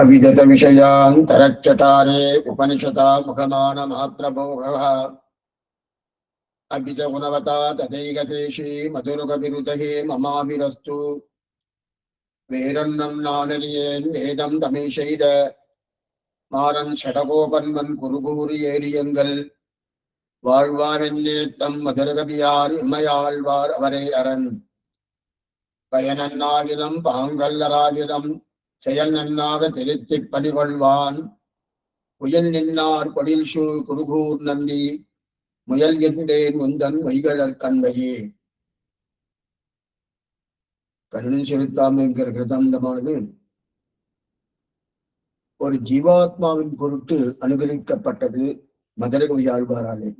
अविदत विषयान्तरच्चटारे उपनिषता मुखमान मात्र भोगः अभिज गुणवता तथैकशेषी मधुरकविरुतहे ममाभिरस्तु வேறொன்னம் நானறியேன் வேதம் தமிழ் செய்த மாறன் ஷடகோபன்மன் குருகூறு ஏரியங்கள் வாழ்வார் என்னேத்தம் மதுரகவியார் இம்மையாழ்வார் அவரே அரண் பயனன்னாகிலம் பாங்கல்லராகிலம் செயல் நன்னாக திருத்திப் பணிகொள்வான் புயல் நின்னார் பொடில் சூ குருகூர் நந்தி முயல் என்றேன் முந்தன் மொய்களற் கண்மையே. கருணை செலுத்தாமை என்கிற கிருதாந்தமானது ஒரு ஜீவாத்மாவின் பொருட்டு அனுகரிக்கப்பட்டது மதுரகவி ஆழ்வாராலே.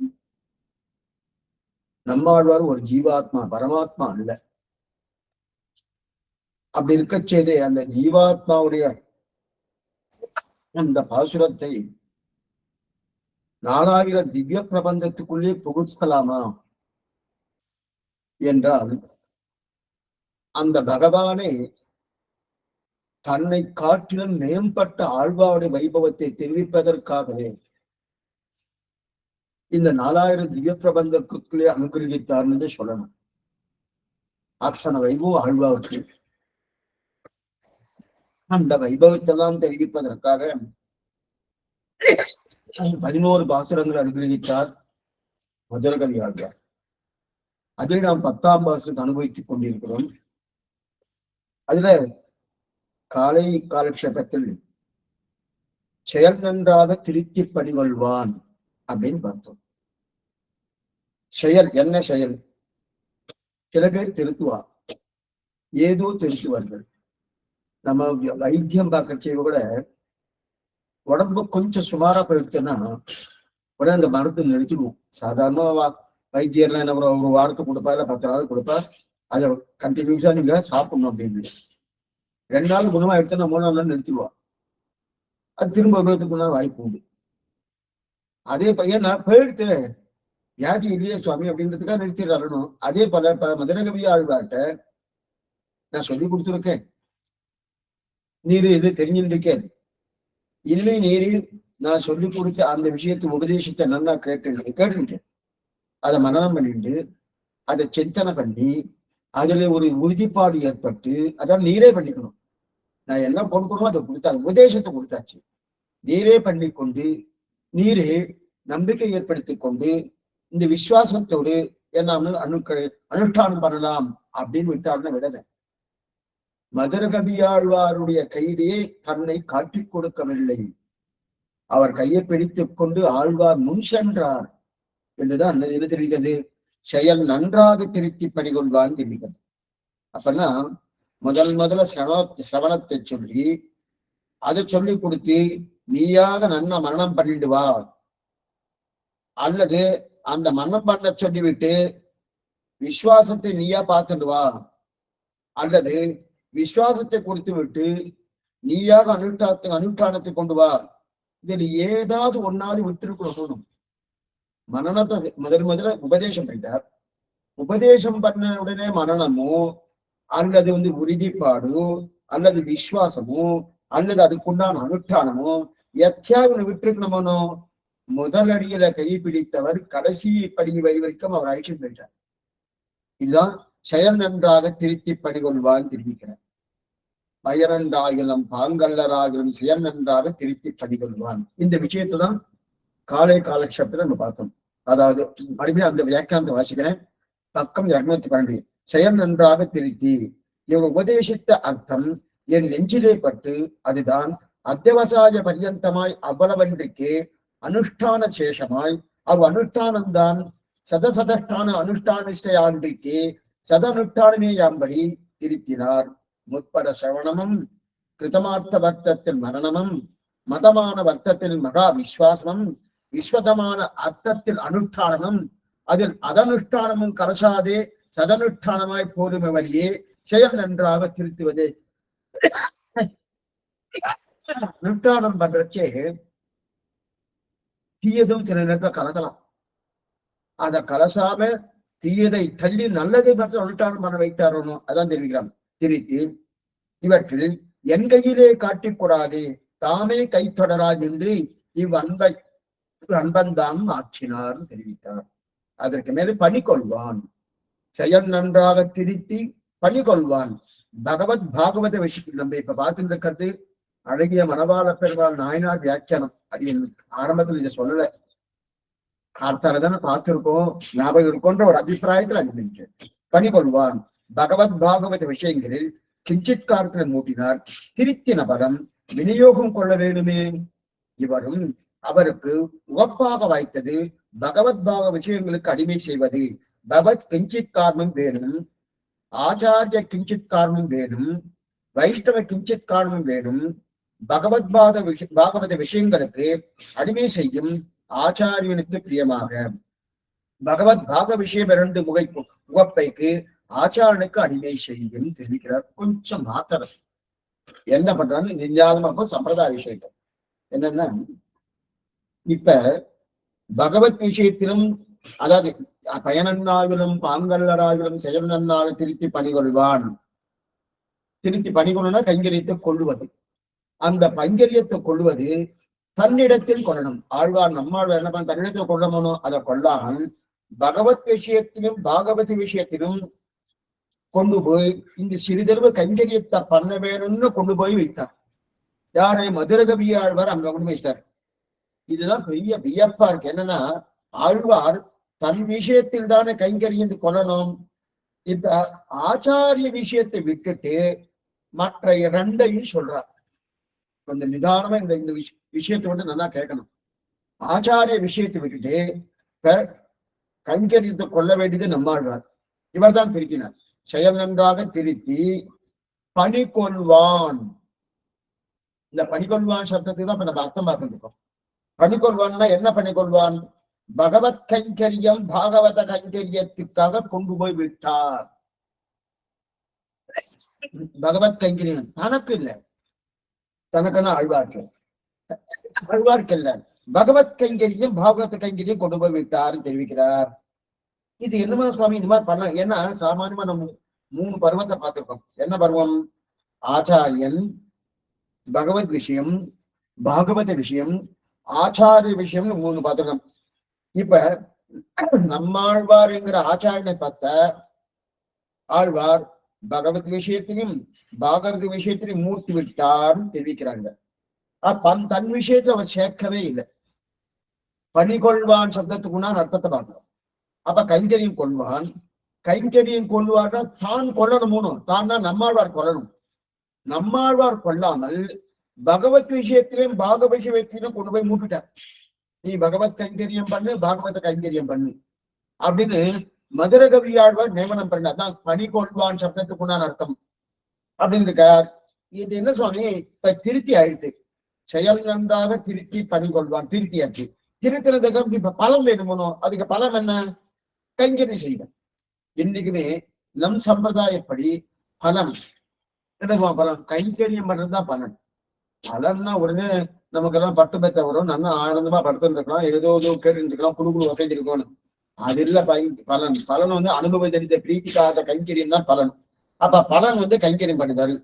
நம்மாழ்வார் ஒரு ஜீவாத்மா, பரமாத்மா அல்ல. அப்படி இருக்க செய்தே அந்த ஜீவாத்மாவுடைய அந்த பாசுரத்தை 4000 திவ்ய பிரபந்தத்துக்குள்ளே புகுத்தலாமா என்றால், அந்த பகவானே தன்னை காட்டிலும் மேம்பட்ட ஆழ்வாருடைய வைபவத்தை தெரிவிப்பதற்காகவே இந்த 4000 திவ்ய பிரபந்தத்துக்குள்ளே அனுகிரகித்தார்னு சொல்லணும். அத்தனை வைபவம் ஆழ்வாருக்கு. அந்த வைபவத்தெல்லாம் தெரிவிப்பதற்காக 11 பாசுரங்கள் அனுகிரகித்தார் மதுரகவி ஆழ்வார். அதில் நாம் 10ஆம் பாசுரத்தை அனுபவித்துக் கொண்டிருக்கிறோம். அதுல காலை காலக்ஷேபத்தில் செயல் நன்றாக திருத்தி பணிகொள்வான் அப்படின்னு பார்த்தோம். செயல் என்ன செயல்? சில பேர் திருத்துவார், ஏதோ திருத்துவார்கள். நம்ம வைத்தியம் பார்க்கறச்சே கூட உடம்பு கொஞ்சம் சுமாரா போயிடுச்சுன்னா உடனே அந்த மருந்து நிறுத்திடுவோம். சாதாரணமா வைத்தியர்லாம் என்ன ஒரு வாரத்துக்கு கொடுப்பா, இல்லை 10 நாள் கொடுப்பா, அதை கண்டினியூஸா நீங்க சாப்பிடணும் அப்படின்னு. 2 நாள் குணமா எடுத்தா 3ஆம் நாள் நிறுத்திடுவா. அது திரும்ப வருவதுக்கு வாய்ப்பு உண்டு. அதே பையன் நான் போயிடுத்து வியாதி இல்லையே சுவாமி அப்படின்றதுக்காக நிறுத்திடணும். அதே போல இப்ப மதுரகவி ஆழ்வார்ட்ட நான் சொல்லி கொடுத்துருக்கேன், நீரு இது தெரிஞ்சுருக்கேன், இனிமே நீரு நான் சொல்லி கொடுத்த அந்த விஷயத்தை உபதேசத்தை நல்லா கேட்டுட்டேன், அதை மனனம் பண்ணிட்டு அதை சிந்தனை பண்ணி அதுல ஒரு உறுதிப்பாடு ஏற்பட்டு அதான் நீரே பண்ணிக்கணும். நான் என்ன கொடுக்கணுமோ அதை கொடுத்தா, உபதேசத்தை கொடுத்தாச்சு. நீரே பண்ணிக்கொண்டு நீரே நம்பிக்கை ஏற்படுத்தி கொண்டு இந்த விசுவாசத்தோடு என்ன அனுஷ்டானம் பண்ணலாம் அப்படின்னு விட்டாருன்னு விடல. மதுரகவியாழ்வாருடைய கையிலேயே தன்னை காட்டிக் கொடுக்கவில்லை. அவர் கையை பிடித்துக் கொண்டு ஆழ்வார் முன் சென்றார் என்றுதான் என்ன தெரிவிக்கிறது? செயல் நன்றாக திருத்தி பணிகொள்வான்னு தெரிவிக்கிறது. அப்பன்னா முதல்ல சிரவணத்தை சொல்லி அதை சொல்லி கொடுத்து நீயாக நன்னா மரணம் பண்ணிட்டு வா, அல்லது அந்த மரணம் பண்ண சொல்லிவிட்டு விசுவாசத்தை நீயா பார்த்துட்டு வா, அல்லது விசுவாசத்தை கொடுத்து விட்டு நீயாக அனுஷ்டானத்தை கொண்டு வா. இதில் ஏதாவது ஒன்னாவது விட்டுருக்கணும். மரணத்தை முதல்ல உபதேசம் பண்ணிட்டார். உபதேசம் பண்ண உடனே மரணமோ அல்லது உறுதிப்பாடோ அல்லது விசுவாசமோ அல்லது அதுக்குண்டான அனுஷ்டானமோ எத்தியாவது விட்டுருக்கணுமோ. முதலடியில கை பிடித்தவர் கடைசி படி வரைக்கும் அவர் அழைச்சிட்டு போயிட்டார். இதுதான் செயல் நன்றாக திருத்தி பணிகொள்வான்னு தெரிவிக்கிறார். பயனன்றாகிலும் பாங்கல்லராகிலும் செயல் நன்றாக திருத்தி பணிகொள்வான். இந்த விஷயத்தை தான் காலை காலக்ஷேபத்துல நம்ம பார்த்தோம். அதாவது மறுபடியும் அந்த வியாக்கியானத்தை வாசிக்கிறேன். பக்கம் 212. செயல் நன்றாக திருத்தி இவர் உபதேசித்த அர்த்தம் என் நெஞ்சிலே பட்டு அதுதான் அத்தியவசாய பரியந்தமாய் அவ்வளவன்றிக்கே அனுஷ்டான சேஷமாய் அனுஷ்டானந்தான் சதசதஷ்டான அனுஷ்டானிஷ்டையாண்டிற்கே சதனுஷ்டானமே யாம்படி திருத்தினார். முற்பட சிரவணமும் கிருதமார்த்த வர்த்தத்தில் மரணமும் மதமான வர்த்தத்தில் மகா விஸ்வாசமும் விஸ்வதமான அர்த்தத்தில் அனுஷ்டானமும் அதில் அதனுஷ்டானமும் கரசாதே சதனுஷ்டானமாய் போருமை வழியே செயல் நன்றாக திருத்துவது. அனுஷ்டானம் பண்றச்சே தீயதும் சில நேரத்தில் கலக்கலாம். அதை கலசாம தீயதை தள்ளி நல்லதை மட்டும் அனுஷ்டானம் பண்ண வைத்தாரணும். அதான் தெரிவிக்கிறான். திருத்தி இவற்றில் என் கையிலே காட்டிக் கொடாதே தாமே கைத்தொடரா என்று அன்பந்தான் ஆற்றினார் தெரிவித்தார். அதற்கு மேல பணி கொள்வான், செயல் நன்றாக திருத்தி பணி கொள்வான். பகவத் பாகவத விஷயம் நம்ம இப்ப பார்த்துட்டு இருக்கிறது அழகிய மணவாள பெருமாள் நாயனார் வியாக்கியானம். அது ஆரம்பத்துல இதை சொல்லல, கார்த்தால தானே பார்த்திருக்கோம், ஞாபகம் இருக்கும்ன்ற ஒரு அபிப்பிராயத்துல அனுப்பிச்சு பணி கொள்வான். பகவத் பாகவத விஷயங்களில் கிஞ்சித் காலத்துல மூட்டினார் திருத்தின பதம் விநியோகம் கொள்ள வேண்டுமே. இவரும் அவருக்கு உவப்பாக வாய்த்தது பகவத் பாக விஷயங்களுக்கு அடிமை செய்வது. பகவத் கிஞ்சித் காரணம் வேணும், ஆச்சாரிய கிஞ்சித் காரணம் வேணும், வைஷ்ணவ கிஞ்சித் காரணம் வேணும். பகவத் பாகவத விஷயங்களுக்கு அடிமை செய்யும் ஆச்சாரியனுக்கு பிரியமாக பகவத் பாக விஷயம் இரண்டு உவப்பைக்கு ஆச்சாரனுக்கு அடிமை செய்யும் தெரிவிக்கிறார். கொஞ்சம் மாத்திரம் என்ன பண்றான்னு நிஞ்சாதமா சம்பிரதாய விஷயம் என்னன்னா, இப்ப பகவத் விஷயத்திலும் அதாவது பயனன்னாவிலும் பாங்கல்லராவிலும் செயல் நன்னாக திருத்தி பணிகொள்வான். திருத்தி பணிகொள்ளனா கைங்கரியத்தை கொள்வது. அந்த பைங்கரியத்தை கொள்வது தன்னிடத்தில் கொள்ளணும். ஆழ்வார் நம்மாழ்வார் என்ன பண்ண தன்னிடத்தில் கொள்ளணும், அதை கொள்ளாமல் பகவத் விஷயத்திலும் பாகவத விஷயத்திலும் கொண்டு போய் இந்த சிறிதளவு கைங்கரியத்தை பண்ண வேணும்னு கொண்டு போய் வைத்தார். யாரை? மதுரகவி ஆழ்வார் அங்க கொண்டு வைத்தார். இதுதான் பெரிய வியப்பா இருக்கு. என்னன்னா, ஆழ்வார் தன் விஷயத்தில் தானே கைங்கரியம் கொள்ளணும். இப்ப ஆச்சாரிய விஷயத்தை விட்டுட்டு மற்ற இரண்டையும் சொல்றார். கொஞ்சம் நிதானமா இந்த விஷயத்தை வந்து நல்லா கேட்கணும். ஆச்சாரிய விஷயத்தை விட்டுட்டு கைங்கரியத்தை கொள்ள வேண்டியது நம்மாழ்வார். இவர் தான் திருத்தினார். செயல் நன்றாக திருத்தி பணி கொள்வான். இந்த பணிகொள்வான் சப்தத்துக்கு தான் இப்ப நம்ம அர்த்தம் பார்த்துட்டு இருக்கோம். பணிகொள்வான்னா என்ன பணிகொள்வான்? பகவத் கைங்கரியம் பாகவத கைங்கரியத்துக்காக கொண்டு போய் விட்டார். பகவத் கைங்கரியம் தனக்கு இல்லை, தனக்குன்னா ஆழ்வார்க்கு இல்ல, பகவத் கைங்கரியம் பாகவத கைங்கரியம் கொண்டு போய் விட்டார் தெரிவிக்கிறார். இது என்னமா சுவாமி இந்த மாதிரி பண்ண? ஏன்னா சாமானியமா நம்ம 3 பருவத்தை பார்த்திருக்கோம். என்ன பருவம்? ஆச்சாரியன், பகவத் விஷயம், பாகவத விஷயம், ஆச்சாரிய விஷயம் 3 பார்த்திருக்கோம். இப்ப நம்மாழ்வார் என்கிற ஆச்சாரியனை பார்த்த ஆழ்வார் பகவத் விஷயத்திலும் பாகவத விஷயத்திலும் மூர்த்தி விட்டார் தெரிவிக்கிறாங்க. தன் விஷயத்துல அவர் சேர்க்கவே இல்லை. பணிகொள்வான் சப்தத்துக்குன்னா அர்த்தத்தை பார்க்கிறோம். அப்ப கைங்கரியம் கொள்வான், கைங்கரியம் கொள்வார்னா தான் கொள்ளணும். தான் தான் நம்மாழ்வார் கொள்ளணும். நம்மாழ்வார் கொள்ளாமல் பகவத் விஷயத்திலும் பாகவத விஷயத்திலும் கொண்டு போய் மூட்டுட்டார். நீ பகவத் கைங்கரியம் பண்ணு, பாகவத கைங்கரியம் பண்ணு அப்படின்னு மதுரகவி ஆழ்வார் நியமனம் பண்ண. அதான் பணி கொள்வான் சப்தத்துக்குண்டான அர்த்தம் அப்படின்னு இருக்கார். இது என்ன சுவாமி இப்ப திருத்தி ஆயிடுத்து. செயல் நன்றாக திருத்தி பணி கொள்வான், திருத்தியாச்சு. திருத்தினதுக்கு இப்ப பலம் வேணுமோ, அதுக்கு பலம் என்ன? கைங்கரியம் செய்த. இன்னைக்குமே நம் சம்பிரதாயப்படி பலம் என்னவா? பலம் கைங்கரியம் பண்றதுதான் பலன். பலன்னா உடனே நமக்கெல்லாம் பட்டு பெத்த வரும், நல்லா ஆனந்தமா படுத்துட்டு இருக்கலாம், ஏதோ கேட்டு இருக்கலாம், குழு வசைஞ்சிருக்கோம். அது இல்ல பலன். பலன் வந்து அனுபவ தெரிந்த பிரீத்திக்காக கைங்கரியம் தான் பலன். அப்ப பலன் வந்து கைங்கரியம் பண்ணிதாரு.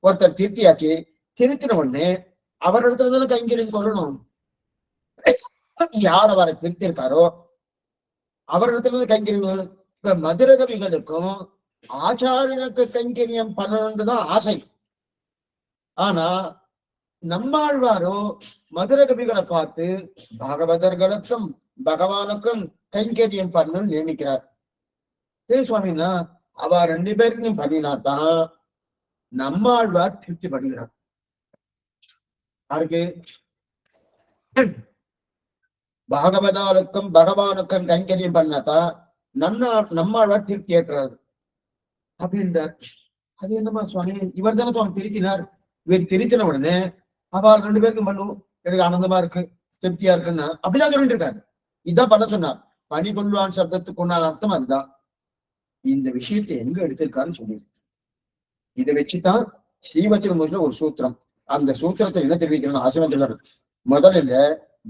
ஒருத்தர் திருத்தியாச்சு, திருத்தின உடனே அவரிடத்துல தானே கைங்கரியம் கொள்ளணும். யார் அவரை திருத்திருக்காரோ அவரிடத்துல இருந்து கைங்கரியம். இப்ப மதுரகவிகளுக்கும் ஆச்சாரியனுக்கு கைங்கரியம் பண்ணணுன்றதுதான் ஆசை. ஆனா நம்மாழ்வாரோ மதுரகவிகளை பார்த்து பாகவதர்களுக்கும் பகவானுக்கும் கைங்கரியம் பண்ணணும்னு நியமிக்கிறார். சுவாமின்னா அவ 2 பேருக்கும் பண்ணினாத்தான் நம்மாழ்வார் திருப்தி பண்ணுகிறார். யாருக்கு? பாகவதாலுக்கும் பகவானுக்கும் கைங்கரியம் பண்ணாதான் நம்மாழ்வார் திருப்தி ஏற்றாரு அப்படின்றார். அது என்னமா சுவாமி, இவர் தானே சுவாமி திருத்தினார். இவர் திருத்தின உடனே அவள் 2 பேருக்கும் பண்ணும், எனக்கு ஆனந்தமா இருக்கு, திருப்தியா இருக்குன்னா அப்படிதான் சொல்லிட்டு இருக்காரு. இதான் பண்ண சொன்னார். பணி கொள்வான் சப்தத்துக்கு உண்டான அர்த்தம் அதுதான். இந்த விஷயத்தை எங்க எடுத்திருக்காருன்னு சொல்லியிருக்கு. இதை வச்சுதான் ஸ்ரீவச்சன ஒரு சூத்திரம். அந்த சூத்திரத்தை என்ன தெரிவிக்கணும்னு ஆசிரியர் முதல்ல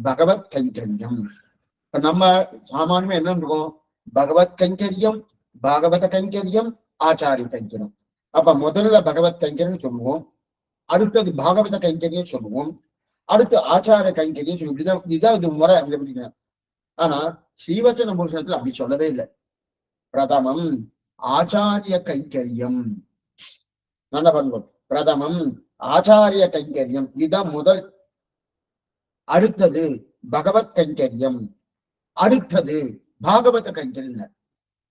பகவத் கைங்கரியம். இப்ப நம்ம சாமானியமா என்ன இருக்கும்? பகவத் கைங்கரியம், பாகவத கைங்கரியம், ஆச்சாரிய கைங்கரியம். அப்ப முதல்ல பகவத் கைங்கரியம் சொல்லுவோம், அடுத்தது பாகவத கைங்கரியம் சொல்லுவோம், அடுத்து ஆச்சார கைங்கரியம் சொல்லி இதுதான் இது முறை அப்படி படிக்கிறேன். ஆனா ஸ்ரீவச்சன பூஷணத்துல அப்படி சொல்லவே இல்லை. பிரதமம் ஆச்சாரிய கைங்கரியம். நல்ல பண்பு. பிரதமம் ஆச்சாரிய கைங்கரியம் இதுதான் முதல். அடுத்தது பகவத் கைங்கரியம், அடுத்தது பாகவத கைங்கரியம்.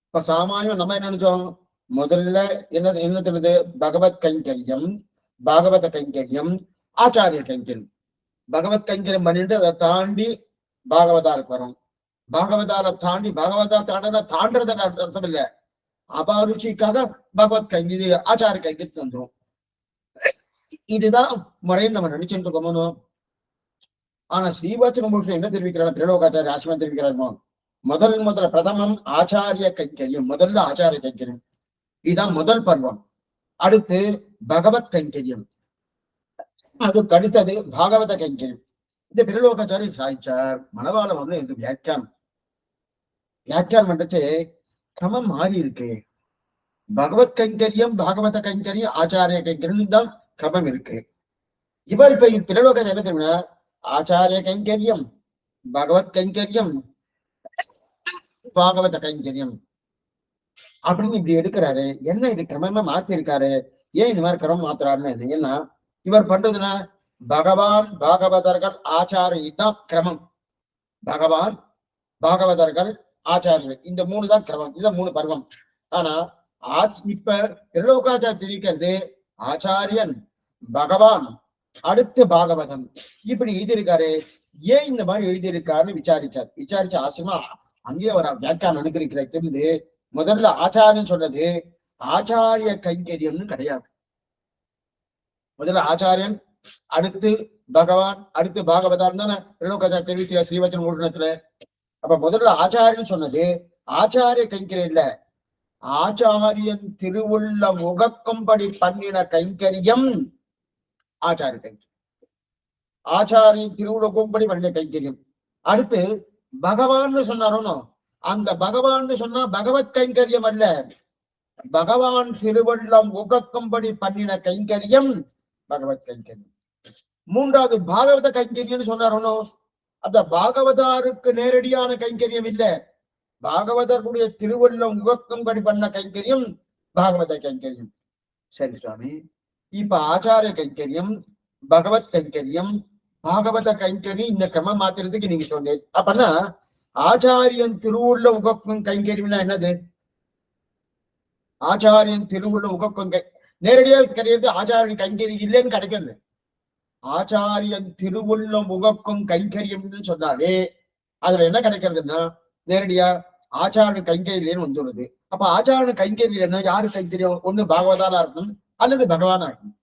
இப்ப சாமானியம் நம்ம என்ன நினைச்சோம், முதல்ல என்ன தெரியுது, பகவத் கைங்கரியம், பாகவத கைங்கரியம், ஆச்சாரிய கைங்கரியம். பகவத் கைங்கரியம் பண்ணிட்டு அதை தாண்டி பாகவதாருக்கு வரும். பாகவதால தாண்டி பாகவதா தாண்டத அர்த்தம் இல்ல, அபாருச்சிக்காக பகவத் கைங்கரி ஆச்சாரிய கைங்கரி தந்துரும். இதுதான் முறைன்னு நம்ம நினைச்சுட்டு இருக்கோமோ. ஆனா ஸ்ரீவாச்சக பூஷணம் என்ன தெரிவிக்கிறார், பிரலோகாச்சாரிய ஆசிரியர் தெரிவிக்கிறார், முதல்ல பிரதமம் ஆச்சாரிய கைங்கரியம், முதல்ல ஆச்சாரிய கைங்கரியம் இதுதான் முதல் பருவம். அடுத்து பகவத் கைங்கரியம், அதுக்கு அடுத்தது பாகவத கைங்கரியம். இந்த பிரலோகாச்சாரிய சாய்ச்சார் மனவாளம் வந்து என்று வியாக்கியானம் பண்றச்சு கிரமம் மாறி இருக்கு. பகவத் கைங்கரியம், பாகவத கைங்கரியம், ஆச்சாரிய கைங்கரியம் தான் கிரமம் இருக்கு. இவர் இப்ப பிரலோகாச்சாரிய என்ன தெரியுமா, ஆச்சாரிய கைங்கரியம், பகவத் கைங்கரியம், பாகவத கைங்கரியம் அப்படின்னு இப்படி எடுக்கிறாரு. என்ன இது கிரமமா மாத்தி இருக்காரு, ஏன் இந்த மாதிரி கிரமம் மாத்துறாருன்னு. ஏன்னா இவர் பண்றதுன்னா பகவான் பாகவதர்கள் ஆச்சாரிய, இதுதான் கிரமம். பகவான் பாகவதர்கள் ஆச்சாரியர்கள், இந்த மூணு தான் கிரமம், இதுதான் மூணு பருவம். ஆனா இப்ப பிரலோகாச்சாரிய தெரிவிக்கிறது ஆச்சாரியன், பகவான், அடுத்து பாகவதன், இப்படி எழுதியிருக்காரு. ஏன் இந்த மாதிரி எழுதியிருக்காருன்னு விசாரிச்ச ஆசிரியமா அங்கேயே ஒரு வியாக்கியானம் அனுகிரிக்கிறது. முதல்ல ஆச்சாரியன் சொன்னது ஆச்சாரிய கைங்கரியம்னு கிடையாது. முதல்ல ஆச்சாரியன், அடுத்து பகவான், அடுத்து பாகவதான் தானே பிரலோகாச்சாரிய தெரிவிக்கிற ஸ்ரீவச்சன பூஷணத்துல. அப்ப முதல்ல ஆச்சாரியன் சொன்னது ஆச்சாரிய கைங்கரியம் இல்ல, ஆச்சாரியன் திருவுள்ள முகக்கும்படி பண்ணின கைங்கரியம் ஆச்சாரிய கைங்கரியம், ஆச்சாரியன் திருவுலகும்படி பண்ணின கைங்கரியம். அடுத்து பகவான்னு சொன்னாரோனோ, அந்த பகவான் சொன்னா பகவத் கைங்கரியம் அல்ல, பகவான் திருவள்ளம் உகக்கும்படி பண்ணின கைங்கரியம் பகவத் கைங்கரியம். மூன்றாவது பாகவத கைங்கரியம் சொன்னாரோனோ, அந்த பாகவதாருக்கு நேரடியான கைங்கரியம் இல்ல, பாகவதற்குடைய திருவள்ளம் உகக்கும்படி பண்ண கைங்கரியம் பாகவத கைங்கரியம். சரி சுவாமி, இப்ப ஆச்சாரிய கைங்கரியம், பகவத் கைங்கரியம், பாகவத கைங்கரியம் இந்த கிரமம் மாத்திரத்துக்கு நீங்க சொன்னீங்க. அப்பனா ஆச்சாரியன் திருவுள்ள உகக்கும் கைங்கரியம்னா என்னது, ஆச்சாரியன் திருவுள்ள உகக்கும் நேரடியாக கிடையாது, ஆச்சாரியன் கைங்கறி இல்லைன்னு கிடைக்கிறது. ஆச்சாரியன் திருவுள்ளம் உகக்கும் கைங்கரியம்னு சொன்னாலே அதுல என்ன கிடைக்கிறதுன்னா நேரடியா ஆச்சாரியன் கைங்கரியிலேன்னு வந்துடுது. அப்ப ஆச்சாரியன் கைங்கரியில் என்ன, யாரு கைங்கரியம், ஒண்ணு பாகவதாலா இருக்கும் அல்லது பகவானா இருக்கும்.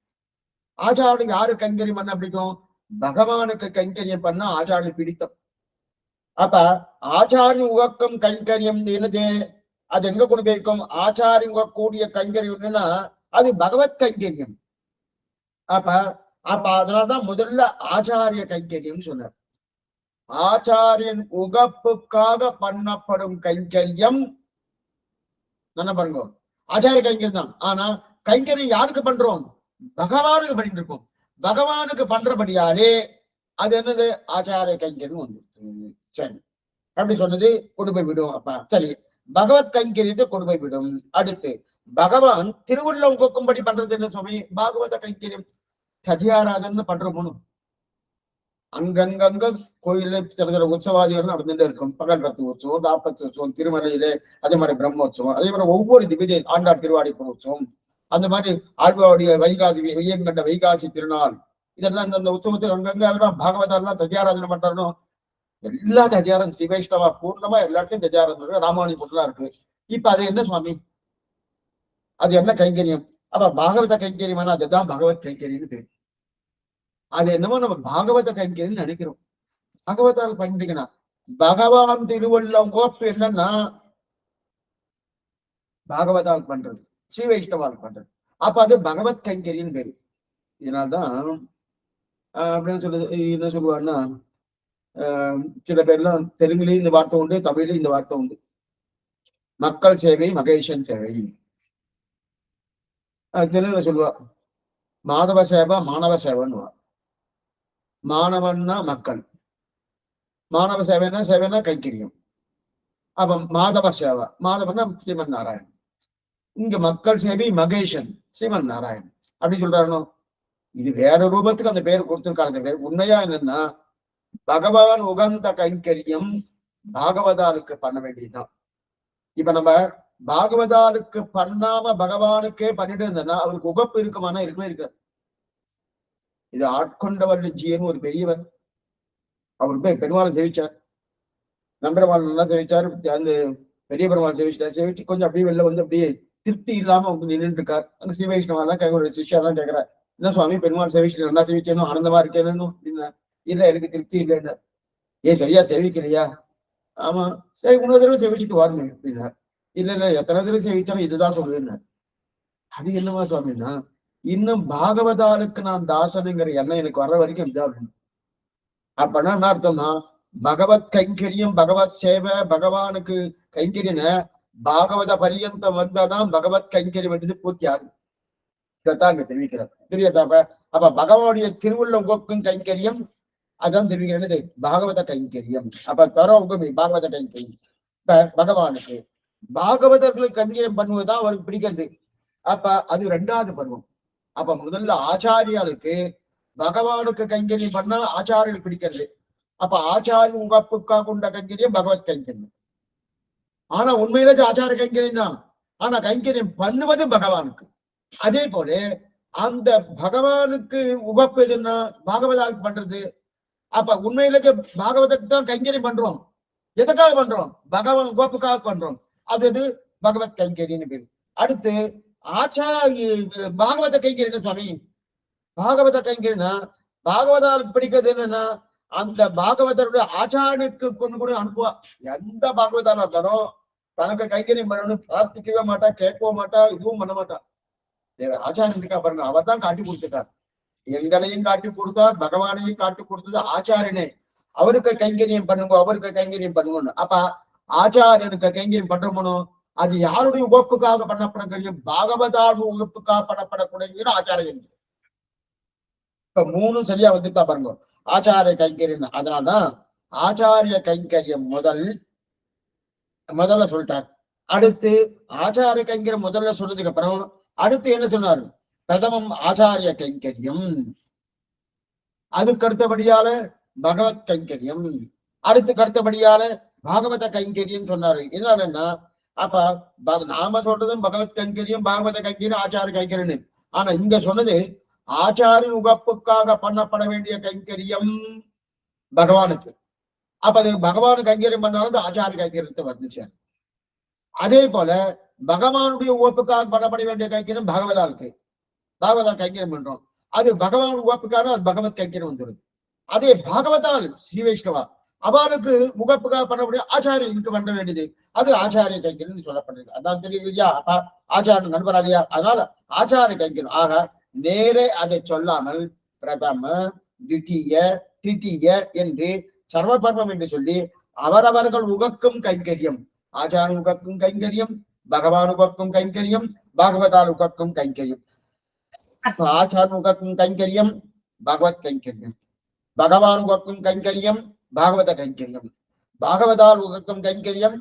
ஆச்சாரியனுக்கு யாரு கைங்கரியம் பண்ண பிடிக்கும், பகவானுக்கு கைங்கரியம் பண்ண ஆச்சாரியன் பிடித்தம். அப்ப ஆச்சாரியன் உகக்கும் கைங்கரியம் என்னது, அது எங்க கொண்டு போயிருக்கும், ஆச்சாரியன் உகக்கூடிய கைங்கரியம்னா அது பகவத் கைங்கரியம். அப்ப அதனால்தான் முதல்ல ஆச்சாரிய கைங்கரியம் சொன்னார். ஆச்சாரியன் உகப்புக்காக பண்ணப்படும் கைங்கரியம் என்ன பாருங்க, ஆச்சாரிய கைங்கரியம் தான். ஆனா கைங்கரியம் யாருக்கு பண்றோம், பகவானுக்கு பண்ணிட்டு இருக்கோம். பகவானுக்கு பண்றபடியாலே அது என்னது, ஆச்சாரிய கைங்கரியம் வந்து. சரி, அப்படி சொன்னது கொண்டு போய் விடும். அப்ப சரி, பகவத் கைங்கரியத்தை கொண்டு போய் விடும். அடுத்து பகவான் திருவுள்ளம் கொக்கும்படி பண்றது என்ன சுவாமி, பாகவத கைங்கரியம். சதியாராதன்னு பண்றோம்னு அங்கங்க கோயில சில சில உற்சவாதிகள் நடந்துட்டு இருக்கும். பகல் ரத்து உற்சவம், ராப்பத்து உற்சவம், திருமலையிலே அதே மாதிரி பிரம்மோற்சவம், அதே மாதிரி ஒவ்வொரு திவ்ய ஆண்டாள் திருவாடிப்பு உற்சவம், அந்த மாதிரி ஆழ்வாவுடைய வைகாசி வையங்கண்ட வைகாசி திருநாள், இதெல்லாம் இந்த உற்சவத்துக்கு அங்கங்க பாகவதாலாம் சதியாராதனை பண்றோம். எல்லா சதியாரம் ஸ்ரீ வைஷ்ணவா பூர்ணமா எல்லாத்தையும் சதியாரம் ராமானுஜ புட்டெல்லாம் இருக்கு. இப்ப அது என்ன சுவாமி, அது என்ன கைங்கரியம்? அப்ப பாகவத கைங்கரியம், அதுதான் பகவத் கைங்கரியம்னு பேரு. அது என்னமோ நம்ம பாகவத கைங்கரியம் நினைக்கிறோம். பாகவதால் பண்ணிட்டீங்கன்னா பகவான் திருவள்ளம் கோப்பு என்னன்னா பாகவதால் பண்றது, ஸ்ரீ வைஷ்ணவால் பண்றது. அப்ப அது பகவத் கைங்கரியம் பேரு. இதனால்தான் அப்படின்னு சொல்லுது. என்ன சொல்லுவாருன்னா, சில பேர்லாம் தெலுங்குலயும் இந்த வார்த்தை உண்டு, தமிழ்லயும் இந்த வார்த்தை உண்டு. மக்கள் சேவை மகேஷன் சேவை. தெலுங்குல சொல்லுவா மாதவ சேவை மாணவ சேவைன்னு. மாணவன்னா மக்கள், மாணவ சேவைனா கைங்கரியம். அப்ப மாதவ சேவை, மாதவன்னா ஸ்ரீமன் நாராயணன். இங்க மக்கள் சேவை மகேஷன் ஸ்ரீமன் நாராயணன் அப்படி சொல்றாருனோ. இது வேற ரூபத்துக்கு அந்த பேர் கொடுத்திருக்காங்க. உண்மையா என்னன்னா பகவான் உகந்த கைங்கரியம் பாகவதாலுக்கு பண்ண வேண்டியதுதான். இப்ப நம்ம பாகவதாலுக்கு பண்ணாம பகவானுக்கே பண்ணிட்டு இருந்தோம்னா அவருக்கு உகப்பு இருக்குமானா இருக்கவே இருக்காது. இது ஆட்கொண்டவர்கள் ஜியன்னு ஒரு பெரியவர், அவர் போய் பெருமாளை சேவிச்சார், நம்பெருமாள் நல்லா சேவிச்சார். அந்த பெரிய பெருமாள் சேவிச்சு கொஞ்சம் அப்படியே வெளில வந்து அப்படியே திருப்தி இல்லாம அவங்க நின்றுட்டு இருக்கார். அங்க ஸ்ரீ வைஷ்ணவெல்லாம் கையோட சிஷ்யாலாம் கேட்கிறார், என்ன சுவாமி பெருமாள் சேவிச்சு நல்லா சேவிச்சேனும் ஆனந்தமா இருக்கேன்னு அப்படின்னா. இல்ல எனக்கு திருப்தி இல்லைன்னா. ஏன் சரியா சேவிக்கிறியா? ஆமா. சரி இன்னொரு தடவை சேவிச்சுட்டு வாருங்க அப்படின்னார். இல்ல எத்தனை தடவை சேவிச்சாலும் இதுதான் சொல்லுவேன்னார். அது என்னவா சுவாமின்னா, இன்னும் பாகவதாலுக்கு நான் தாசனுங்கிற எண்ணம் எனக்கு வர்ற வரைக்கும் இதான். அப்பனா என்ன அர்த்தம்னா பகவத் கைங்கரியம் பகவத் சேவை பகவானுக்கு கைங்கரியன பாகவத பரியந்தம் வந்தாதான் பகவத் கைங்கரியம் வேண்டியது பூர்த்தி ஆகுது. இதைத்தான் அங்க தெரிவிக்கிறார். தெரியாதாப்ப அப்ப பகவானுடைய திருவுள்ள உகக்கும் கைங்கரியம் அதான் தெரிவிக்கிறது பாகவத கைங்கரியம். அப்ப தர உகமி பாகவத கைங்கரியம் பகவானுக்கு பாகவதர்களுக்கு கைங்கரியம் பண்ணுவதுதான் அவருக்கு பிடிக்கிறது. அப்ப அது ரெண்டாவது பருவம். அப்ப முதல்ல ஆச்சாரியாளுக்கு பகவானுக்கு கைங்கரியம் பண்ணா ஆச்சாரியர்கள் பிடிக்கிறது. அப்ப ஆச்சாரிய உகப்புக்காக கொண்ட கைங்கரியம் பகவத் கைங்கரியம். ஆனா உண்மையிலே ஆச்சார கைங்கரியம் தான். ஆனா கைங்கரியம் பண்ணுவது பகவானுக்கு. அதே போல அந்த பகவானுக்கு உகப்பு எதுன்னா பாகவதாவுக்கு பண்றது. அப்ப உண்மையிலே பாகவதற்கு தான் கைங்கரியம் பண்றோம். எதுக்காக பண்றோம்? பகவான் உகப்புக்காக பண்றோம். அது எது? பகவத் கைங்கரியன்னு பேரு. அடுத்து ஆச்சாரிய பாகவத கைங்கரியம் சுவாமி. பாகவத கைங்கரினா பாகவதாவுக்கு பிடிக்கிறது என்னன்னா அந்த பாகவதருடைய ஆச்சாரியனுக்கு கொண்டு கூட அனுப்புவா. எந்த பாகவதாரா இருந்தாலும் தனக்கு கைங்கரியம் பண்ணணும்னு பிரார்த்திக்கவே மாட்டா, கேட்கவும் மாட்டா, இதுவும் பண்ண மாட்டா. ஆச்சாரியன் இருக்கா பாருங்க, அவர் தான் காட்டி கொடுத்துட்டார். எங்களையும் காட்டி கொடுத்தார், பகவானையும் காட்டி கொடுத்தது ஆச்சாரியனே. அவருக்கு கைங்கரியம் பண்ணுங்க, அவருக்கு கைங்கரியம் பண்ணுங்கன்னு. அப்ப ஆச்சாரியனுக்கு கைங்கரியம் பண்றோமோ அது யாருடைய உகப்புக்காக பண்ணப்படக்கூடிய பாகவதாடு உகப்புக்காக பண்ணப்படக்கூடிய ஆச்சாரியன். இப்ப மூணும் சரியா வந்துட்டா பாருங்க. ஆச்சாரிய கைங்கரியம். அதனால்தான் ஆச்சாரிய கைங்கரியம் முதல்ல சொல்லிட்டார். அடுத்து ஆச்சாரிய கைங்கரியம் முதல்ல சொன்னதுக்கு அப்புறம் அடுத்து என்ன சொன்னாரு? பிரதமம் ஆச்சாரிய கைங்கரியம், அதுக்கு அடுத்தபடியால பகவத் கைங்கரியம், அடுத்தபடியால பாகவத கைங்கரியம் சொன்னாரு. இதனாலன்னா அப்ப நாம சொல்றதும் பகவத் கைங்கரியம் பாகவத கைங்கரியம் ஆச்சாரிய கைங்கரியம். ஆனா இங்க சொன்னது ஆச்சாரிய உகப்புக்காக பண்ணப்பட வேண்டிய கைங்கரியம் பகவானுக்கு. அப்ப அது பகவானுக்கு கைங்கரியம் பண்ணாலும் ஆச்சாரிய கைங்கரியத்தை வந்துச்சு. அதே போல பகவானுடைய உகப்புக்காக பண்ணப்பட வேண்டிய கைங்கரியம் பாகவதாலுக்கு. பாகவதா கைங்கரியம் பண்றோம், அது பகவான் உகப்புக்காக அது பகவத் கைங்கரியம் வந்துடும். அதே பாகவதால் ஸ்ரீ வைஷ்ணவா அவளுக்கு முகப்புக்காக பண்ணக்கூடிய ஆச்சாரியனுக்கு பண்ண வேண்டியது அது ஆச்சாரிய கைங்கரியம் சொல்லப்படுறது. அதான் தெரியுது. ஆச்சாரிய நண்பராலியா. அதனால ஆச்சாரிய கைங்கரியம். ஆக நேரே அதை சொல்லாமல் பிரதம தித்திய தித்திய என்று சர்வபர்மம் என்று சொல்லி அவரவர்கள் உகக்கும் கைங்கரியம், ஆச்சார உகக்கும் கைங்கரியம், பகவான் உகக்கும் கைங்கரியம், பாகவதால் உகக்கும் கைங்கரியம். ஆச்சார உகக்கும் கைங்கரியம் பகவத் கைங்கரியம், பகவான் உகக்கும் கைங்கரியம் பாகவத கைங்கரியம், பாகவதால் உகக்கும் கைங்கரியம்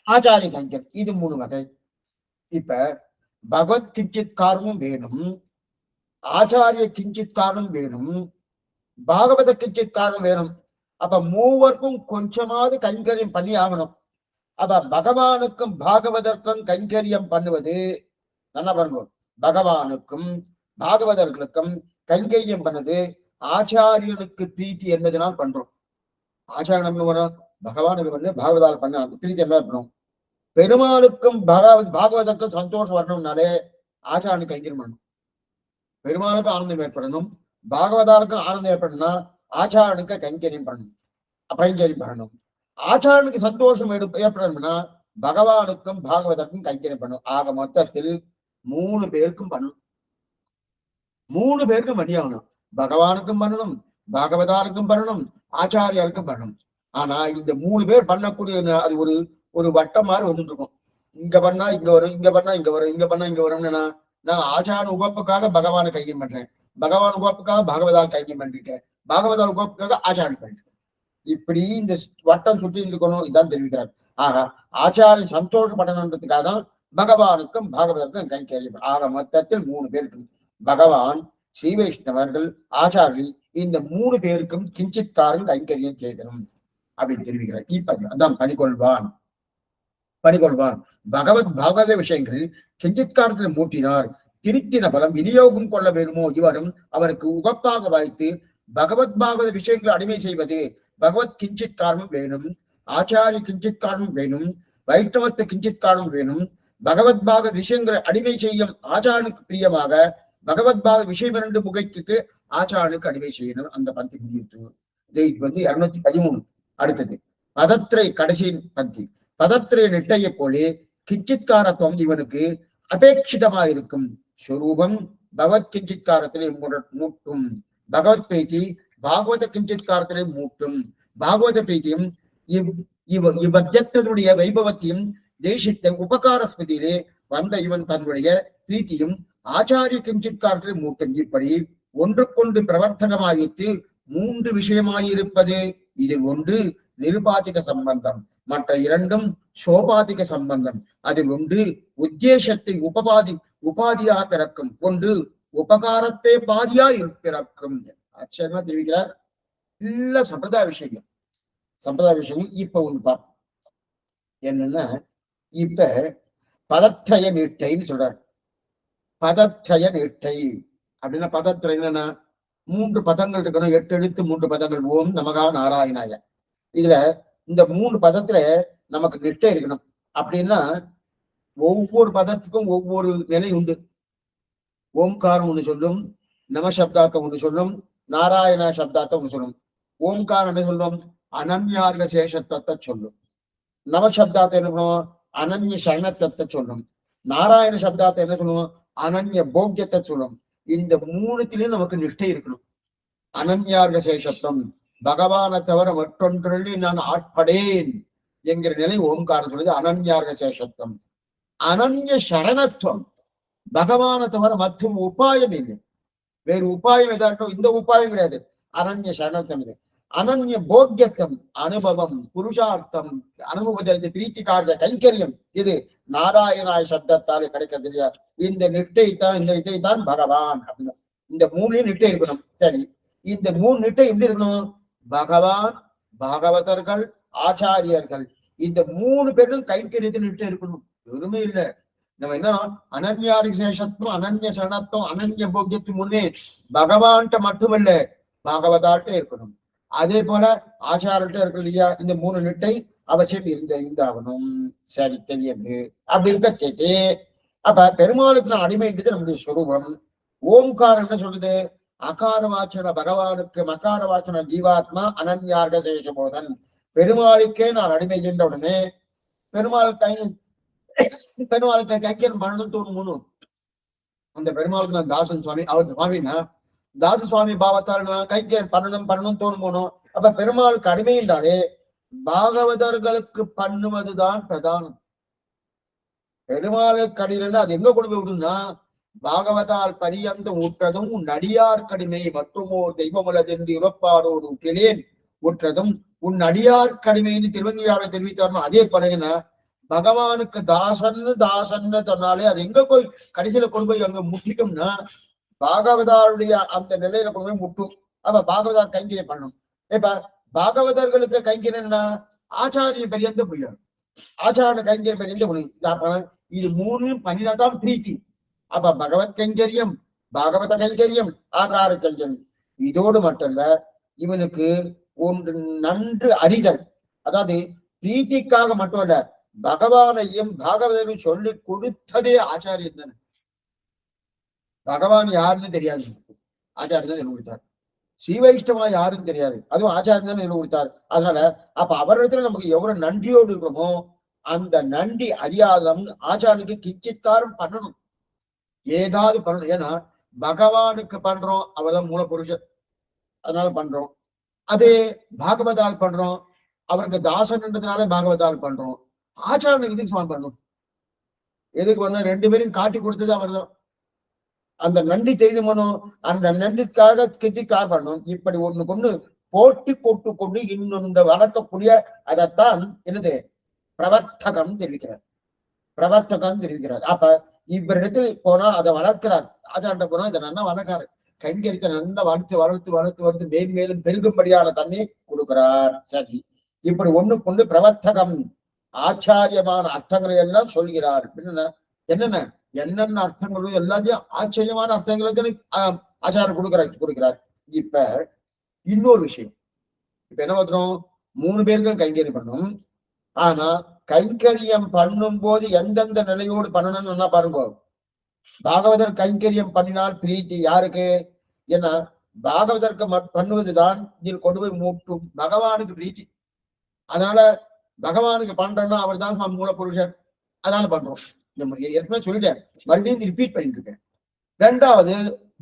ஆச்சாரிய கைங்கரியம். இது 3 வகை. இப்ப பகவத் கிஞ்சித்காரமும் வேணும், ஆச்சாரிய கிஞ்சித்காரம் வேணும், பாகவத கிஞ்சித்காரம் வேணும். அப்ப மூவருக்கும் கொஞ்சமாவது கைங்கரியம் பண்ணி ஆகணும். அப்ப பகவானுக்கும் பாகவதற்கும் கைங்கரியம் பண்ணுவது நல்லா பாருங்க. பகவானுக்கும் பாகவதர்களுக்கும் கைங்கரியம் பண்ணது ஆச்சாரியனுக்கு பிரீத்தி என்பதனால் பண்றோம். ஆச்சாரியன் வரும் பகவானுக்கு பண்ணு, பாகவதால் பண்ண அந்த பிரீத்தி என்ன இருக்கணும். பெருமாளுக்கும் பாகவதற்கும் சந்தோஷம் வரணும்னாலே ஆச்சாரனுக்கு கைங்கரியம் பண்ணணும். பெருமாளுக்கும் ஆனந்தம் ஏற்படணும், பாகவதாலுக்கும் ஆனந்தம் ஏற்படணும்னா ஆச்சாரனுக்கு கைங்கரியம் பண்ணணும், கைங்கரியம் பண்ணணும். ஆச்சாரனுக்கு சந்தோஷம் ஏற்படணும்னா பகவானுக்கும் பாகவதற்கும் கைங்கரியம் பண்ணணும். ஆக மொத்தத்தில் 3 பேருக்கும் பண்ணணும். 3 பேருக்கும் பண்ணியாகணும். பகவானுக்கும் பண்ணணும், பாகவதாருக்கும் பண்ணணும், ஆச்சாரியாருக்கும் பண்ணணும். ஆனா இந்த 3 பேர் பண்ணக்கூடிய அது ஒரு வட்டம் மாதிரி வந்துட்டு இருக்கும். இங்க பண்ணா இங்க வரும், இங்க பண்ணா இங்க வரும், இங்க பண்ணா இங்க வரும்னு நான் ஆச்சார உகப்புக்காக பகவானை கைங்கரியம் பண்றேன், பகவான் கோப்புக்காக பாகவதால் கைங்கரியம் பண்ணிருக்கேன், பாகவதால் கோப்புக்காக ஆச்சாரம் பண்ணிருக்கேன். இப்படி இந்த வட்டம் சுற்றி இருக்கணும், இதான் தெரிவிக்கிறார். ஆக ஆச்சாரியன் சந்தோஷப்படணுன்றதுக்காக தான் பகவானுக்கும் பாகவதற்கும் கைங்கரியம். ஆக மொத்தத்தில் 3 பேருக்கும் பகவான், ஸ்ரீ வைஷ்ணவர்கள், ஆச்சாரியர்கள், இந்த 3 பேருக்கும் கிஞ்சித்காரன் கைங்கரியம் செய்தனும் அப்படின்னு தெரிவிக்கிறார். இப்ப அதான் பணிகொள்வான். பாகவத விஷயங்களில் கிஞ்சித்காரத்தில் மூட்டினார் திருத்தின பலம் விநியோகம் கொள்ள வேணுமோ இவரும் அவருக்கு உகப்பாக வாய்த்து பாகவத விஷயங்களை அடிமை செய்வது. பகவத் கிஞ்சித் காரணம் வேணும், ஆச்சாரிய கிஞ்சித் காரணம் வேணும், வைஷ்ணவத்தை கிஞ்சித் காரணம் வேணும். பாக விஷயங்களை அடிமை செய்யும் ஆச்சாரனுக்கு பிரியமாக பாக விஷயம் 2 முகைக்கு ஆச்சாரனுக்கு அடிமை செய்யணும். அந்த பந்தி முடியுது. இது 213. அடுத்தது பதத்திரை, கடைசி பந்தி. பதத்திரை நெட்டையை போலே கிஞ்சித்காரத்துவம் இவனுக்கு அபேட்சிதமாயிருக்கும். ஸ்வரூபம் பகவத் கிஞ்சித்காரத்திலே மூட்டும். பகவத் பிரீத்தி பாகவத கிஞ்சித்காரத்திலே மூட்டும். பாகவத பிரீத்தியும் இவ்வத்தியத்தினுடைய வைபவத்தையும் தேசித்த உபகார ஸ்மிதியிலே வந்த இவன் தன்னுடைய பிரீத்தியும் ஆச்சாரிய கிஞ்சித்காரத்திலே மூட்டும். இப்படி ஒன்றுக்கொண்டு பிரவர்த்தகமாயித்து 3 விஷயமாயிருப்பது. இதில் ஒன்று நிருபாதிக சம்பந்தம், மற்ற 2ம் சோபாதிக சம்பந்தம். அதில் ஒன்று உத்தேசத்தை உபாதியாக பிறக்கும், ஒன்று உபகாரத்தை பாதியா பிறக்கும். ஆச்சரியமா தெரிவிக்கிறார். இல்ல சம்பிரதாய விஷயம். இப்ப ஒண்ணு பார்ப்போம். என்னன்னா, இப்ப பதத்திரய நீட்டைன்னு சொல்றாரு. பதத்திரய நீட்டை அப்படின்னா பதத்திரை என்னன்னா 3 பதங்கள் இருக்கணும். 8 எழுத்து 3 பதங்கள். ஓம் நமகா நாராயணாய. இதுல இந்த 3 பதத்துல நமக்கு நிட்டை இருக்கணும். அப்படின்னா ஒவ்வொரு பதத்துக்கும் ஒவ்வொரு நிலை உண்டு. ஓம்காரம் ஒண்ணு சொல்லும், நம சப்தார்த்தம் ஒண்ணு சொல்லும், நாராயண சப்தார்த்தம் ஒண்ணு சொல்லும். ஓம்காரம் என்ன சொல்லும்? அனன்யார்க சேஷத்துவத்தை சொல்லும். நம சப்தார்த்தம் என்ன பண்ணுவோம்? அனன்ய சரணத்துவத்தை சொல்லும். நாராயண சப்தார்த்தம் என்ன சொல்லுவோம்? அனன்ய போக்கியத்தை சொல்லும். இந்த 3த்திலையும் நமக்கு நிஷ்டை இருக்கணும். அனன்யார்க சேஷத்துவம், பகவானை தவிர மற்றொன்றில் நான் ஆட்படேன் என்கிற நிலை ஓம்காரம் சொல்லுது. அனன்யார்க சேஷத்துவம். அனன்ய சரணத்துவம், பகவானை தவிர மற்றும் உபாயம் இல்லை. வேறு உபாயம் எதாட்டும் இந்த உபாயம் கிடையாது. அனன்ய சரணத்துவம் இது. அனன்ய போக்கியத்தம், அனுபவம், புருஷார்த்தம், அனுபவத்தை பிரீத்தி கார்ய கைங்கரியம் இது நாராயணாய சப்தத்தாலே கிடைக்கிறது இல்லையா? இந்த நிட்டை தான் பகவான் அப்படின்னா இந்த 3 நிட்டை இருக்கணும். சரி, இந்த 3 நிட்டை எப்படி இருக்கணும்? பகவான், பாகவதர்கள், ஆச்சாரியர்கள், இந்த 3 பேரும் கைங்கரியத்தில் நிட்டை இருக்கணும். எதுவுமே இல்லை. நம்ம என்ன அனன்யாரிசேஷத்துவம், அனன்ய சரணத்துவம், அனன்ய போக்கியத்துவம் முன்னே பகவான்கிட்ட மட்டுமல்ல பாகவதாட்ட இருக்கணும். அதே போல ஆச்சாரர்கிட்ட இருக்கு இல்லையா? இந்த 3 நிட்டை அவசியம் இருந்தாகணும். சரி, தெரியுது. அப்படி இருக்க கேட்டு அப்ப பெருமாளுக்கு நான் அடிமைன்றது நம்முடைய ஸ்வரூபம். ஓம்காரம் என்ன சொல்லுது? அகார வாச்சன பகவானுக்கு, மகார வாச்சன ஜீவாத்மா, அனன்யார்க சேஷபோதன். பெருமாளுக்கே நான் அடிமை சென்ற உடனே பெருமாளுக்கு கைக்கியம் பண்ணணும் தோணும். அந்த பெருமாளுக்கு நான் தாசன் சுவாமி, அவர் சுவாமின்னா தாச சுவாமி பாவத்தால் நான் கைக்கியம் பண்ணணும் தோணும் போனோம். அப்ப பெருமாளுக்கு அடிமை என்றாலே பாகவதர்களுக்கு பண்ணுவதுதான் பிரதானம். பெருமாளுக்கு அடிமைன்னா அது எங்க கொண்டு போய் விடுன்னா, பாகவதால் பரியந்தம் ஊற்றதும் உன் அடியார் கடிமை மற்றுமோ தெய்வமுள்ளது என்று உறப்பாரோடு ஊற்றிலேன் ஊற்றதும் உன் அடியார் கடிமைன்னு திருவங்கியாவை தெரிவித்தார்னா அதே பழகினா பகவானுக்கு தாசன்னு சொன்னாலே அது எங்க போய் கடைசியில கொண்டு போய் அங்க முட்டிக்கும்னா பாகவதாருடைய அந்த நிலையில கொண்டு போய் முட்டும். அப்ப பாகவதார் கைங்கரியம் பண்ணணும். இப்ப பாகவதர்களுக்கு கைங்கரியம்னா ஆச்சாரிய பெரியந்த புரியும். ஆச்சாரிய கைங்கரியம் பெரியந்த புரியும். இது 3 பண்ணினாதான் பிரீத்தி. அப்ப பகவத் கைங்கரியம், பாகவத கைங்கரியம், ஆகார கைங்கரியம். இதோடு மட்டுமல்ல, இவனுக்கு ஒன்று நன்று அறிதல். அதாவது பிரீத்திக்காக மட்டுமல்ல, பகவானையும் பாகவதையும் சொல்லி கொடுத்ததே ஆச்சாரியன் தானே. பகவான் யாருன்னு தெரியாது, ஆச்சாரியன் தான் கொடுத்தார். ஸ்ரீ வைஷ்ணவா யாருன்னு தெரியாது, அதுவும் ஆச்சாரியன் தான் கொடுத்தார். அதனால அப்ப அவரிடத்துல நமக்கு எவ்வளவு நன்றியோடு இருக்கிறோமோ அந்த நன்றி அறியாதம் ஆச்சாரியனுக்கு கிஞ்சித்காரம் பண்ணணும். ஏதாவது பண்ணணும். ஏன்னா பகவானுக்கு பண்றோம், அவர்தான் மூல புருஷர், அதனால பண்றோம். அதே பாகவதால் பண்றோம், அவருக்கு தாசன்ன்றதுனால பாகவதால் பண்றோம். ஆச்சாரனுக்கு எதுக்கு சுவாமி பண்ணணும்? எதுக்கு பண்ண? 2 பேரும் காட்டி கொடுத்தது அவர் தான். அந்த நன்றி தெரியணுமனும் அந்த நன்றிக்காக கிருத்திக்காக பண்ணணும். இப்படி ஒண்ணு கொண்டு போட்டி கொட்டு கொண்டு இன்னொன்று வளர்க்கக்கூடிய அதைத்தான் என்னது பிரவர்த்தகம் தெரிவிக்கிறார். பிரவர்த்தகம் தெரிவிக்கிறார். அப்ப இவரிடத்தில் போனால் அதை வளர்க்கிறார். ராஜாண்ட போனா இதை நல்லா வளர்க்காரு. கைங்கரித்த நல்லா வளர்த்து வளர்த்து வளர்த்து வளர்த்து மேன்மேலும் பெருகும்படியான தண்ணி கொடுக்கிறார். சரி, இப்படி ஒண்ணு கொண்டு பிரவர்த்தகம் ஆச்சாரியமான அர்த்தங்களை எல்லாம் சொல்கிறார். என்னென்ன என்னென்ன அர்த்தங்களும் எல்லாத்தையும் ஆச்சரியமான அர்த்தங்களை ஆச்சாரம் கொடுக்கிறார். இப்ப இன்னொரு விஷயம், இப்ப என்ன பார்த்தோம், 3 பேருக்கும் கைங்கரியம் பண்ணணும். ஆனா கைங்கரியம் பண்ணும் போது எந்தெந்த நிலையோடு பண்ணணும்னு பாருங்க. பாகவதர் கைங்கரியம் பண்ணினால் பிரீத்தி யாருக்கு? ஏன்னா பாகவதற்கு பண்ணுவதுதான் இதில் கொண்டு போய் மூட்டும் பகவானுக்கு பிரீத்தி. அதனால பகவானுக்கு பண்றோம்னா அவர் தான் மூல புருஷர், அதனால பண்றோம். ஏற்கனவே சொல்லிட்டேன், மறுபடியும் ரிப்பீட் பண்ணிட்டு இருக்கேன். 2வது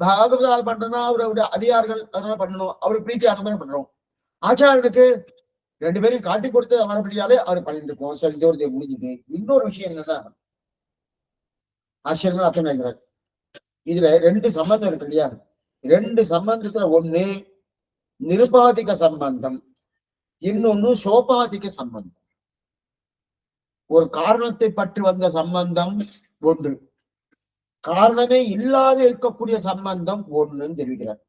பாகவதால் பண்றோம்னா அவருடைய அடியார்கள் அதனால பண்ணணும், அவருக்கு பிரீத்தி அதனால பண்றோம். ஆச்சாரனுக்கு 2 பேரையும் காட்டி கொடுத்து அவரபடியாலே அவர் பண்ணிட்டு இருக்கோம். சரி, இதோட முடிஞ்சுது. இன்னொரு விஷயம் என்னன்னா, ஆச்சரியமா அர்த்தம் வைக்கிறார். இதுல 2 சம்பந்தம் இருக்கு இல்லையா? 2 சம்பந்தத்துல ஒண்ணு நிருபாதிக சம்பந்தம், இன்னொன்னு சோபாதிக சம்பந்தம். ஒரு காரணத்தை பற்றி வந்த சம்பந்தம் ஒன்று, காரணமே இல்லாத இருக்கக்கூடிய சம்பந்தம் ஒண்ணுன்னு தெரிவிக்கிறார்.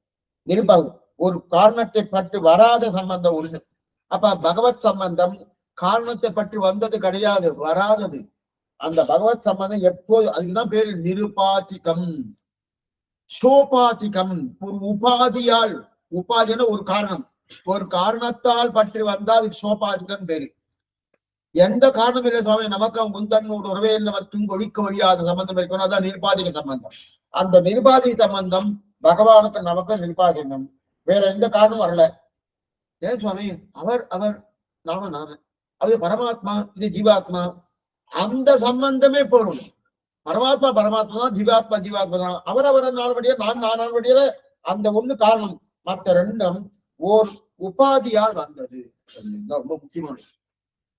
நிருபாகம் ஒரு காரணத்தை பற்றி வராத சம்பந்தம் ஒண்ணு. அப்ப பகவத் சம்பந்தம் காரணத்தை பற்றி வந்தது கிடையாது, வராதது. அந்த பகவத் சம்பந்தம் எப்போது, அதுக்குதான் பேரு நிருபாதிகம். சோபாதிகம் ஒரு உபாதியால், உபாதியான ஒரு காரணம், ஒரு காரணத்தால் பற்றி வந்தால் அதுக்கு சோபாதிகம் பேரு. எந்த காரணம் இல்லை சுவாமி, நமக்கு முந்தன்னோடு உறவே நமக்கு ஒழிக்க ஒழியாத சம்பந்தம் இருக்கணும், அதான் நிருபாதிக சம்பந்தம். அந்த நிருபாதிக சம்பந்தம் பகவானுக்கு நமக்கு நிருபாதிகம், வேற எந்த காரணமும் வரல. ஏன் சுவாமி, அவர் நாம அது பரமாத்மா, இது ஜீவாத்மா, அந்த சம்பந்தமே போரும். பரமாத்மா பரமாத்மா தான், ஜீவாத்மா ஜீவாத்மா தான். அவரவர நாள்படியா நான் நாள்படியில அந்த ஒண்ணு காரணம், மற்ற 2ம் ஓர் உபாதியால் வந்தது. ரொம்ப முக்கியமான.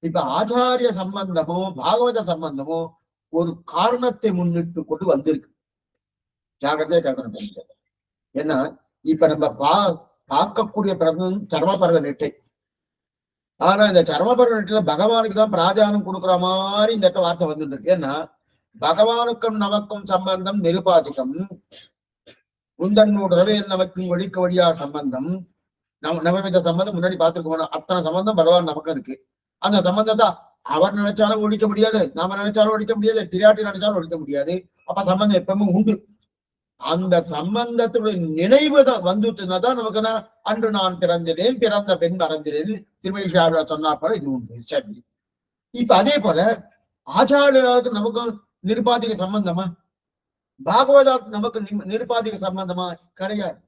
இப்ப ஆச்சாரிய சம்பந்தமோ பாகவத சம்பந்தமோ ஒரு காரணத்தை முன்னிட்டு கொண்டு வந்திருக்கு. ஜாகிரதையா கேட்கணும். ஏன்னா இப்ப நம்ம பார்க்கக்கூடிய பிரபந்தம் சர்மபர்வ நெட்டை. ஆனா இந்த சர்மபர்வ நெட்டில பகவானுக்கு தான் பிராதானம் கொடுக்குற மாதிரி இந்த வார்த்தை வந்துட்டு இருக்கு. ஏன்னா பகவானுக்கும் நமக்கும் சம்பந்தம் நிருபாதிகம், உந்தன்னோடு நமக்கும் ஒழிக்க வழியா சம்பந்தம், நவவித சம்பந்தம் முன்னாடி பார்த்துருக்கோம். அத்தனை சம்பந்தம் பகவான் நமக்கும் இருக்கு. அந்த சம்பந்தத்தை அவர் நினைச்சாலும் ஒழிக்க முடியாது, நாம நினைச்சாலும் ஒழிக்க முடியாது, பிராட்டி நினைச்சாலும் ஒழிக்க முடியாது. அப்ப சம்பந்தம் எப்பவுமே உண்டு. அந்த சம்பந்தத்துடைய நினைவு தான் வந்துட்டுதான் நமக்கு அன்று நான் பிறந்தினேன், பிறந்த பெண் மறந்தினேன் திருமணி சொன்னா போல இது உண்டு. சரி, இப்ப அதே போல ஆச்சாரியாருக்கு நமக்கு நிருபாதிக சம்பந்தமா, பாகவதாருக்கு நமக்கு நிருபாதிக சம்பந்தமா கிடையாது.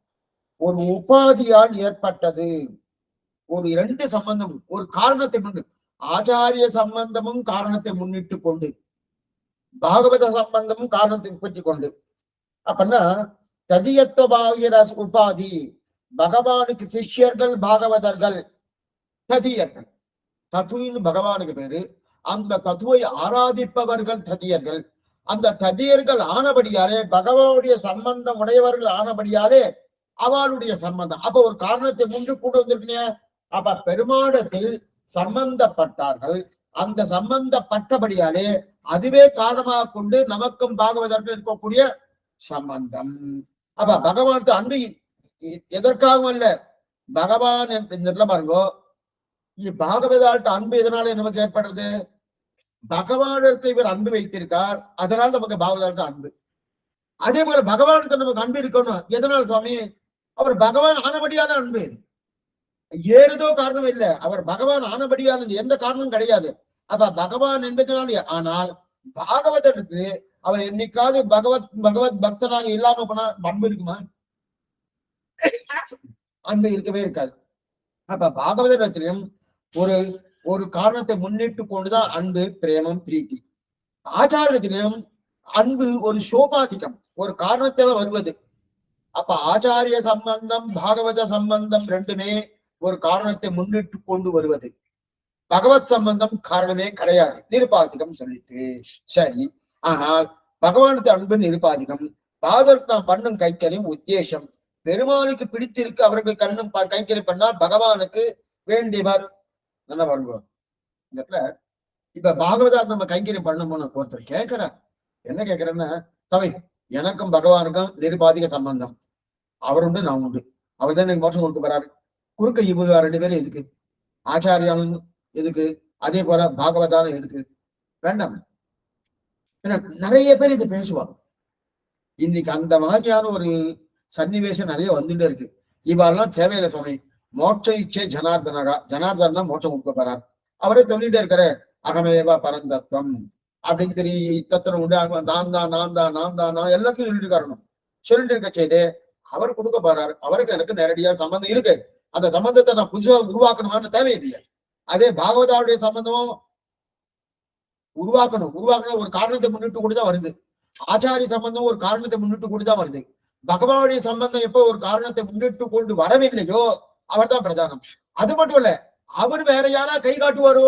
ஒரு உபாதியால் ஏற்பட்டது ஒரு 2 சம்பந்தம், ஒரு காரணத்தை முன்னு, ஆச்சாரிய சம்பந்தமும் காரணத்தை முன்னிட்டு கொண்டு, பாகவத சம்பந்தமும் காரணத்தை பற்றி கொண்டு. அப்பன்னா ததியத்துவ உபாதி, பகவானுக்கு சிஷ்யர்கள் பாகவதர்கள் ததியர்கள். தத்துவின்னு பகவானுக்கு பேரு. அந்த தத்துவை ஆராதிப்பவர்கள் ததியர்கள். அந்த ததியர்கள் ஆனபடியாலே, பகவானுடைய சம்பந்தம் உடையவர்கள் ஆனபடியாலே அவளுடைய சம்பந்தம். அப்ப ஒரு காரணத்தை முன்பு கூட வந்திருக்கீங்க. அப்ப பெருமாடத்தில் சம்பந்தப்பட்டார்கள். அந்த சம்பந்தப்பட்டபடியாலே அதுவே காரணமாக கொண்டு நமக்கும் பாகவதற்கு இருக்கக்கூடிய சம்பந்தம். அப்ப பகவானுக்கு அன்பு எதற்காகவும் அல்ல, பகவான் இந்த பாருங்கோ, பாகவதாட்ட அன்பு எதனால நமக்கு ஏற்படுறது? பகவானுக்கு இவர் அன்பு வைத்திருக்கார், அதனால நமக்கு பாகவதாட்ட அன்பு. அதே போல பகவானுக்கு நமக்கு அன்பு இருக்கணும். எதனால் சுவாமி? அவர் பகவான் ஆனபடியான அன்பு, ஏதோ காரணம் இல்லை. அவர் பகவான் ஆனபடியான எந்த காரணமும் கிடையாது. அப்ப பகவான் என்பதனால. ஆனால் பாகவதற்கு அவர் என்னைக்காவது பகவத் பக்தனாக இல்லாம போனா அன்பு இருக்குமா? அன்பு இருக்கவே இருக்காது. அப்ப பாகவதத்திலும் ஒரு காரணத்தை முன்னிட்டு கொண்டுதான் அன்பு, பிரேமம், பிரீத்தி. ஆச்சாரத்திலும் அன்பு ஒரு சோபாதிகம், ஒரு காரணத்தால வருவது. அப்ப ஆச்சாரிய சம்பந்தம் பாகவத சம்பந்தம் 2மே ஒரு காரணத்தை முன்னிட்டு கொண்டு வருவது. பகவத் சம்பந்தம் காரணமே கிடையாது, நிருபாதிகம் சொல்லிட்டு. சரி, ஆனால் பகவானுக்கு அன்பு நிருபாதிகம், பாதருக்கு நாம் பண்ணும் கைங்கரியம் உத்தேசம். பெருமாளுக்கு பிடித்திருக்கு அவர்கள் கண்ணும் கைங்கரியம் பண்ணால் பகவானுக்கு வேண்டியவர். நல்லா பாருங்க. இந்த இடத்துல இப்ப பாகவதார் நம்ம கைங்கரியம் பண்ணணும்னு ஒருத்தர் கேட்கிறார். என்ன கேட்கிறேன்னா, தவை எனக்கும் பகவானுக்கும் நிருபாதிக சம்பந்தம். அவர் உண்டு, நான் உண்டு. அவர் தான் எனக்கு மோட்சம் கொடுக்க போறாரு. குறுக்க இவங்க 2 பேரும் எதுக்கு? ஆச்சாரியாலும் எதுக்கு? அதே போல பாகவதாலும் எதுக்கு? வேண்டாம். ஏன்னா நிறைய பேர் இதை பேசுவாங்க. இன்னைக்கு அந்த மாதிரியான ஒரு சன்னிவேசம் நிறைய வந்துட்டே இருக்கு. இவெல்லாம் தேவையில்லை சுவாமி. மோட்ச இச்சை ஜனார்தனரா, ஜனார்தன் தான் மோட்சம் கொடுக்க போறார். அவரே சொல்லிட்டே இருக்கிற அகமேவா பரந்தத்துவம் அப்படின்னு தெரியும். இத்தனை உண்டு, நான் தான் நான் தான் நான் தான் நான் எல்லாத்தையும் சொல்லிட்டு இருக்காரணும். சொல்லிட்டு இருக்க செய்து அவர் கொடுக்க போறாரு. அவருக்கு எனக்கு நேரடியா சம்பந்தம் இருக்கு. அந்த சம்பந்தத்தை நான் புதுசா உருவாக்கணுமான்னு தேவையில்லையே. அதே பாகவதாவுடைய சம்பந்தமும் உருவாக்கணும் ஒரு காரணத்தை முன்னிட்டு கூடிதான் வருது. ஆச்சாரிய சம்பந்தம் ஒரு காரணத்தை முன்னிட்டு கூடிதான் வருது. பகவானுடைய சம்பந்தம் எப்போ ஒரு காரணத்தை முன்னிட்டு கொண்டு வரவில்லையோ அவர் தான் பிரதானம். அது மட்டும் இல்ல, அவர் வேற யாரா கை காட்டுவாரோ,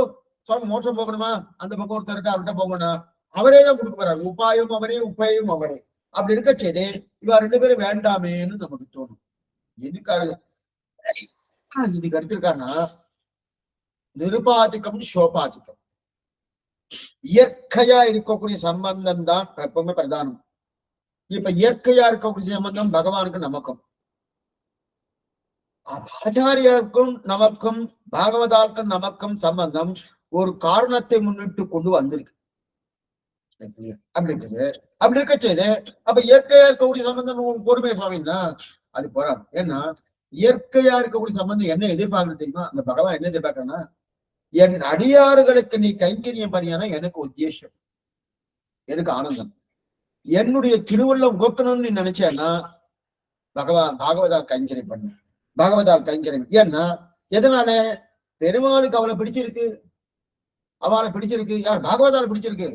சுவாமி மோட்சம் போகணுமா, அந்த பக்கம் ஒருத்தர் இருக்கா அவர்கிட்ட போகணும், அவரே தான் கொடுக்க போறாரு. உபாயம் அவரே, உபயம் அவரே. அப்படி இருக்க செய்து இவ 2 பேரும் வேண்டாமேன்னு நமக்கு தோணும். எதுக்காக இதுக்கு எடுத்திருக்கான்னா, நிருபாதிக்கம் சோபாதிக்கம். இயற்கையா இருக்கக்கூடிய சம்பந்தம் தான் எப்பவுமே பிரதானம். இப்ப இயற்கையா இருக்கக்கூடிய சம்பந்தம் பகவானுக்கு நமக்கும், ஆச்சாரியாருக்கும் நமக்கும், பாகவதாருக்கும் நமக்கும் சம்பந்தம் ஒரு காரணத்தை முன்னிட்டு கொண்டு வந்திருக்கு. அப்படி இருக்குது. அப்படி இருக்க செய்து அப்ப இயற்கையா இருக்கக்கூடிய சம்பந்தம் பொறுமை சுவாமின்னா அது போறாது. ஏன்னா இயற்கையா இருக்கக்கூடிய சம்பந்தம் என்ன எதிர்பார்க்கறது தெரியுமா? அந்த பகவான் என்ன எதிர்பார்க்கறன்னா, என் அடியாறுகளுக்கு நீ கைங்கரியம் பண்ணியானா எனக்கு உத்தேசம், எனக்கு ஆனந்தம். என்னுடைய திருவள்ளம் உகக்கணும்னு நீ நினைச்சேன்னா பாகவதால் கைங்கரியம் பண்ணு, பாகவதால் கைங்கரியம். ஏன்னா எதனால? பெருமாளுக்கு அவளை பிடிச்சிருக்கு, அவளை பிடிச்சிருக்கு. யார்? பாகவதால் பிடிச்சிருக்கு.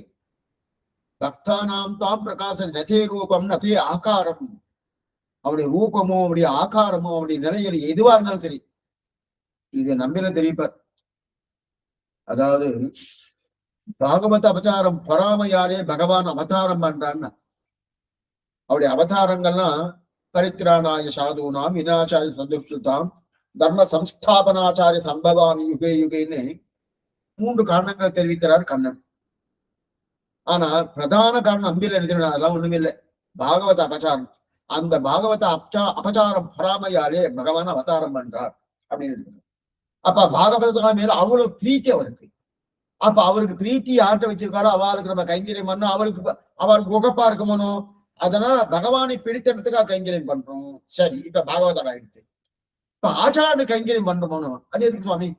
பக்தானாம் தாம் பிரகாச நதே ரூபம் நதே ஆகாரம். அவருடைய ரூபமோ அவருடைய ஆகாரமோ அவருடைய நிலையில எதுவா இருந்தாலும் சரி, இது நம்பின தெரிவிப்பார். அதாவது பாகவத அவதாரம் பொறாமையாலே பகவான் அவதாரம் பண்றான்னு. அவருடைய அவதாரங்கள்லாம் பரித்ராணாய சாதுனாம் விநாசாய சதுஷ்டாம் தர்ம சம்ஸ்தாபனாச்சாரிய சம்பவாமி யுகே யுகேன்னு 3 காரணங்களை தெரிவிக்கிறார் கண்ணன். ஆனா பிரதான காரணம் அம்பில் எழுதினா அதெல்லாம் ஒண்ணுமே இல்லை, பாகவத அபச்சாரம். அந்த பாகவத அபச்சாரம் பொறாமையாலே பகவான் அவதாரம் பண்றார் அப்படின்னு எழுதுறார். அப்ப பாகவத மேல அவ்வளவு பிரீத்தி அவருக்கு. அப்ப அவருக்கு பிரீத்தி யார்கிட்ட வச்சிருக்காளோ அவளுக்கு நம்ம கைங்கரியம் பண்ணோம், அவருக்கு உகப்பா இருக்கமோ. அதனால பகவானை பிடித்ததுக்காக கைங்கரியம் பண்றோம். சரி, இப்ப பாகவதர் ஆயிடுச்சு. இப்ப ஆச்சாரனு கைங்கரியம் பண்றோமோ, அது எதுக்கு சுவாமி?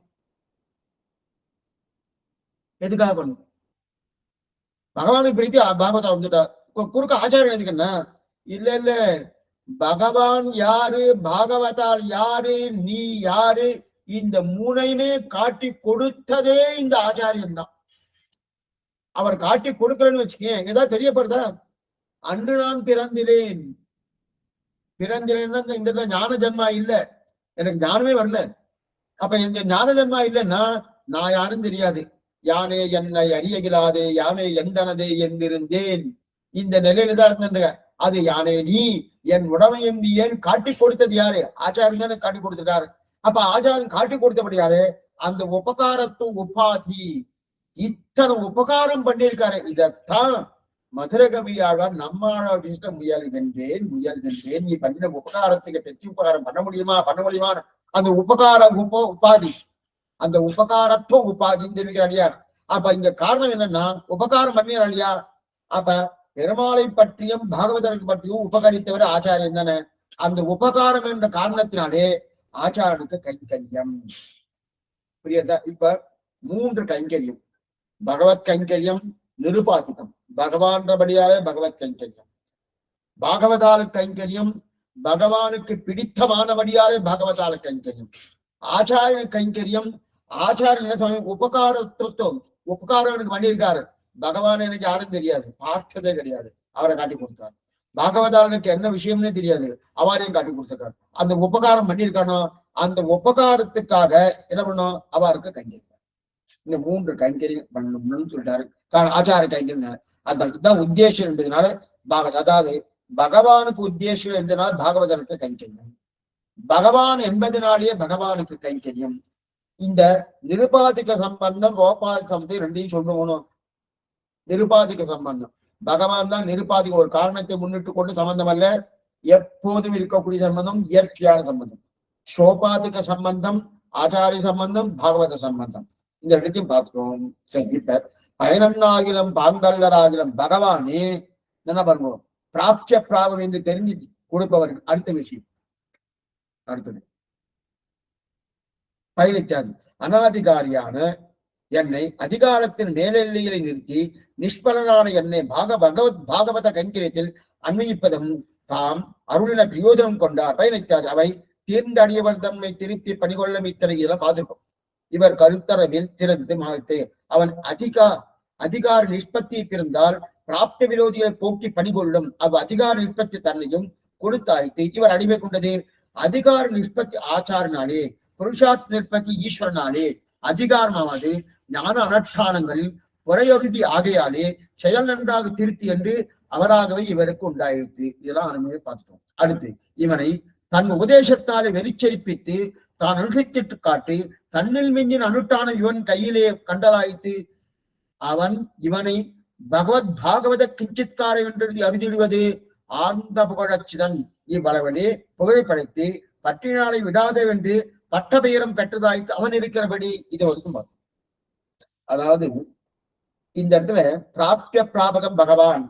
எதுக்காக பண்ணும்? பகவானுக்கு பிரீத்தி பாகவதா வந்துட்டா குறுக்க ஆச்சாரம் எதுக்குன்னா, இல்ல இல்ல பகவான் யாரு, பாகவதால் யாரு, நீ யாரு, இந்த 3ஐயுமே காட்டி கொடுத்ததே இந்த ஆச்சாரியன் தான். அவர் காட்டி கொடுக்கலன்னு வச்சுக்கேன், ஏதாவது தெரியப்படுதா? அன்று நான் பிறந்திலேன், பிறந்திலேன்னா இந்த ஞான ஜன்மா இல்ல, எனக்கு ஞானமே வரல. அப்ப இந்த ஞான ஜன்மா இல்லைன்னா நான் யாரும் தெரியாது. யானே என்னை அறியகிலாதே யானே எந்தனதே என்றிருந்தேன். இந்த நிலையில தான் இருந்த அது யானே நீ, என் உடமையும் நீ ஏன் காட்டி கொடுத்தது யாரு? ஆச்சாரியன் தானே காட்டி கொடுத்துட்டாரு. அப்ப ஆச்சாரியன் காட்டி கொடுத்தபடியாரு அந்த உபகாரத்து உபாதி, இத்தனை உபகாரம் பண்ணியிருக்காரு. இதத்தான் மதுர கவியாழ்வார் நம்மாழ்வார் முயல்கின்றேன் முயல்கின்றேன், நீ பண்ணின உபகாரத்துக்கு பெற்று உபகாரம் பண்ண முடியுமா அந்த உபகார உபாதி, அந்த உபகாரத்துவ உபாதின்னு தெரிவிக்கிறார் இல்லையா? அப்ப இங்க காரணம் என்னன்னா உபகாரம் பண்ணிடுறார் இல்லையா? அப்ப பெருமாளை பற்றியும் பாகவதற்கு பற்றியும் உபகரித்தவர் ஆச்சாரியன் தானே. அந்த உபகாரம் என்ற காரணத்தினாலே ஆச்சாரனுக்கு கைங்கரியம். புரியுதா? இப்ப 3 கைங்கரியம். பகவத் கைங்கரியம் நிருபாதிகம், பகவான்றபடியாலே பகவத் கைங்கரியம். பாகவதால கைங்கரியம் பகவானுக்கு பிடித்தமானபடியாலே பாகவதால கைங்கரியம். ஆச்சாரிய கைங்கரியம், ஆச்சாரியன் என்ன சுவாமி உபகாரத்துவம், உபகாரம் எனக்கு பண்ணியிருக்காரு. பகவான் எனக்கு யாரும் தெரியாது, பார்த்ததே கிடையாது, அவரை காட்டி கொடுத்தார். பாகவதாளுக்கு என்ன விஷயம்னே தெரியாது, அவரையும் காட்டி கொடுத்திருக்காரு. அந்த உபகாரம் பண்ணியிருக்கானோ, அந்த உபகாரத்துக்காக என்ன பண்ணும், அவருக்கு கைங்கரியம். இந்த 3 கைங்கரியம் பண்ணணும்னு சொல்லிட்டாரு. ஆச்சார கைங்கரியம். அதுதான் உத்தேசம் என்பதனால அதாவது பகவானுக்கு உத்தேசம் இருந்தனால் பாகவதற்கு கைங்கரியம், பகவான் என்பதனாலேயே பகவானுக்கு கைங்கரியம். இந்த நிருபாதிக சம்பந்தம் ரோபாதி சம்பந்தம் ரெண்டையும் சொல்லணும். நிருபாதிக சம்பந்தம் பகவான் தான் நிருபாதிக, ஒரு காரணத்தை முன்னிட்டு கொண்டு சம்பந்தம் அல்ல, எப்போதும் இருக்கக்கூடிய சம்பந்தம் இயற்கையான சம்பந்தம். சோபாதிக சம்பந்தம் ஆச்சாரிய சம்பந்தம் பாகவத சம்பந்தம், இந்த இடத்தையும் பார்த்துக்கோம். சரி, இப்ப பயனன்னாகிலும் பாங்கல்லராகிலும் பகவானே என்ன பண்ணுவோம், பிராப்திய பிராபம் என்று தெரிஞ்சு கொடுப்பவர்கள். அடுத்த விஷயம், அடுத்தது பயனித்தியாதி அனாதிகாரியான என்னை அதிகாரத்தின் மேலெல்லைகளை நிறுத்தி நிஷ்பலனான என்னை பாகவத கைங்கரியத்தில் அன்வயிப்பதும் தாம் அருளின பிரயோஜனம் கொண்டார். பயனித்தியாதி அவை தீர்ந்தடியவர் தம்மை திருப்பி பணிகொள்ளும் இத்தனையெல்லாம் பார்த்திருக்கும். இவர் கருத்தரவில் திறந்து மாறித்து அவன் அதிகார நிஷ்பத்தி பிறந்தால் பிராப்த விரோதிகளை போக்கி பணிகொள்ளும் அதிகார நிஷ்பத்தி தன்னையும் கொடுத்தாய்த்து இவர் அடிமை கொண்டது. அதிகார நிஷ்பத்தி ஆச்சாரனாலே, புருஷார்த்த நிற்பத்தி ஈஸ்வரனாலே, அதிகாரமாவது ஞான அனுஷ்டானங்களில் உரையொருதி ஆகையாலே செயல் நன்றாக திருத்தி என்று அவராகவே இவருக்கு உண்டாயிடுத்து. இதெல்லாம் அருமையை பார்த்துட்டோம். அடுத்து இவனை தன் உபதேசத்தாலே வெறிச்சரிப்பித்து தான் அனுஷ்டித்து காட்டி தன்னில் மிஞ்சின் அனுஷ்டானம் இவன் கையிலே கண்டலாய்த்து அவன் இவனை பாகவத கிஞ்சித்காரை என்று அறிந்திடுவது ஆழ்ந்த புகழச்சிதன் இவ்வளவனே புகழ் பற்றினாலை விடாதவென்று பட்ட பெயரம் பெற்றதாய்க்கு அவன் இருக்கிறபடி இதை வரைக்கும் பார்க்கும். அதாவது இந்த இடத்துல பிராப்திய பிராபகம் பகவான்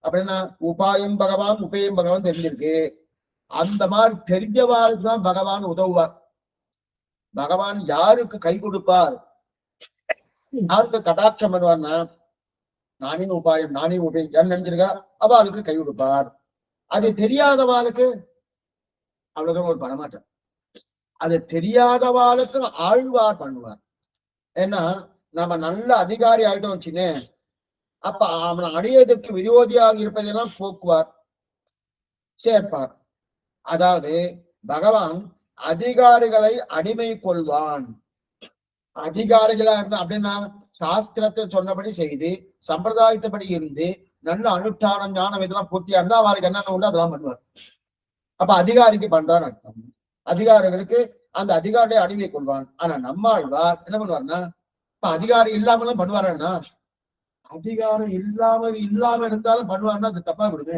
அப்படின்னா உபாயம் பகவான் உபயம் பகவான் தெரிஞ்சிருக்கு. அந்த மாதிரி தெரிஞ்சவாருக்கு தான் பகவான் உதவுவார். பகவான் யாருக்கு கை கொடுப்பார், யாருக்கு கடாட்சம் பண்ணுவார்னா நானே உபாயம் நானே உபயம் என்ன நினைச்சிருக்கா அவளுக்கு கை கொடுப்பார். அது தெரியாதவாளுக்கு அவ்வளவுதான் ஒரு பண்ணமாட்டார். அது தெரியாதவாளுக்கு ஆழ்வார் பண்ணுவார். ஏன்னா நம்ம நல்ல அதிகாரி ஆயிட்டோம் வச்சுன்னு அப்ப அவனை அடையதற்கு விரோதியாக இருப்பதெல்லாம் போக்குவார், சேர்ப்பார். அதாவது பகவான் அதிகாரிகளை அடிமை கொள்வான். அதிகாரிகளா இருந்தா அப்படின்னா சாஸ்திரத்தை சொன்னபடி செய்து சம்பிரதாயத்தைப்படி இருந்து நல்ல அனுஷ்டானம் ஞானம் இதெல்லாம் பூர்த்தியா இருந்தா அவருக்கு என்னென்ன உண்டு அதெல்லாம் பண்ணுவார். அப்ப அதிகாரிக்கு பண்றான்னு அர்த்தம். அதிகாரிகளுக்கு அந்த அதிகாரியை அடிமை கொள்வான். ஆனா நம்மாழ்வார் என்ன பண்ணுவார்னா இப்ப அதிகாரி இல்லாமலும் பண்ணுவாருன்னா அதிகாரம் இல்லாம இருந்தாலும் பண்ணுவாருன்னா அது தப்பா விடுங்க.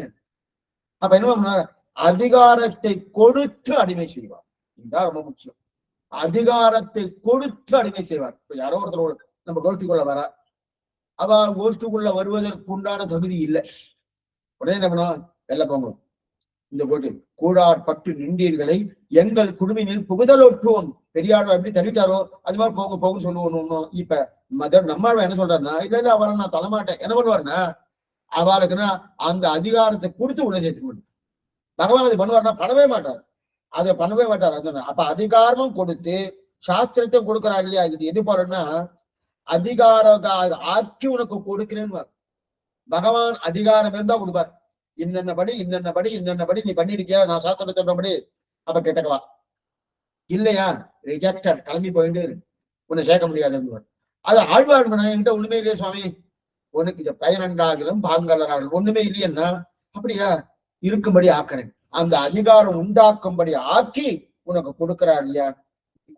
அப்ப என்ன பண்ணுவார், அதிகாரத்தை கொடுத்து அடிமை செய்வார். இதுதான் ரொம்ப முக்கியம். அதிகாரத்தை கொடுத்து அடிமை செய்வார். இப்ப யாரோ ஒருத்தர் நம்ம கோஷ்டிக்குள்ள வர அவ கோஷ்டிக்குள்ள வருவதற்கு உண்டான தகுதி இல்லை. உடனே என்ன பண்ணுவோம், வெள்ள போங்க இந்த போட்டு கூடார் பட்டு நின்றீர்களை எங்கள் குடும்பினில் புகுதலொற்றுவோம். பெரியார் எப்படி தள்ளிட்டாரோ அது மாதிரி போக போகுன்னு சொல்லுவோம். இப்ப நம்மாழ்வா என்ன சொல்றாருன்னா இல்ல அவரை நான் தரமாட்டேன். என்ன பண்ணுவாருன்னா அவளுக்குன்னா அந்த அதிகாரத்தை கொடுத்து உள்ள சேர்த்து பகவான் அது பண்ணுவார்னா பண்ணவே மாட்டார். அதை பண்ணவே மாட்டார். அப்ப அதிகாரமும் கொடுத்து சாஸ்திரத்தையும் கொடுக்குறா இல்லையா, இது எது போறன்னா அதிகார ஆட்சி உனக்கு கொடுக்கிறேன்னு பகவான் அதிகாரம் இருந்தா கொடுப்பார். இன்னென்னபடி நீ பண்ணிருக்கியா, நான் சாஸ்திரத்தை சொன்னபடி அப்ப கேட்டக்கவா இல்லையா ரிஜெக்டட் கிளம்பி போயிட்டு உன்னை சேர்க்க முடியாது. அது ஆழ்வார் என்கிட்ட ஒண்ணுமே இல்லையா சுவாமி, உனக்கு இதை பயனன்றாகலும் பாங்கலராகலும் ஒண்ணுமே இல்லையன்னா அப்படியா இருக்கும்படி ஆக்குறேன். அந்த அதிகாரம் உண்டாக்கும்படி ஆக்கி உனக்கு கொடுக்கிறார் இல்லையா.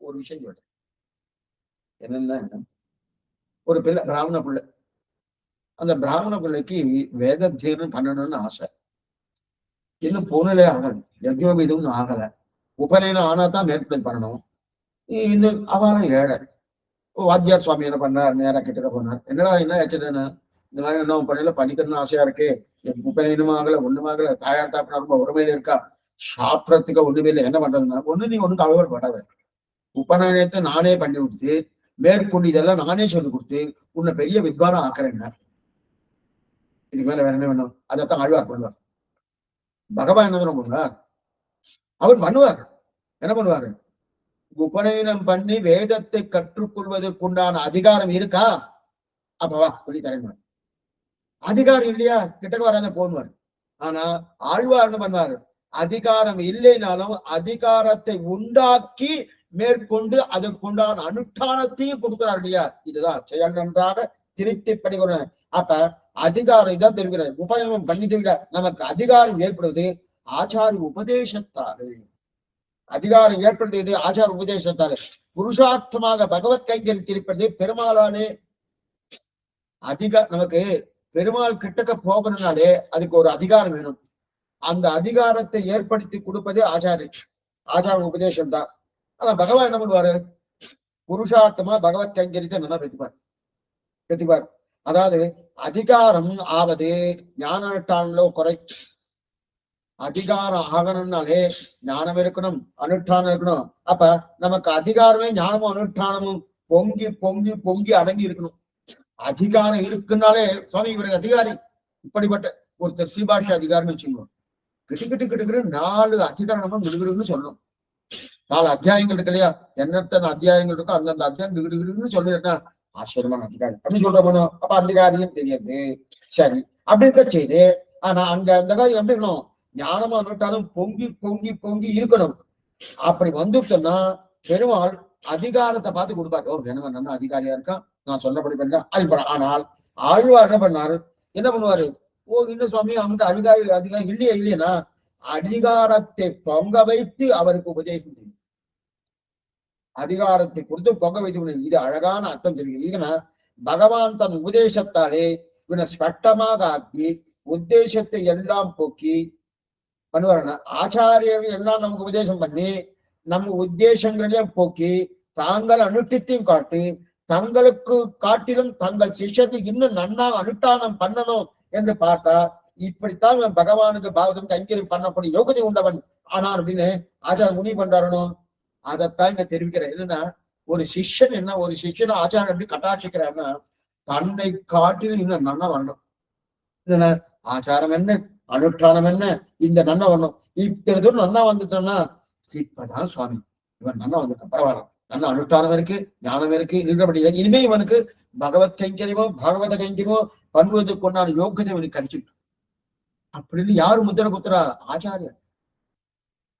ஒரு விஷயம் சொல்றேன், என்னன்னா ஒரு பிள்ளை பிராமண பிள்ளை, அந்த பிராமண பிள்ளைக்கு வேதத்தீர்ணம் பண்ணணும்னு ஆசை. இன்னும் பொண்ணுலே ஆகல, யஜ்யோபிதம் ஆகல, உபநயனம் ஆனா தான் மேற்கொண்டு பண்ணணும். இந்த அவரும் ஏழை. வாத்தியார் சுவாமி என்ன பண்ணார், நேரா கிட்ட போனார். என்னடா என்ன ஆச்சுன்னா இந்த மாதிரி என்ன பண்ணல, படிக்கணும்னு ஆசையா இருக்கு, உபநயனமும் ஆகல ஒண்ணுமே ஆகல, தாயார் தாப்பினா ரொம்ப ஒருமையில இருக்கா, சாப்பிடறதுக்கு ஒண்ணுமே இல்லை, என்ன பண்றதுன்னா நீ ஒண்ணும் கவலைப்படாத, உபநயனத்தை நானே பண்ணி கொடுத்து மேற்கொண்டு இதெல்லாம் நானே சொல்லி கொடுத்து உன்னை பெரிய வித்வானா ஆக்குறேங்க. இதுக்கு மேல வேற என்ன வேணும், அதைத்தான் ஆழ்வார் பண்ணுவார். பகவான் என்ன பண்ணுவார், அவர் பண்ணுவார். என்ன பண்ணுவாரு, உபநயனம் பண்ணி வேதத்தை கற்றுக்கொள்வதற்குண்டான அதிகாரம் இருக்கா, அப்பவா சொல்லி தரேன். அதிகாரம் இல்லையா கிட்டக்கு வராத போடுவார். ஆனா ஆழ்வார் என்ன பண்ணுவார், அதிகாரம் இல்லைனாலும் அதிகாரத்தை உண்டாக்கி மேற்கொண்டு அதற்குண்டான அனுஷ்டானத்தையும் கொடுக்கிறார் இல்லையா. இதுதான் செயல் நன்றாக திருத்தி படிக்கணும். அப்ப அதிகாரம் இதான் தெரிவிக்கிறார். உபநயனம் பண்ணி நமக்கு அதிகாரம் ஏற்படுவது ஆச்சாரிய உபதேசத்தாரு. அதிகாரம் ஏற்படுத்தியது ஆச்சார உபதேசத்தாரு. புருஷார்த்தமாக பகவத் கைங்கரியம் இருப்பது பெருமாளாலே. நமக்கு பெருமாள் கிட்டக்க போகணும்னாலே அதுக்கு ஒரு அதிகாரம் வேணும். அந்த அதிகாரத்தை ஏற்படுத்தி கொடுப்பதே ஆச்சார உபதேசம் தான். ஆனா பகவான் என்ன பண்ணுவாரு? புருஷார்த்தமா பகவத் கைங்கரியத்தை நல்லா பெற்றுப்பார். அதாவது அதிகாரம் ஆவது ஞான அனுஷ்டானோ குறை. அதிகாரம் ஆகணும்னாலே ஞானம் இருக்கணும், அனுஷ்டானம் இருக்கணும். அப்ப நமக்கு அதிகாரமே ஞானமும் அனுஷ்டானமும் பொங்கி பொங்கி பொங்கி அடங்கி இருக்கணும். அதிகாரம் இருக்குன்னாலே சுவாமி இவருக்கு அதிகாரி. இப்படிப்பட்ட ஒருத்தர் ஸ்ரீபாஷ அதிகாரம் வச்சுக்கணும். கிட்டு 4 அதிகாரமும் விடுவிடுன்னு சொல்லணும். 4 அத்தியாயங்கள் இருக்கு இல்லையா? எண்ணத்தன அத்தியாயங்கள் இருக்கும். அந்தந்த அத்தியாயம் விடுவிடுன்னு சொல்லிருக்கா ஆச்சரியமான அதிகாரி அப்படின்னு சொல்றோம். அப்ப அதிகாரியும் தெரியாது. சரி, அப்படி இருக்க செய்து ஆனா அங்க அந்த காரியம் எப்படி இருக்கணும்? ஞானமா நோட்டாலும் பொங்கி பொங்கி பொங்கி இருக்கணும். அப்படி வந்துட்டோம்னா பெருமாள் அதிகாரத்தை பார்த்து கொடுப்பாரு. ஓ வேணுமா நல்லா அதிகாரியா இருக்கான், நான் சொன்னபடி பண்ண அடிப்படை. ஆனால் ஆழ்வார் என்ன பண்ணுவாரு? ஓ இன்னும் சுவாமி அவங்ககிட்ட அதிகாரம் இல்லையா? அதிகாரத்தை பொங்க வைத்து அவருக்கு உபதேசம் செய்யும். அதிகாரத்தை கொடுத்து பொங்க வைத்து இது அழகான அர்த்தம் தெரியும். இதுனா பகவான் தன் உபதேசத்தாலே இவனை ஸ்பஷ்டமாக ஆக்கி உத்தேசத்தை எல்லாம் போக்கி பண்ணுவாருன்னா ஆச்சாரியர்கள் எல்லாம் நமக்கு உபதேசம் பண்ணி நம்ம உத்தேசங்களையும் போக்கி தாங்கள் அனுஷ்டித்தையும் காட்டி தங்களுக்கு காட்டிலும் தங்கள் சிஷ்யத்துக்கு இன்னும் நன்னா அனுஷ்டானம் பண்ணணும் என்று பார்த்தா இப்படித்தான் பகவானுக்கு பாகவதம் கைங்கரியம் பண்ணக்கூடிய யோகதை உண்டவன் ஆனான் அப்படின்னு ஆச்சாரம் முடிவு பண்றாரணும். அதைத்தான் இங்க தெரிவிக்கிறேன். என்னன்னா ஒரு சிஷ்யனை ஆச்சாரம் எப்படி கட்டாட்சிக்கிறான்னா தன்னை காட்டிலும் இன்னும் நன்னா வரணும். என்ன ஆச்சாரம் என்ன, அனுஷ்டானம் என்ன, இந்த நன்னா வரணும். இத்தனை தூரம் நன்னா வந்துட்டோம்னா இப்பதான் சுவாமி இவன் நன்னா வந்துட்டான், பரவாயில்ல, நல்ல அனுஷ்டானம் இருக்கு, ஞானம் இருக்கு, நின்றபடி இனிமே இவனுக்கு பகவத் கைங்கரியமோ பாகவத கைங்கரியமோ பண்ணுவதற்கு கொண்டான யோகத்தை இவனுக்கு கிடைச்சிட்டு அப்படின்னு யாரு முத்திர குத்துறா?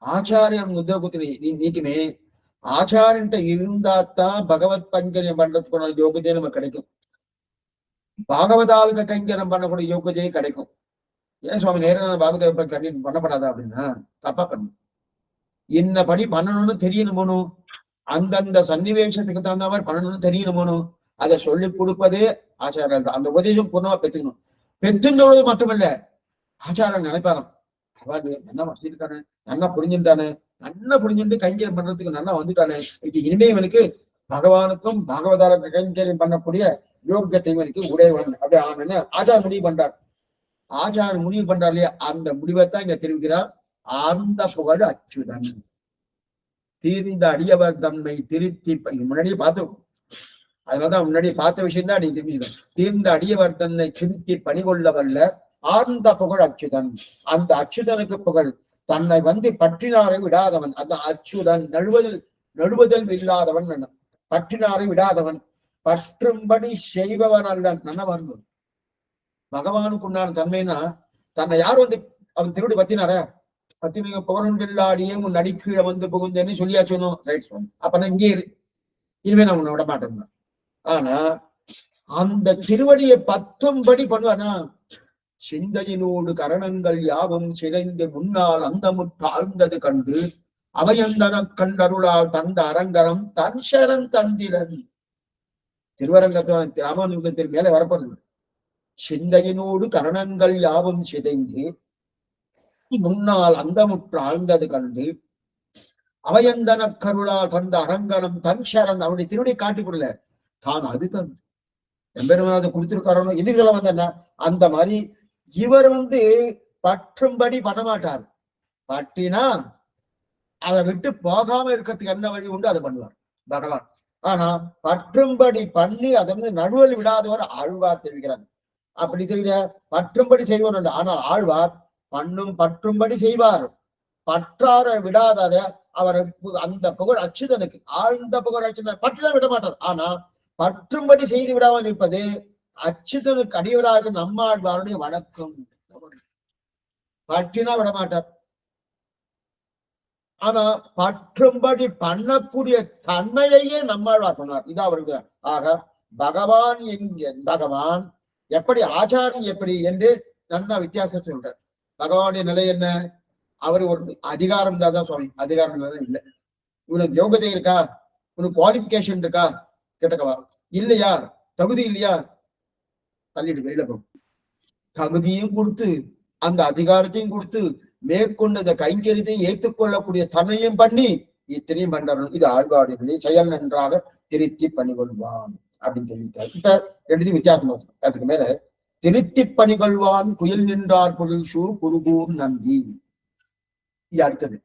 ஆச்சாரியன் முத்திர குத்துற நீக்குமே. ஆச்சாரியன்ட்ட இருந்தாத்தான் பகவத் கைங்கரியம் பண்றதுக்கு யோகத்தையே நமக்கு கிடைக்கும். பாகவதாளுக்கு கைங்கரியம் பண்ணக்கூடிய யோகத்தையே கிடைக்கும். ஏன் சுவாமி நேரம் பாகவத கைங்கரியம் பண்ணப்படாதா அப்படின்னா தப்பா பண்ணும். இன்னபடி பண்ணணும்னு தெரியணுமோனு, அந்தந்த சன்னிவேஷத்துக்கு தகுந்த மாதிரி பண்ணணும்னு தெரியணுமோனு அதை சொல்லி கொடுப்பதே ஆச்சாரியர்கள் தான். அந்த உபதேசம் பூர்ணமா பெற்றுக்கணும். பெற்றுள்ளது மட்டுமல்ல, ஆச்சாரம் நினைப்பாராம் அதாவது நல்லா வசதிக்கானே, நல்லா புரிஞ்சுட்டானே, நல்லா புரிஞ்சுட்டு கைங்கரியம் பண்றதுக்கு நல்லா வந்துட்டானே, இனிமே இவனுக்கு பகவானுக்கும் பாகவதார கைங்கரியம் பண்ணக்கூடிய யோக்கியத்தை இவனுக்கு உடையவன் அப்படி ஆனன்னு ஆச்சாரம் முடிவு பண்றார். ஆச்சாரம் முடிவு பண்றார் இல்லையா? அந்த முடிவைத்தான் இங்க தெரிவிக்கிறார். அந்த புகழ் அச்சுதன் தீர்ந்த அடியவர் தன்மை திருத்தி முன்னாடியே பார்த்திருக்கும். அதனாலதான் முன்னாடியே பார்த்த விஷயம் தான் நீ தெரிஞ்சுக்கணும். தீர்ந்த அடியவர் தன்னை திருத்தி பணிகொள்ள வல்ல ஆர்ந்த புகழ் அச்சுதன். அந்த அச்சுதனுக்கு புகழ் தன்னை பற்றினாரை விடாதவன். அந்த அச்சுதன் நழுவுதல் இல்லாதவன், பற்றினாரை விடாதவன், பற்றும்படி செய்பவன் அல்ல. நல்லா வரணும். பகவானுக்கு உண்டான தன்மைனா தன்னை யார் அவன் திருடி பத்தினார பத்தின புகழொன்றில்லாடியே உன் நடிக்கீழ புகுந்தேன்னு சொல்லியாச்சோனும். ரைட் சொல்லணும். அப்ப நான் இங்கே இனிமே நான் உன்னை விட மாட்டேன். ஆனா அந்த திருவடியை பத்தும்படி பண்ணுவானா சிந்தையினோடு கரணங்கள் யாவும் சிதைந்து முன்னால் அந்த முட்டாழ்ந்தது கண்டு அவையந்தன கண்டருளால் தந்த அரங்கரம் தன் சரண் தந்திரன். திருவரங்கத்தின் ராமானுஜத்தின் மேலே வரப்படுது. சிந்தையினோடு கரணங்கள் யாவும் சிதைந்து முன்னால் அந்த முற்றாழ்ந்தது கண்டு அவையந்தன கருளால் தந்த அரங்கனம் தன் சரண். அவனுடைய திருவடி காட்டி கொடுல தான் அது தந்து எம்பெருமான் அதை கொடுத்திருக்காரோ எதிர்களை வந்தா அந்த மாதிரி இவர் பற்றும்படி பண்ண மாட்டார். பற்றினா அதை விட்டு போகாம இருக்கிறதுக்கு என்ன வழி உண்டு அதை பண்ணுவார் பகவான். ஆனா பற்றும்படி பண்ணி அதை நடுவல் விடாதவர் ஆழ்வார் தெரிவிக்கிறார். அப்படி தெரியல பற்றும்படி செய்வார். ஆனால் ஆழ்வார் பற்றும்படி செய்வார். பற்றார விடாத அவர் அந்த புகழ் அச்சுதனுக்கு ஆழ்ந்த புகழ் அச்சுதன் பற்றின விட மாட்டார். ஆனா பற்றும்படி செய்து விடாமல் இருப்பது அச்சுதனுக்கு அடியவராக நம்மாழ்வாருடைய வணக்கம். பற்றினா விடமாட்டார். ஆனா பற்றும்படி பண்ணக்கூடிய தன்மையையே நம்மாழ்வார் பண்ணார். இது அவருக்கு. ஆக பகவான் எப்படி ஆச்சாரம் எப்படி என்று நல்லா வித்தியாசம் சொல்றார். பகவானுடைய நிலை என்ன? அவர் ஒரு அதிகாரம் தான் சுவாமி, அதிகாரம் இல்லை. இவனுக்கு யோகதை இருக்கா, உனக்கு குவாலிபிகேஷன் இருக்கா கேட்டக்கவா, இல்லையா தகுதி இல்லையா தள்ளிட்டு வெளியில போகும். தகுதியும் கொடுத்து அந்த அதிகாரத்தையும் கொடுத்து மேற்கொண்ட கைங்கரியத்தையும் ஏற்றுக்கொள்ளக்கூடிய தன்மையும் பண்ணி இத்தனையும் பண்றாரு. இது ஆழ்வாடுகளை செயல் நன்றாக திருத்தி பண்ணிக்கொள்வான் அப்படின்னு சொல்லிட்டார். இப்ப ரெண்டு வித்தியாசம். அதுக்கு மேல திருத்தி பணிகொள்வான் குயில் நின்றார் பொருள்சு குருகூர் நம்பி. இது அடுத்தது.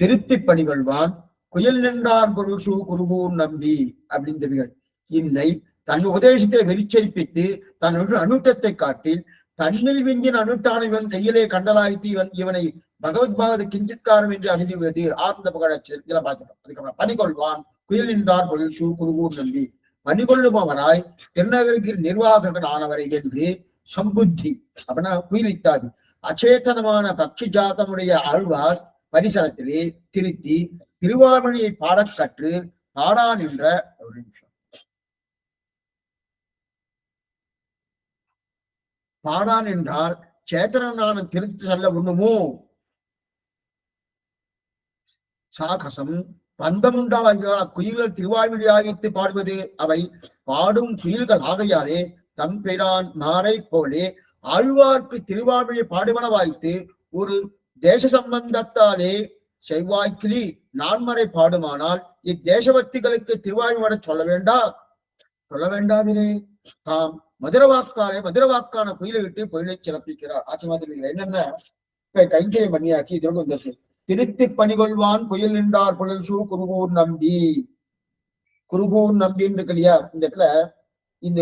திருத்தி பணிகொள்வான் குயில் நின்றார் பொருள்சு குருகூர் நம்பி அப்படின்னு தெரியும். இன்னை தன் உபதேசத்தை வெளிச்சரிப்பித்து தன் அனுட்டத்தை காட்டி தன்னில் விஞ்சின் அனுட்டான இவன் கையிலே கண்டலாய்த்து இவனை பகவத் பாகத கிஞ்சித்காரம் என்று அணுகுவது ஆர்ந்த புகழச்சில் இதெல்லாம் பார்த்துட்டோம். அதுக்கப்புறம் பணிகொள்வான் குயில் நின்றார் பொருள்சு குருகூர் நம்பி. பணிகொள்ளுபவராய் திருநகருக்கு நிர்வாககன் ஆனவரை என்று சம்புத்தி அப்படின்னா குயிலித்தாது அச்சேதனமான பக்ஷி ஜாதமுடைய ஆழ்வார் பரிசரத்திலே திருத்தி திருவாமணியை பாடக் கற்று பாடா நின்ற ஒரு நிமிஷம். பாடான் என்றால் சேத்தனான திருத்தி செல்ல ஒண்ணுமோ சாகசம் பந்தமுண்டாக குயில்கள் திருவாய்மொழியாகித்து பாடுவது அவை பாடும் குயில்கள் ஆகையாலே தம் பெறான் மாறை போலே ஆழ்வார்க்கு திருவாய்மொழி பாடுவன வாய்த்து ஒரு தேச சம்பந்தத்தாலே செவ்வாய்க்கிளி நான்மறை பாடுமானால் இத்தேசவர்த்திகளுக்கு திருவாய்மொழி சொல்ல வேண்டாவிரே. தாம் மதுரவாக்கான குயிலை விட்டு பொயிலை சிறப்பிக்கிறார். ஆச்சரியமா என்னென்ன இப்ப கைங்கரியம் பண்ணியாச்சு. இதோடு வந்துச்சு திருத்தி பணிகொள்வான் குயில் நின்றார் புழல்சு குருகூர் நம்பி. குருகூர் நம்பின்னு இருக்கு இல்லையா, இந்த இடத்துல இந்த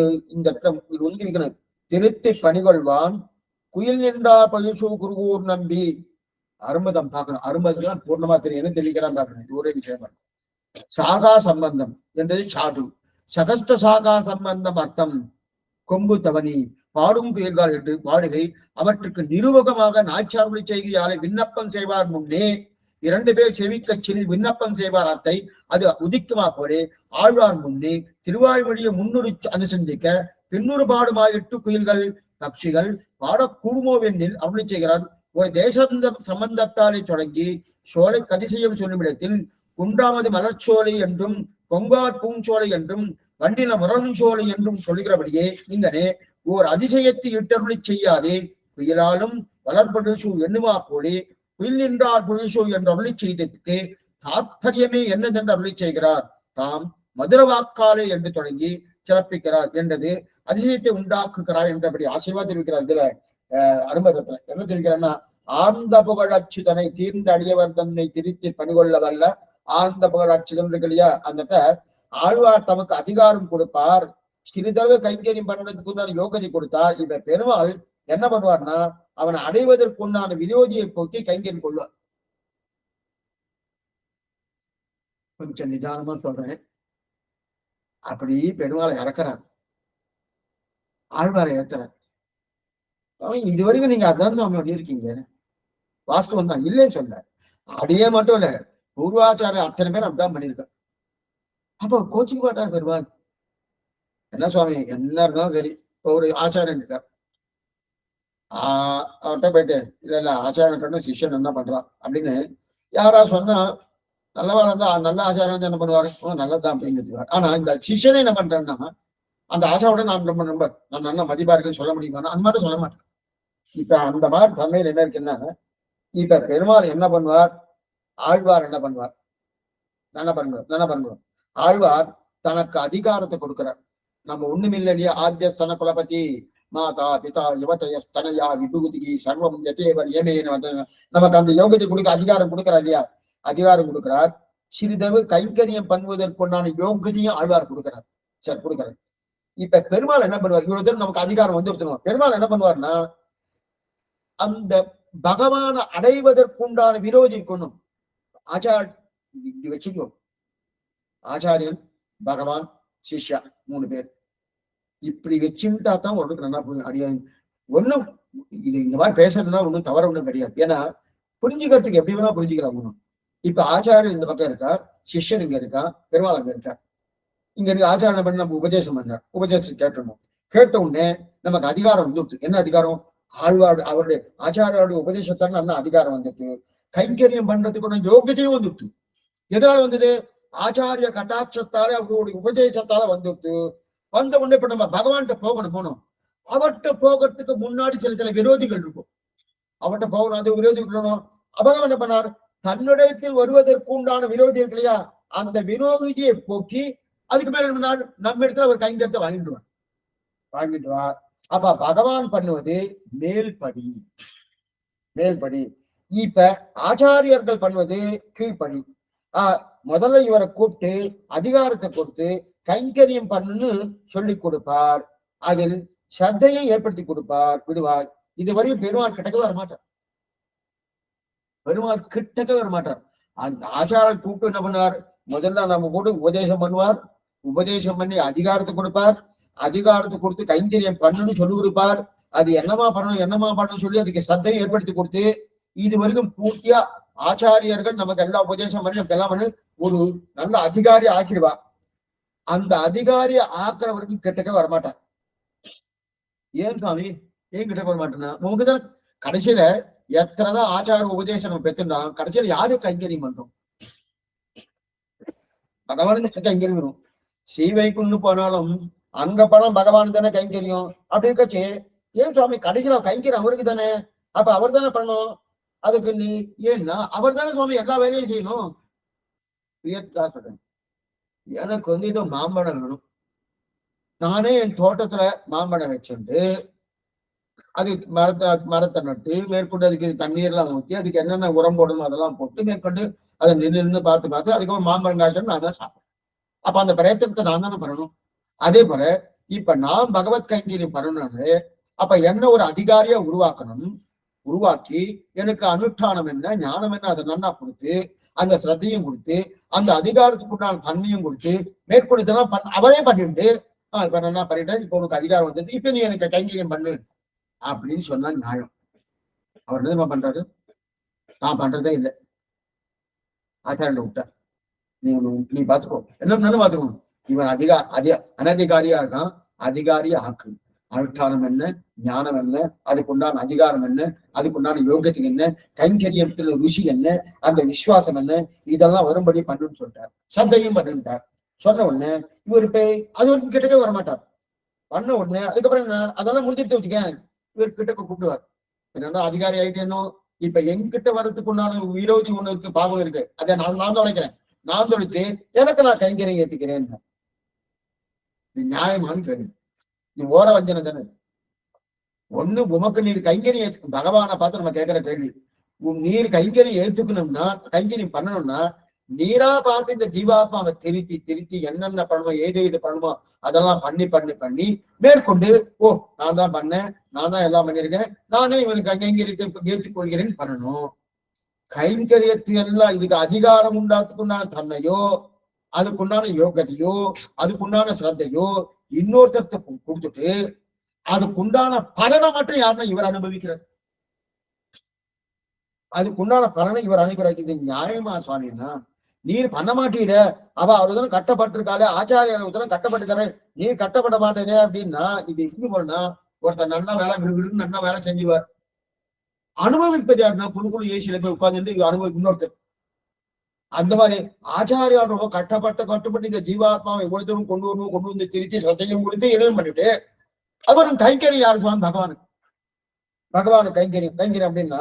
இடத்துல இது வந்து இருக்கணும். திருத்தி பணிகொள்வான் குயில் நின்றார் புழல்சு குருகூர் நம்பி. அருமதம் பார்க்கணும். அருமதம் பூர்ணமா தெரியும் என்ன தெரிவிக்கிறான் பார்க்கணும். இது ஒரே விஷயமா. சாகா சம்பந்தம் என்றது சாடு. சகஸ்த சாகா சம்பந்தம் அர்த்தம் கொம்பு தவணி பாடும் குயில்கள் என்று பாடுகை அவற்றுக்கு நிரூபகமாக நாய்ச்சார்மொழி செய்கையாலே விண்ணப்பம் செய்வார் முன்னே 2 பேர் செவிக்க சிறிது விண்ணப்பம் செய்வார் அத்தை அது உதிக்குமா போலே ஆழ்வார் முன்னே திருவாய்மொழியை முன்னுறு அனுசந்திக்க பின்னூறு பாடுமாயிட்டு குயில்கள் பட்சிகள் பாடக்கூடுமோவென்னில் அருளி செய்கிறார். ஒரு தேச சம்பந்தத்தாலே தொடங்கி சோலை கதிசயம் சொல்லும் இடத்தில் குன்றாமது மலர்ச்சோலை என்றும் கொங்கார் பூஞ்சோலை என்றும் வண்டின முரண்சோலை என்றும் சொல்கிறபடியே இங்கனே ஓர் அதிசயத்தை இட்டருளி செய்யாதே குயிலாலும் வளர்படுசு எண்ணுமா போலே குயில் நின்றார் புழுசு என்று அருளி செய்ததற்கு தாத்பரியமே என்னதென்று அருளி செய்கிறார். தாம் மதுரவாக்காலே என்று தொடங்கி சிறப்பிக்கிறார் என்றது அதிசயத்தை உண்டாக்குகிறார் என்றபடி ஆசீர்வாதம் தெரிவிக்கிறார். இதுல அருமதத்துல என்ன தெரிவிக்கிறார்னா ஆர்ந்த புகழ் அச்சுதனை தீர்ந்த அடியவர் தன்னை திருத்தி பணிகொள்ள வல்ல ஆர்ந்த புகழ் அச்சுதன் இருக்கு இல்லையா, அந்த ஆழ்வார் தமக்கு அதிகாரம் கொடுப்பார். சிறிதளவு கைங்கரியம் பண்ணுறதுக்கு யோகத்தை கொடுத்தார். இப்ப பெருமாள் என்ன பண்ணுவார்னா அவனை அடைவதற்குண்டான விரோதியை போக்கி கைங்கரியம் கொள்வார். கொஞ்சம் நிதானமா சொல்றேன். அப்படி பெருமாளை இறக்குறார், ஆழ்வாரை ஏத்துறார். இது வரைக்கும் நீங்க அதான் சுவாமி பண்ணியிருக்கீங்க, வாஸ்தவம் தான் இல்லைன்னு சொல்ல. அடியே மட்டும் இல்ல, பூர்வாச்சாரிய அத்தனை பேர் அப்படிதான் பண்ணியிருக்கார். அப்போ கோச்சிக்க மாட்டார் பெருமாள். என்ன சுவாமி என்ன இருந்தாலும் சரி, இப்போ ஒரு ஆச்சாரியன் இருக்கார், அவர்கிட்ட போயிட்டு இல்ல ஆச்சாரியன் சிஷ்யன் என்ன பண்றான் அப்படின்னு யாரா சொன்னா நல்லவா இருந்தா நல்ல ஆச்சாரியன் என்ன பண்ணுவாரு, நல்லதுதான் அப்படின்னு. ஆனா இந்த சிஷ்யனை என்ன பண்றேன்னா அந்த ஆச்சாரோட நான் ரொம்ப ரொம்ப நான் நல்ல மதிப்பார்கள் சொல்ல முடியுமா, அந்த மாதிரி சொல்ல மாட்டேன். இப்ப அந்த மாதிரி தன்மையில் என்ன இருக்குன்னா, இப்ப பெருமாள் என்ன பண்ணுவார், ஆழ்வார் என்ன பண்ணுவார், என்ன பண்ணுவோம். ஆழ்வார் தனக்கு அதிகாரத்தை கொடுக்கிறார். நம்ம ஒண்ணுமில்லை இல்லையா, ஆத்தியஸ்தன குலபதி மாதா பிதா யுவதயஸ்தனயா விபூதிகி சர்வம் யதேவன் ஏமேன நமக்கு அந்த யோகத்தை கொடுக்க அதிகாரம் கொடுக்கிறார் இல்லையா, அதிகாரம் கொடுக்கிறார். சிறிதளவு கைங்கரியம் பண்ணுவதற்குண்டான யோகத்தையும் ஆழ்வார் கொடுக்கிறார். சரி கொடுக்கிறார். இப்ப பெருமாள் என்ன பண்ணுவார், இவ்வளவு தூரம் நமக்கு அதிகாரம் வந்து கொடுத்துருவோம். பெருமாள் என்ன பண்ணுவார்னா அந்த பகவான அடைவதற்குண்டான விரோதி இருக்கணும். வச்சுக்கோ, ஆச்சாரியன் பகவான் சிஷ்யா 3 பேர் இப்படி வச்சுட்டா தான் உனக்கு நல்லா புரியும். அடியா ஒண்ணும் இது இந்த மாதிரி பேசுறதுனா ஒண்ணும் தவற ஒண்ணும் கிடையாது. ஏன்னா புரிஞ்சுக்கிறதுக்கு எப்படி வேணா புரிஞ்சுக்கலாம் ஒண்ணும். இப்ப ஆச்சாரியன் இந்த பக்கம் இருக்கா, சிஷ்யன் இங்க இருக்கா, பெருமாள் அங்க இருக்கா. இங்க இருக்க ஆச்சாரம் பண்ணி நம்ம உபதேசம் பண்ணார், உபதேசம் கேட்டணும். கேட்ட உடனே நமக்கு அதிகாரம் வந்துட்டு. என்ன அதிகாரம்? ஆழ்வாடு அவருடைய ஆச்சாரியோட உபதேசத்தால் நல்ல அதிகாரம் வந்துட்டு, கைங்கரியம் பண்றதுக்கு யோகியத்தையும் வந்துட்டு. எதனால வந்தது? ஆச்சாரிய கட்டாட்சத்தால அவருடைய உபதேசத்தால வந்துட்டு. வந்த உடனே இப்ப நம்ம பகவான்கிட்ட போகணும். அவர்கிட்ட போகிறதுக்கு முன்னாடி சில விரோதிகள் இருக்கும். அவர்கிட்ட போகணும், அது விரோதிகள். பகவான் என்ன பண்ணார்? தன்னிடத்தில் வருவதற்கு உண்டான விரோதிகள் இல்லையா, அந்த விரோதியை போக்கி அதுக்கு மேல என்ன பண்ணார்? நம்ம இடத்துல அவர் கைங்கரத்தை வாங்கிடுவார். அப்ப பகவான் பண்ணுவது மேல்படி. இப்ப ஆச்சாரியர்கள் பண்ணுவது கீழ்படி. முதல்ல இவரை கூப்பிட்டு அதிகாரத்தை கொடுத்து கைங்கரியம் பண்ணுன்னு சொல்லி கொடுப்பார். அதில் ஸ்ரத்தையை ஏற்படுத்தி விடுவார். இதுவரையும் பெருமாள் கிட்டக்க வரமாட்டார். அந்த ஆச்சாரர் கூப்பிட்டு என்ன பண்ணார்? முதல்ல நம்ம கூட உபதேசம் பண்ணுவார். உபதேசம் பண்ணி அதிகாரத்தை கொடுப்பார். அதிகாரத்தை கொடுத்து கைங்கரியம் பண்ணணும்னு சொல்லி கொடுப்பார். அது என்னமா பண்ணணும் சொல்லி அதுக்கு ஸ்ரத்தையை ஏற்படுத்தி கொடுத்து இது வரைக்கும் பூர்த்தியா ஆச்சாரியர்கள் நமக்கு எல்லாம் உபதேசம் பண்ணி நமக்கு எல்லாம் பண்ணி ஒரு நல்ல அதிகாரி ஆக்கிடுவா. அந்த அதிகாரி ஆக்குற வரைக்கும் கிட்டக்க வரமாட்டார். ஏன் சுவாமி ஏன் கிட்ட வரமாட்டேன்னா, உங்களுக்குதான் கடைசியில எத்தனைதான் ஆச்சார உபதேசம் நம்ம பெற்றுட்டாலும் கடைசியில யாரும் கைங்கரியம் பண்றோம்? பகவானுக்கு கைங்கரியம் வரும். ஸ்ரீவைக்குண்டு போனாலும் அங்க பணம் பகவான் தானே கைங்கரியம். அப்படி இருக்கச்சு ஏன் சுவாமி கடைசியில கைங்கரியம் அவருக்கு தானே, அப்ப அவர் தானே பண்ணணும். அதுக்கு நீ ஏன்னா அவர் தானே சுவாமி எல்லா வேலையும் செய்யணும். சொல்றேன், எனக்கு இதோ மாம்பழம் வேணும். நானே என் தோட்டத்துல மாம்பழம் வச்சுண்டு அது மரத்தை நட்டு மேற்கொண்டு அதுக்கு தண்ணீர்லாம் ஊற்றி அதுக்கு என்னென்ன உரம் போடணும் அதெல்லாம் போட்டு மேற்கொண்டு அதை நின்று பார்த்து அதுக்கப்புறம் மாம்பழம் காய்ச்சல் நான் தான் சாப்பிடுறேன். அப்ப அந்த பிரயத்தனத்தை நான் தானே பண்ணணும். அதே போல இப்ப நான் பகவத் கைங்கரியம் பண்ணணும்னாலே அப்ப என்ன ஒரு அதிகாரியா உருவாக்கி எனக்கு அனுஷ்டானம் என்ன ஞானம் என்ன அதை நன்னா கொடுத்து அந்த ஸ்ரத்தையும் கொடுத்து அந்த அதிகாரத்துக்கு உண்டான தன்மையும் கொடுத்து மேற்கொண்டு இதெல்லாம் அவரே பண்ணிட்டு இப்ப நல்லா பண்ணிட்டேன், இப்ப உனக்கு அதிகாரம் வந்தது, இப்ப நீ எனக்கு கைங்கரியம் பண்ணு அப்படின்னு சொன்னா நியாயம். அவர் என்ன பண்றாரு? நான் பண்றதே இல்லை, ஆச்சாரிய விட்டார். நீ பாத்துக்கோ, என்ன பாத்துக்கணும். இவன் அனதிகாரியா இருக்கான், அதிகாரியா ஆக்கு. அனுஷ்டானம் என்ன, ஞானம் என்ன, அதுக்குண்டான அதிகாரம் என்ன, அதுக்குண்டான யோகத்துக்கு என்ன, கைங்கரியத்துல ருசி என்ன, அந்த விசுவாசம் என்ன, இதெல்லாம் வரும்படி பண்ணுன்னு சொல்லிட்டார். சந்தையும் பண்ணிட்டார். சொன்ன உடனே இவர் இப்ப அது வரைக்கும் கிட்டக்கே வரமாட்டார். பண்ண உடனே அதுக்கப்புறம் என்ன, அதெல்லாம் முடிஞ்சிட்டு வச்சுக்க இவர் கிட்டக்க கூப்பிடுவார். என்னன்னா அதிகாரி ஆயிட்டேனோ, இப்ப எங்கிட்ட வர்றதுக்கு உண்டான விரோதி ஒண்ணு இருக்கு, பாவம் இருக்கு, அதை நான் தொலைக்கிறேன். நான் தொலைத்து எனக்கு நான் கைங்கரியம் ஏத்துக்கிறேன். இது நியாயமானு கேள்வி. இது ஓர வஞ்சனை தானே. ஒண்ணு உமக்கு நீர் கைங்கரியம் ஏத்து, பகவானை பார்த்து நம்ம கேட்கிற கேள்வி, நீர் கைங்கரியம் ஏத்துக்கணும்னா கைங்கரியம் பண்ணணும்னா நீரா பார்த்து இந்த ஜீவாத்மாவை திருத்தி என்னென்ன பண்ணணுமோ ஏது பண்ணணுமோ அதெல்லாம் பண்ணி மேற்கொண்டு நான் தான் பண்ணேன், நான் தான் எல்லாம் பண்ணிருக்கேன், நானே இவனுக்கு கைங்கரியத்தை ஏற்றுக்கொள்கிறேன்னு பண்ணணும். கைங்கரியத்து எல்லாம் இதுக்கு அதிகாரம் உண்டாத்துக்குண்டான தன்மையோ அதுக்குண்டான யோகத்தையோ அதுக்குண்டான சிரத்தையோ இன்னொருத்தருக்கு கொடுத்துட்டு அதுக்குண்டான பலனை மட்டும் யாருன்னா இவர் அனுபவிக்கிறார். அதுக்குண்டான பலனை இவர் அனுப்புறாரு. இது நியாயமா சுவாமின்னா? நீர் பண்ண மாட்டீர, அவருதான் கட்டப்பட்டிருக்காரு, ஆச்சாரியர் கட்டப்பட்டிருக்காரு, நீர் கட்டப்பட மாட்டேனே அப்படின்னா இது எப்படி போனா ஒருத்தர் நல்லா வேலை விடுவிடுன்னு நல்லா வேலை செஞ்சுவார். அனுபவிப்பது யாருன்னா குழு ஏசியில போய் உட்கார்ந்துட்டு இன்னொருத்தர். அந்த மாதிரி ஆச்சாரியாரோ கட்டப்பட்டு இந்த ஜீவாத்மாவை ஒவ்வொருத்தரும் கொண்டு வந்து திருத்தி சத்தையும் கொடுத்து இணையம் பண்ணிட்டு அவரும் கைங்கரியம் யாரு சுவாமி? பகவானுக்கு கைங்கரியம் அப்படின்னா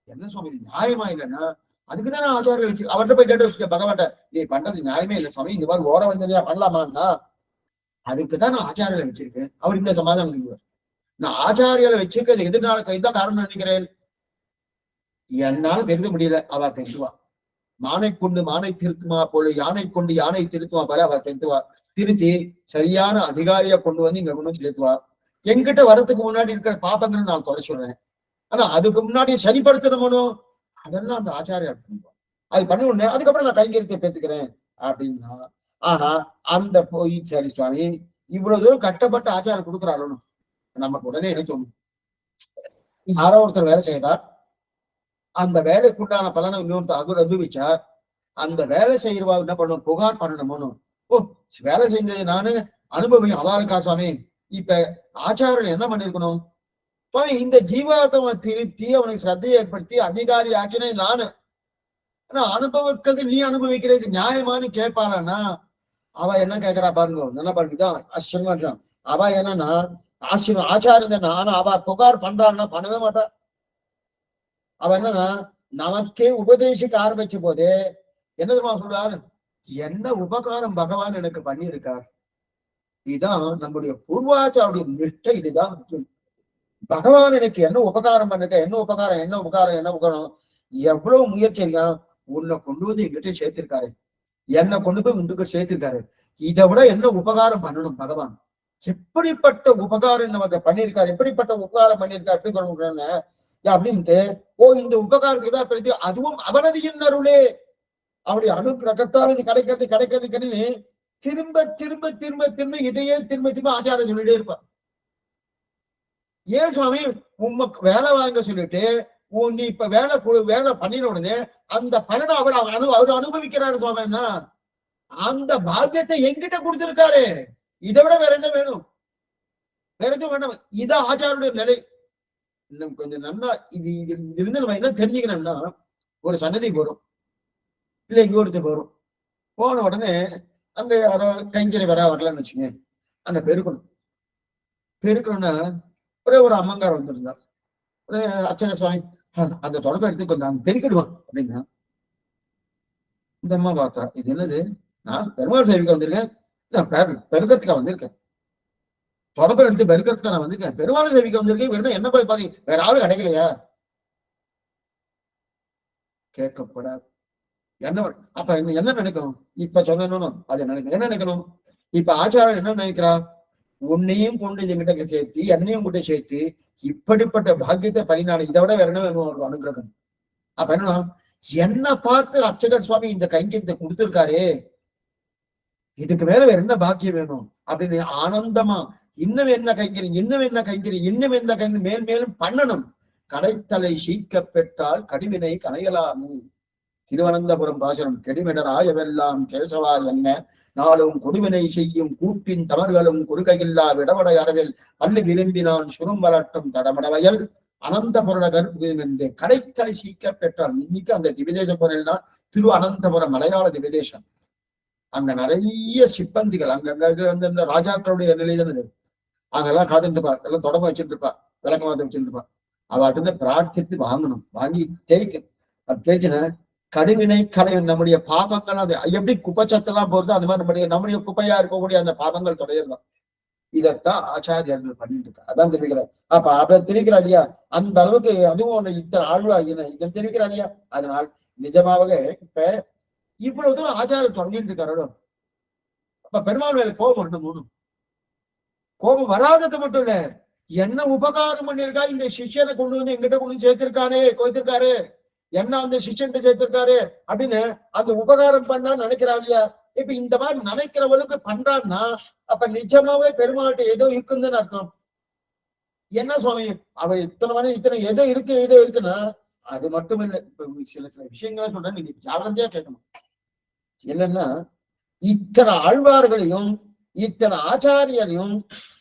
என்ன சுவாமி நியாயமா இல்லைன்னா அதுக்குதானே ஆச்சாரியம் வச்சு அவர்கிட்ட போய் கேட்டு வச்சுக்க, பகவான்ட்ட நீ பண்றது நியாயமே இல்லை சுவாமி, இந்த மாதிரி ஓர வந்ததையா பண்ணலாமான்னா அதுக்குதான் நான் ஆச்சாரியில வச்சிருக்கேன். அவர் இந்த சமாதானம் சொல்லுவார். நான் ஆச்சாரியால வச்சிருக்கிறது எதிர்னால கைதான் காரணம் நினைக்கிறேன், என்னால தெரிந்து முடியல, அவ தெரிஞ்சுவா. மானை கொண்டு மானை திருத்துமா போல யானை கொண்டு யானை திருத்துவா போல அவ திருத்தி சரியான அதிகாரியா கொண்டு வந்து இங்க கொண்டு வந்து திருத்துவா. என்கிட்ட வரத்துக்கு முன்னாடி இருக்கிற பாப்பங்களை நான் தொலை சொல்றேன். ஆனா அதுக்கு முன்னாடி சரிப்படுத்தணுமோ அதெல்லாம் அந்த ஆச்சாரியா பண்ணுவோம். அது பண்ண உடனே அதுக்கப்புறம் நான் கைங்கரியத்தை பேத்துக்கிறேன் அப்படின்னா, ஆனா அந்த போய் சரி சுவாமி இவ்வளவு தூரம் கட்டப்பட்ட ஆச்சாரம் கொடுக்குறாளோ நமக்கு உடனே என்ன தோணும்? யாரோ ஒருத்தர் வேலை செய்யறார், அந்த வேலைக்குண்டான பலனை இன்னொருத்தர் அனுபவிச்சா அந்த வேலை செய்யறவா என்ன பண்ணணும்? புகார் பண்ணணுமோ. வேலை செஞ்சது நானு அனுபவியும் அவளுக்கா சுவாமி இப்ப ஆச்சாரியன் என்ன பண்ணிருக்கணும், இந்த ஜீவாத்ம திருத்தி அவனுக்கு ஸ்ரத்தையை ஏற்படுத்தி அதிகாரி ஆக்கினேன் நானு. ஆனா அனுபவிக்கிறது நீ அனுபவிக்கிறது நியாயமானு கேட்பானா? அவ என்ன கேட்கிறா பாருங்க, நல்லா பாருங்கதான் ஆச்சரியமா. அவ என்னன்னா ஆச்சாரியன் ஆனா அவ புகார் பண்றான்னா பண்ணவே மாட்டா. அவ என்னன்னா நமக்கே உபதேசிக்க ஆரம்பிச்ச போது என்னதுமா சொல்றாரு, என்ன உபகாரம் பகவான் எனக்கு பண்ணியிருக்கார். இதுதான் நம்முடைய பூர்வாச்சாருடைய நிஷ்டை. இதுதான் முக்கியம். பகவான் எனக்கு என்ன உபகாரம் பண்ணிருக்க, என்ன உபகாரம் என்ன உபகாரம் என்ன உபகாரம், எவ்வளவு முயற்சி இருக்கா, உன்னை கொண்டு வந்து எங்கிட்ட சேர்த்திருக்காரு, என்னை கொண்டு போய் உண்டுக்கு சேர்த்திருக்காரு. இதை விட என்ன உபகாரம் பண்ணணும் பகவான், எப்படிப்பட்ட உபகாரம் நமக்கு பண்ணியிருக்காரு, எப்படிப்பட்ட உபகாரம் பண்ணியிருக்காரு, எப்படி கொண்டு அப்படின்ட்டு இந்த உபகாரத்துக்கு தான் பிரதி, அதுவும் அவனது இன்னருளே அவருடைய அனுக்கிரகத்தால் இது கிடைக்கிறது கிடைக்கிறது கிடையாது. திரும்ப திரும்ப திரும்ப திரும்ப இதையே திரும்ப திரும்ப ஆச்சாரம் சொல்லிட்டே இருப்பான். ஏன் சுவாமி உமக்கு வேலை வாங்க சொல்லிட்டு நீ இப்ப வேலை பண்ணின உடனே அந்த பலனை அவர் அனுபவிக்கிறாரு சுவாமின்னா, அந்த பாக்கியத்தை எங்கிட்ட கொடுத்திருக்காரு, இதை விட வேற என்ன வேணும், வேற எதுவும் வேண்டாம். இதான் ஆச்சாருடைய நிலை. இன்னும் கொஞ்சம் நல்லா இது இருந்து நம்ம என்ன தெரிஞ்சுக்கணும்னா, ஒரு சன்னதி போறோம் இல்ல இங்க ஒருத்தர் போறோம், போன உடனே அங்க யாரோ கைங்கறி வரலான்னு வச்சுங்க, அங்க பெருக்கணும்னா ஒரே ஒரு அம்மங்கார் வந்திருந்தா, அர்ச்சனை சுவாமி அந்த தொடர்பை எடுத்து கொஞ்சம் பெருக்கிடுவான் அப்படின்னா, இந்த அம்மா பார்த்தா இது என்னது, நான் பெருமாள் சேவைக்கு வந்திருக்கேன், பெருக்கத்துக்கா வந்திருக்கேன், தொடர்பை எடுத்து பெருக்கத்துக்கா நான் வந்திருக்கேன், பெருமாள் சேவைக்கு வந்திருக்கேன், வேணும் என்ன போய் பாத்தீங்க வேற ஆளு கிடைக்கலையா, கேட்கப்படாது. என்ன அப்ப என்ன நினைக்கணும், இப்ப சொல்லணும் அது நினைக்கணும், என்ன நினைக்கணும், இப்ப ஆச்சாரம் என்ன நினைக்கிறா, உன்னையும் கொண்டு என்கிட்ட சேர்த்து என்னையும் கொண்டு சேர்த்து இப்படிப்பட்ட பாக்கியத்தை பரிணாமம், இதை விட வேற என்ன வேணும் அவருக்கு அனுகிரகம். அப்ப என்ன, என்ன பார்த்து அர்ச்சகர் சுவாமி இந்த கைங்கரியத்தை கொடுத்திருக்காரு, இதுக்கு மேல வேற என்ன பாக்கியம் வேணும் அப்படின்னு ஆனந்தமா இன்னும் என்ன கைங்கரியம் இன்னும் என்ன கைங்கரியம் இன்னும் என்ன கைங்கரியம் மேல் மேலும் பண்ணணும். கடைத்தலை சீக்க பெற்றால் கடிவினை கனையலாமே. திருவனந்தபுரம் பாசனம். கெடிமிடராயவெல்லாம் கேசவா என்ன நாளும் கொடுவினை செய்யும் கூப்பின் தமர்களும் குறுகையில்லா விடவடை அரவில் பள்ளி விரும்பினான் சுரும் வளட்டும் தடமடவயல் அனந்த பொருள கற்பும் என்று கடைத்தலை சீக்க பெற்றால். இன்னைக்கு அந்த திவிதேச பொருள்னா திரு அனந்தபுரம் மலையாள திவிதேசம். அங்க நிறைய சிப்பந்திகள் அங்கங்க வந்து இந்த ராஜாக்களுடைய நிலைதானது, அங்கெல்லாம் காத்துட்டு இருப்பா, எல்லாம் தொடர்பு வச்சுட்டு இருப்பா, விளக்கமாத்த வச்சுட்டு இருப்பா. அவர்கிட்ட பிரார்த்தித்து வாங்கணும், வாங்கி தேய்க்க பேச்சுன கடுவினை கலை நம்முடைய பாபங்கள். அது எப்படி குப்பைச்சத்தெல்லாம் போறது அது மாதிரி நம்முடைய குப்பையா இருக்கக்கூடிய அந்த பாபங்கள் தொடர்தான். இதைத்தான் ஆச்சாரியர்கள் பண்ணிட்டு இருக்கா. அதான் தெரிவிக்கிறார். அப்ப தெரிவிக்கிறா இல்லையா, அந்த அளவுக்கு அதுவும் ஒண்ணு இத்தனை ஆழ்வா இதை தெரிவிக்கிறா இல்லையா. அதனால் நிஜமாவே இப்ப இவ்வளவு தூரம் ஆச்சாரம் தொடங்கிட்டு இருக்காரோ, அப்ப பெருமாள் மேல கோபம் வரணும். கோபம் வராதது மட்டும் இல்ல, என்ன உபகாரம் பண்ணிருக்கா, இந்த சிஷ்யனை கொண்டு வந்து எங்கிட்ட கொண்டு சேர்த்திருக்காரு கோய்த்திருக்காரு, என்ன அந்த சிஷ்யன் சேர்த்திருக்காரு அப்படின்னு அந்த உபகாரம் பண்ணா நினைக்கிறா இல்லையா. இப்ப இந்த மாதிரி நினைக்கிறவளுக்கு பண்றான்னா அப்ப நிஜமாவே பெருமாள்கிட்ட ஏதோ இருக்குன்னு அர்த்தம். என்ன சுவாமி அவர் இத்தனை ஏதோ இருக்குன்னா அது மட்டும் இல்லை. இப்ப சில விஷயங்களை சொல்றேன், நீங்க ஜாகிரதையா கேட்கணும். என்னன்னா இத்தனை ஆழ்வார்களையும் இத்தனை ஆச்சாரியரையும்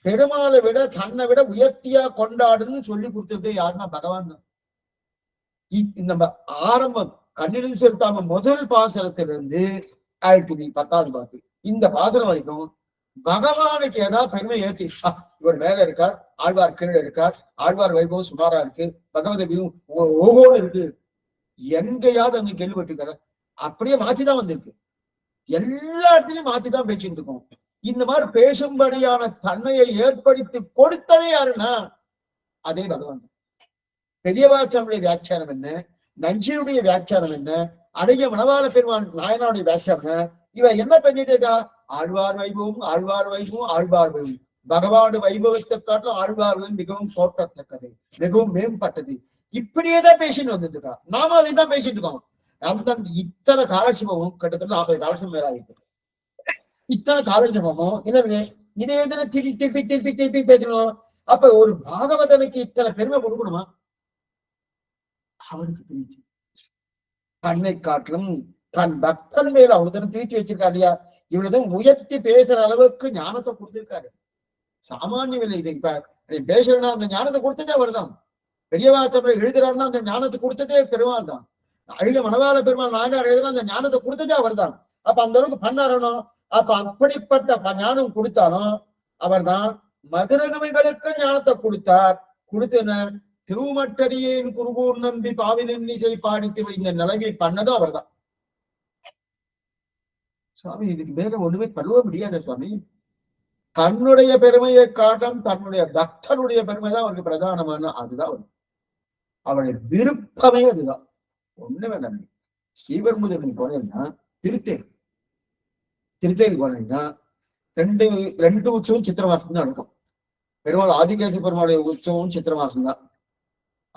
பெருமாளை விட தன்னை விட உயர்த்தியா கொண்டாடுன்னு சொல்லி கொடுத்துருது யாருன்னா பகவான் தான். நம்ம ஆரம்பம் கண்ணிலும் செலுத்தாம முதல் பாசனத்திலிருந்து 1010வது பாட்டு இந்த பாசனம் வரைக்கும் பகவானுக்கு ஏதாவது பெருமை ஏத்தி, இவர் மேல இருக்கார், ஆழ்வார் கீழே இருக்கார், ஆழ்வார் வைபவம் சுமாரா இருக்கு, பகவதையும் ஓகோடு இருக்கு, எங்கேயாவது அங்க கேள்விப்பட்டிருக்காரு. அப்படியே மாத்திதான் வந்திருக்கு, எல்லா இடத்துலயும் மாத்திதான் பேசிட்டு இருக்கோம். இந்த மாதிரி பேசும்படியான தன்மையை ஏற்படுத்தி கொடுத்ததே யாருன்னா அதே பகவான். பெரியவாச்சாருடைய வியாக்கியானம் என்ன, நஞ்சியுடைய வியாக்கியானம் என்ன, அடைய மணவாள பெருமான் நாயனாவுடைய வியாக்கியானம், இவ என்ன பண்ணிட்டு இருக்கா, ஆழ்வார் வைபவம் ஆழ்வார் வைபவம் ஆழ்வார் வைபவம். பகவான் வைபவத்தை காட்டிலும் ஆழ்வார் மிகவும் போற்றத்தக்கது, மிகவும் மேம்பட்டது, இப்படியேதான் பேசிட்டு வந்துட்டு இருக்கா. நாம அதை தான் பேசிட்டு இருக்கோம். அந்த இத்தனை காலட்சேபமும் கிட்டத்தட்ட 40 காலட்சேபம் மேல ஆயிருக்கு. இத்தனை காலட்சேபமும் இல்லை இதே இதுல திருப்பி திருப்பி திருப்பி திருப்பி பேசணும். அப்ப ஒரு பாகவதனுக்கு இத்தனை பெருமை கொடுக்கணுமா? அவருக்கு பிரீத்தி தன்னை காட்டிலும் தன் பக்தன் மேல அவருடன் பிரீத்தி வச்சிருக்காரு இல்லையா. இவ்வளவுதான் உயர்த்தி பேசுற அளவுக்கு ஞானத்தை கொடுத்திருக்காரு. சாமானியம் இல்லை. இது இப்ப பேசுறேன்னா அந்த ஞானத்தை கொடுத்ததே அவர் தான். பெரியவா தமிழ் எழுதுறாருன்னா அந்த ஞானத்தை கொடுத்ததே பெருமாள் தான். அழிய மணவாள பெருமாள் நாயனார் எழுதுனா அந்த ஞானத்தை கொடுத்ததே அவர் தான். அப்ப அந்த அளவுக்கு பண்ணாரனோ, அப்ப அப்படிப்பட்ட ஞானம் கொடுத்தாலும் அவர் தான். மதுரகவிகளுக்கு ஞானத்தை கொடுத்தார். கொடுத்தன திருமட்டரியேன் குருகூர் நம்பி பாவினின் இசை பாடித்து இந்த நிலைமை பண்ணதும் அவர் தான். சுவாமி இதுக்கு மேல ஒண்ணுமே பண்ணுவ முடியாத சுவாமி. தன்னுடைய பெருமையை காட்டும் தன்னுடைய பக்தனுடைய பெருமை தான் அவருக்கு பிரதானமான. அதுதான் அவருடைய விருப்பமே அதுதான். ஒண்ணு வேண்டாம். ஸ்ரீவர்முதன் போனேன்னா திருத்தேரி போனீங்கன்னா ரெண்டு உற்சவம் சித்திர மாசம் தான் நடக்கும். பெருமாள் ஆதிகேச பெருமாளுடைய உற்சவம் சித்திர மாசம் தான்.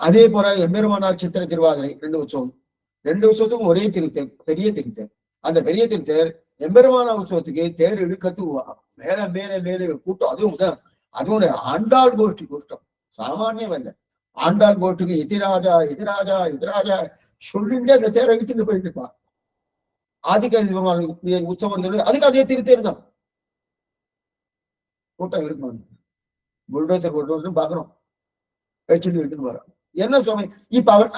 அதே போல எம்பெருமானார் சித்திர திருவாதிரை ரெண்டு உற்சவத்துக்கும் ஒரே திருத்தேர், பெரிய திருத்தேர். அந்த பெரிய திருத்தேர் எம்பெருமானார் உற்சவத்துக்கு தேர் இழுக்கிறதுக்கு மேல மேல மேலே கூட்டம். அதுவும் ஆண்டாள் கோஷ்டி கூட்டம் சாமானியம் இல்லை. ஆண்டாள் கோஷ்டிக்கு எதிராஜா எதிராஜா எதிராஜா சொல்லிட்டு அந்த தேரை இழுத்துட்டு போயிட்டு இருப்பான். ஆதிகேச பெருமாள் உற்சவம் அதுக்கு அதே திருத்தேர் தான் கூட்டம் இருக்கும். புல்டோசர் பாக்குறோம் வச்சுட்டு எடுத்துட்டு வரோம். என்ன சுவாமி இப்ப அவர்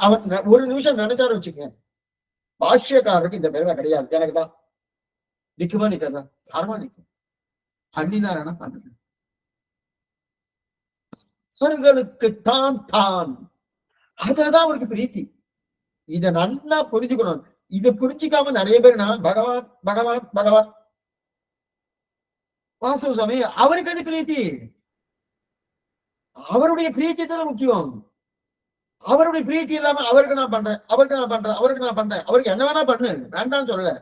ஒரு நிமிஷம் நினைச்சாரு வச்சுக்கேன், பாஷ்யக்காரருக்கு இந்த பெருமை கிடையாது, எனக்கு தான் நிக்குமா நிக்காதா? யாருமா நிக்கும்? பண்ணினாரா பண்ணுங்க. அவர்களுக்கு தான் அதுலதான் அவருக்கு பிரீத்தி. இத நல்லா புரிஞ்சுக்கணும். இதை புரிஞ்சிக்காம நிறைய பேர் பகவான் பகவான் பகவான் வாசவ சுவாமி அவருக்கு அது பிரீத்தி. அவருடைய பிரீத்தி தானே முக்கியம். அவருடைய பிரீத்தி இல்லாம அவருக்கு நான் பண்றேன், அவருக்கு நான் பண்றேன், அவருக்கு நான் பண்றேன், அவருக்கு என்ன வேணா பண்ணு, வேண்டாம்னு சொல்லல.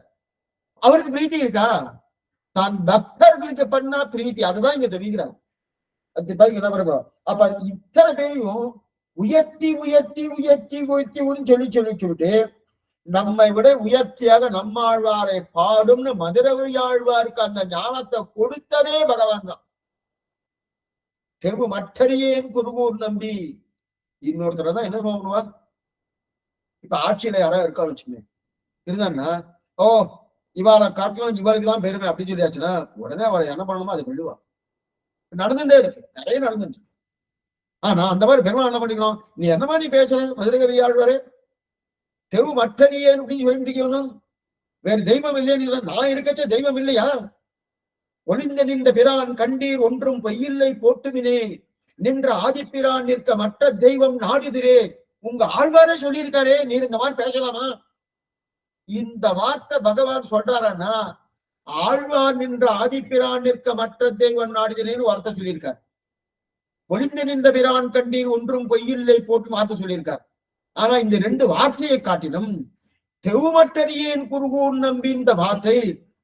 அவருக்கு பிரீத்தி இருக்கா? தான் பக்தர்களுக்கு பண்ணா பிரீத்தி. அதுதான் இங்க சொல்லிக்கிறாங்க. அது பாருங்க என்ன பாருங்க. அப்ப இத்தனை பேரையும் உயர்த்தி உயர்த்தி உயர்த்தி உயர்த்தி சொல்லிவிட்டு நம்மை விட உயர்த்தியாக நம்மாழ்வாரை பாடும்னு மதுரவையாழ்வாருக்கு அந்த ஞானத்தை கொடுத்ததே பகவான் தான். தெரு மற்றறியேன் குருகூர் நம்பி. இன்னொருத்தர் தான் என்ன பண்ணுவா? இப்ப ஆட்சியில யாராவது இருக்கா வச்சுக்கோங்க, இருந்தான்னா ஓ இவாளை காட்டலாம் இவளுக்கு தான் பெருமை அப்படின்னு சொல்லியாச்சுன்னா உடனே அவளை என்ன பண்ணணுமோ அதை விழுவா. நடந்துட்டே இருக்கு, நிறைய நடந்துட்டு இருக்கு. ஆனா அந்த மாதிரி பெருமை என்ன பண்ணிக்கணும்? நீ என்ன மாதிரி பேசுற மதுரகவி ஆழ்வாரு, தெரு மற்றறியேன் அப்படின்னு சொல்லிட்டு வேற தெய்வம் இல்லையா? நான் இருக்கச்ச தெய்வம் இல்லையா? ஒளிந்த நின்ற பிரான் கண்டீர் ஒன்றும் பொய்யில்லை போட்டுவினே நின்ற ஆதிப்பிரான் நிற்க மற்ற தெய்வம் நாடுதிரே. உங்க ஆழ்வாரே சொல்லியிருக்காரே, நீர் இந்த மாதிரி பேசலாமா? இந்த வார்த்தை பகவான் சொல்றாரன்னா ஆழ்வார் நின்ற ஆதிப்பிரான் நிற்க மற்ற தெய்வம் நாடுதிரேன்னு வார்த்தை சொல்லியிருக்கார். ஒளிந்து நின்ற பிரான் கண்டீர் ஒன்றும் பொய்யில்லை போட்டு வார்த்தை சொல்லியிருக்கார். ஆனா இந்த ரெண்டு வார்த்தையை காட்டிலும் தெவுமற்றறியேன் குருகூர் நம்பி இந்த வார்த்தை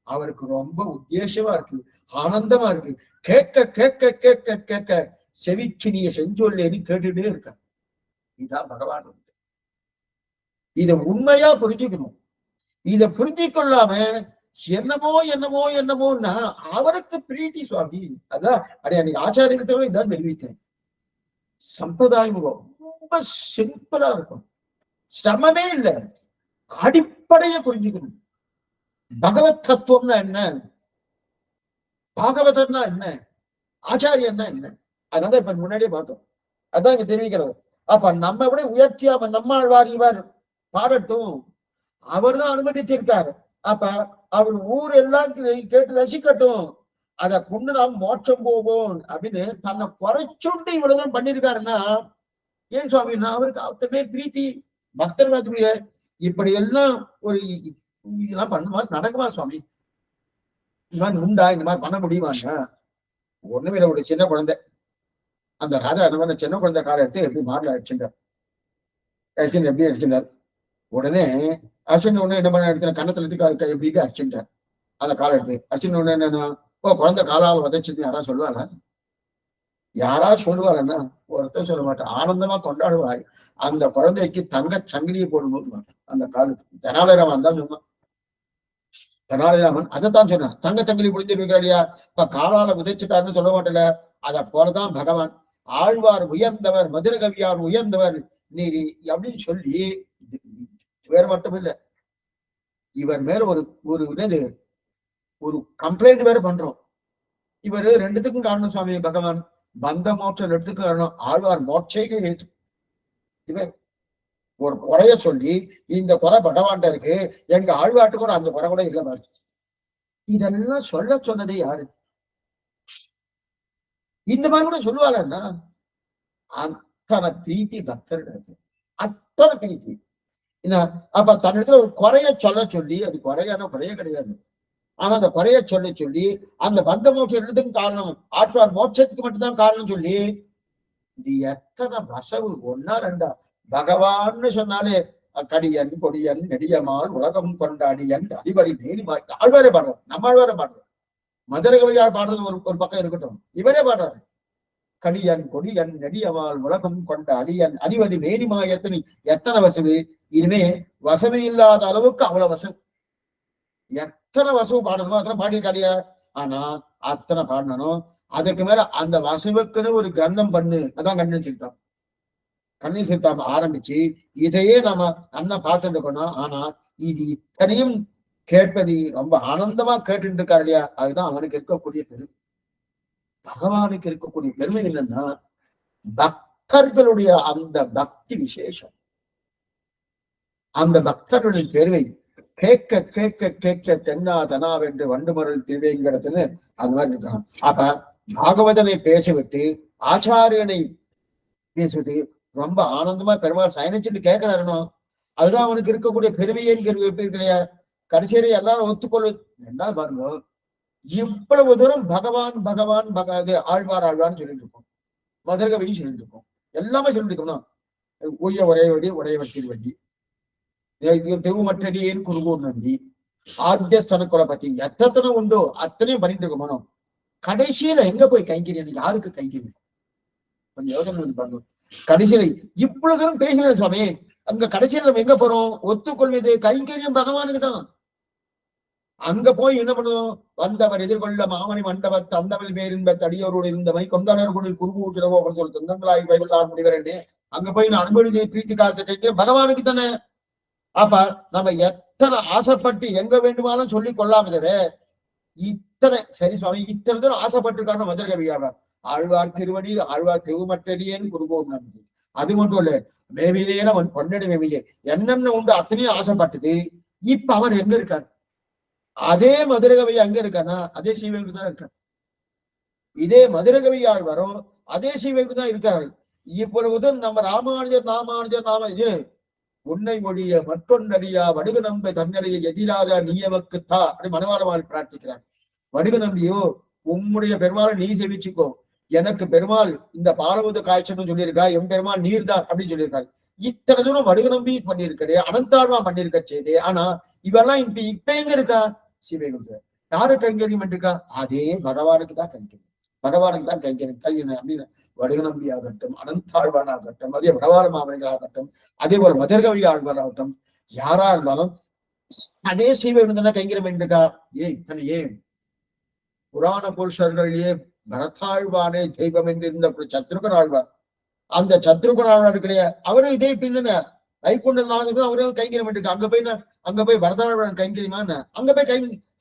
அவருக்கு ரொம்ப உத்தேசமா இருக்கு, ஆனந்தமா இருக்கு. கேட்க கேட்க கேட்க கேட்க செவிக்கினிய செஞ்சொல்லேன்னு கேட்டுட்டே இருக்க. இதுதான் பகவான். இத உண்மையா புரிஞ்சுக்கணும். இத புரிஞ்சிக்கொள்ளாம என்னமோ என்னமோ என்னமோன்னா அவருக்கு பிரீத்தி சுவாமி. அதான் அன்னைக்கு ஆச்சாரியத்தோட இதான் தெரிவித்தேன். சம்பிரதாயம் ரொம்ப சிம்பிளா இருக்கும், சிரமமே இல்லை. அடிப்படைய புரிஞ்சுக்கணும். பகவத் தத்துவம்னா என்ன, பாகவதர்னா என்ன, ஆச்சாரியன்னா என்ன, அதனால இப்ப முன்னாடியே பார்த்தோம். அதான் இங்க தெரிவிக்கிறது. அப்ப நம்ம விட உயர்ச்சியா நம்மாழ்வார் இவர் பாடட்டும், அவர் தான் அனுமதிச்சிருக்காரு. அப்ப அவர் ஊர் எல்லாம் கேட்டு ரசிக்கட்டும், அதை கொண்டு நாம் மோட்சம் போவோம் அப்படின்னு தன்னை குறைச்சுண்டு இவ்வளவுதான் பண்ணிருக்காருன்னா ஏன் சுவாமின்னா அவருக்கு அத்தனை பிரீத்தி. பக்தர்களுடைய இப்படி எல்லாம் ஒரு இதெல்லாம் பண்ணுமா, நடக்குமா சுவாமி? இந்த மாதிரி உண்டா, இந்த மாதிரி பண்ண முடியுமாங்க? ஒண்ணுமே ஒரு சின்ன குழந்தை, அந்த ராஜா என்ன பண்ண, சின்ன குழந்தை காலை எடுத்து எப்படி மாடல அடிச்சுட்டார். எப்படி அடிச்சுட்டார்? உடனே அடிச்சுட்ட உடனே என்ன பண்ண, எடுத்து கண்ணத்துல எடுத்து எப்படி அடிச்சுட்டார். அந்த காலை எடுத்து அடிச்சுட்ட உடனே என்னன்னா, ஓ குழந்தை காலால் உதைச்சுன்னு யாரா சொல்லுவாங்க? யாரா சொல்லுவாங்கன்னா ஒருத்தர் சொல்ல மாட்டேன். ஆனந்தமா கொண்டாடுவாய். அந்த குழந்தைக்கு தங்க சங்கிலியை போடும்போது அந்த காலுக்கு தெனாலிராமன் தான் சொன்னான். தெனாலிராமன் அதைத்தான் சொன்னான், தங்க சங்கிலி புரிஞ்சிருக்கிறாடியா, இப்ப காலால உதைச்சுட்டாருன்னு சொல்ல மாட்டேல. அதை போலதான் பகவான். ஆழ்வார் உயர்ந்தவர், மதுரகவியார் உயர்ந்தவர் நீர் அப்படின்னு சொல்லி வேற மட்டும் இல்லை, இவர் மேல ஒரு ஒரு கம்ப்ளைண்ட் வேற பண்றோம். இவரு ரெண்டுத்துக்கும் காரணம் சுவாமி பகவான். பந்த மோட்சம் ரெண்டுத்துக்கும் காரணம். ஆழ்வார் மோட்சைக்கு இவர் ஒரு குறைய சொல்லி இந்த குறை பகவான்கிட்ட இருக்கு, எங்க ஆழ்வாட்டு கூட அந்த குறை கூட இல்ல பாரு. இதெல்லாம் சொல்ல சொன்னது யாரு? இந்த மாதிரி கூட சொல்லுவாளன்னா அத்தனை பிரீத்தி பக்தர்கள், அத்தனை பிரீத்தி. அப்ப தன்னிடத்துல ஒரு குறைய சொல்ல சொல்லி, அது குறையான குறைய கிடையாது, ஆனா அந்த குறைய சொல்ல சொல்லி அந்த பந்த மோட்சம் எடுத்துக்கும் காரணம் ஆற்றார் மோட்சத்துக்கு மட்டும்தான் காரணம் சொல்லி, இது எத்தனை வசவு! ஒன்னா ரெண்டா? பகவான்னு சொன்னாலே கடியன் கொடியன் நெடியமால் உலகம் கொண்டாடியன் அடிவரி மேனி ஆழ்வாரே பாடுறோம், நம்ம ஆழ்வாரே பாடுறோம். மதுரை கவியால் பாடுறது ஒரு பக்கம் இருக்கட்டும், இவரே பாடுறாரு. கடியன் கொடியன் நெடியமால் உலகம் கொண்ட அடியன் அடிவரி மேனிமா எத்தனை வசவு! இனிமே வசவு இல்லாத அளவுக்கு அவ்வளவு வசவு. எத்தனை வசவு பாடணுமோ அத்தனை பாடியிருக்காடியா. ஆனா அத்தனை பாடணும். அதுக்கு மேல அந்த வசவுக்குன்னு ஒரு கிரந்தம் பண்ணு, அதான் கண்ணன் சிரித்தான். கண்ணன் சிரித்தாம ஆரம்பிச்சு இதையே நாம அண்ணா பார்த்துட்டு இருக்கணும். ஆனா இது இத்தனையும் கேட்பது ரொம்ப ஆனந்தமா கேட்டு இருக்காரு இல்லையா, அதுதான் அவனுக்கு இருக்கக்கூடிய பெருமை. பகவானுக்கு இருக்கக்கூடிய பெருமை என்னன்னா பக்தர்களுடைய அந்த பக்தி விசேஷம். அந்த பக்தர்களுடைய பெருமை கேட்க கேட்க கேட்க தென்னா தனாவென்று வண்டுமரல் திருவேங்கடத்துன்னு அது மாதிரி இருக்கான். அப்ப பாகவதனை பேச விட்டு ஆச்சாரியனை பேசுவது ரொம்ப ஆனந்தமா பெருமாள் சயனிச்சுட்டு கேட்கிறாருனோ, அதுதான் அவனுக்கு இருக்கக்கூடிய பெருமையேன்னு கிடையாது. கடைசியில எல்லாரும் ஒத்துக்கொள்வது என்ன பாருங்க, இவ்வளவு தூரம் பகவான் பகவான் ஆழ்வார் ஆழ்வார்னு சொல்லிட்டு இருக்கோம், மதுரகவின்னு சொல்லிட்டு இருக்கோம், எல்லாமே சொல்லிட்டு இருக்கோம்னா உய்ய ஒரே வடி உடையவற்றின் வண்டி தெவுமற்றடியேன்னு குருகூர் நந்தி ஆத்திய சனக்குலபதி எத்தனை உண்டோ அத்தனையும் பண்ணிட்டு இருக்கோம். கடைசியில எங்க போய் கைங்கரியம்? யாருக்கு கைங்கரியம்? கொஞ்சம் யோசனை பண்ணும். கடைசியில இவ்வளவு தூரம் பேசின சுவாமி, அங்க கடைசியில நம்ம எங்க போறோம்? ஒத்துக்கொள்வது கைங்கரியம் பகவானுக்கு தான். அங்க போய் என்ன பண்ணுவோம்? வந்தவர் எதிர்கொள்ள மாமணி மண்டபத்து அந்தவள் பேரின்ப தடியோரோடு இருந்தவை கொண்டாடர்கள் குருகூற்றவோ அப்படின்னு சொல்லி சொந்தங்களாகி பைபிள் முடிவரே அங்க போய் நான் அனுபவி பிரீத்தி காலத்தை கைக்கிறேன் பகவானுக்கு தானே. அப்ப நம்ம எத்தனை ஆசைப்பட்டு எங்க வேண்டுமானாலும் சொல்லி கொள்ளாம தவிர இத்தனை சரி சுவாமி இத்தனை தூரம் ஆசைப்பட்டிருக்காங்க மதுரகவியாளர். ஆழ்வார் திருவடி ஆழ்வார் திருமட்டடியேன்னு குருகூர் நம்பி. அது மட்டும் இல்ல, மேவிலேயே அவன் கொண்டடி மேவியே என்னென்ன உண்டு அத்தனையும் ஆசைப்பட்டது. இப்ப அவர் எங்க இருக்கார்? அதே மதுரகவி அங்க இருக்கானா? அதே ஸ்ரீவைகுண்டம் தான் இருக்கார். இதே மதுரகவி ஆழ்வாரும் அதே ஸ்ரீவைகுண்டம் தான் இருக்காரு. இப்பொழுதும் நம்ம ராமானுஜர் நாம இது உன்னை மொழிய மற்றொன்றறியா வடுகு நம்ப தன்னலைய எதிராக நீயவக்குத்தா அப்படி மனவாரமாக பிரார்த்திக்கிறார். வடுகு நம்பியோ உம்முடைய பெருமாள் நீ சேவிச்சுக்கோ, எனக்கு பெருமாள் இந்த பாலமுத காய்ச்சல்னு சொல்லியிருக்கா, என் பெருமாள் நீர்தான் அப்படின்னு சொல்லியிருக்காரு. இத்தனை தூரம் வடுகு நம்பி பண்ணியிருக்கே, அனந்தாழ்வா பண்ணிருக்க செய்தே. ஆனா இவெல்லாம் இப்ப எங்க இருக்கா? சிவகுரு யாரு கைங்கரியம் இருக்கா? அதே பகவானுக்கு தான் கைங்கரியம், பகவானுக்கு தான் கைங்கரியம் கல்யாணம் அப்படின்னு வடுகு நம்பி ஆகட்டும், அனந்தாழ்வான் ஆகட்டும், அதே வடவார மாமனிகள் ஆகட்டும், அதே போல மதுரகவி ஆழ்வார் ஆகட்டும், யாரா இருந்தாலும் அதே ஸ்ரீவைகுண்டம் கைங்கரியம் இருக்கா? இத்தனை ஏன் புராண புருஷர்களையே பரதாழ்வானே தெய்வம் என்று இருந்த சத்ருகன் ஆழ்வார், அந்த சத்ருகன் ஆழ்வார் இல்லையா, அவரும் இதே பின்ன வைகுண்டநாதனுக்கு அவரும் கைங்கரியம் இருக்கு. அங்க போய் பரதாழ்வான் கைங்கரியமா அங்க போய்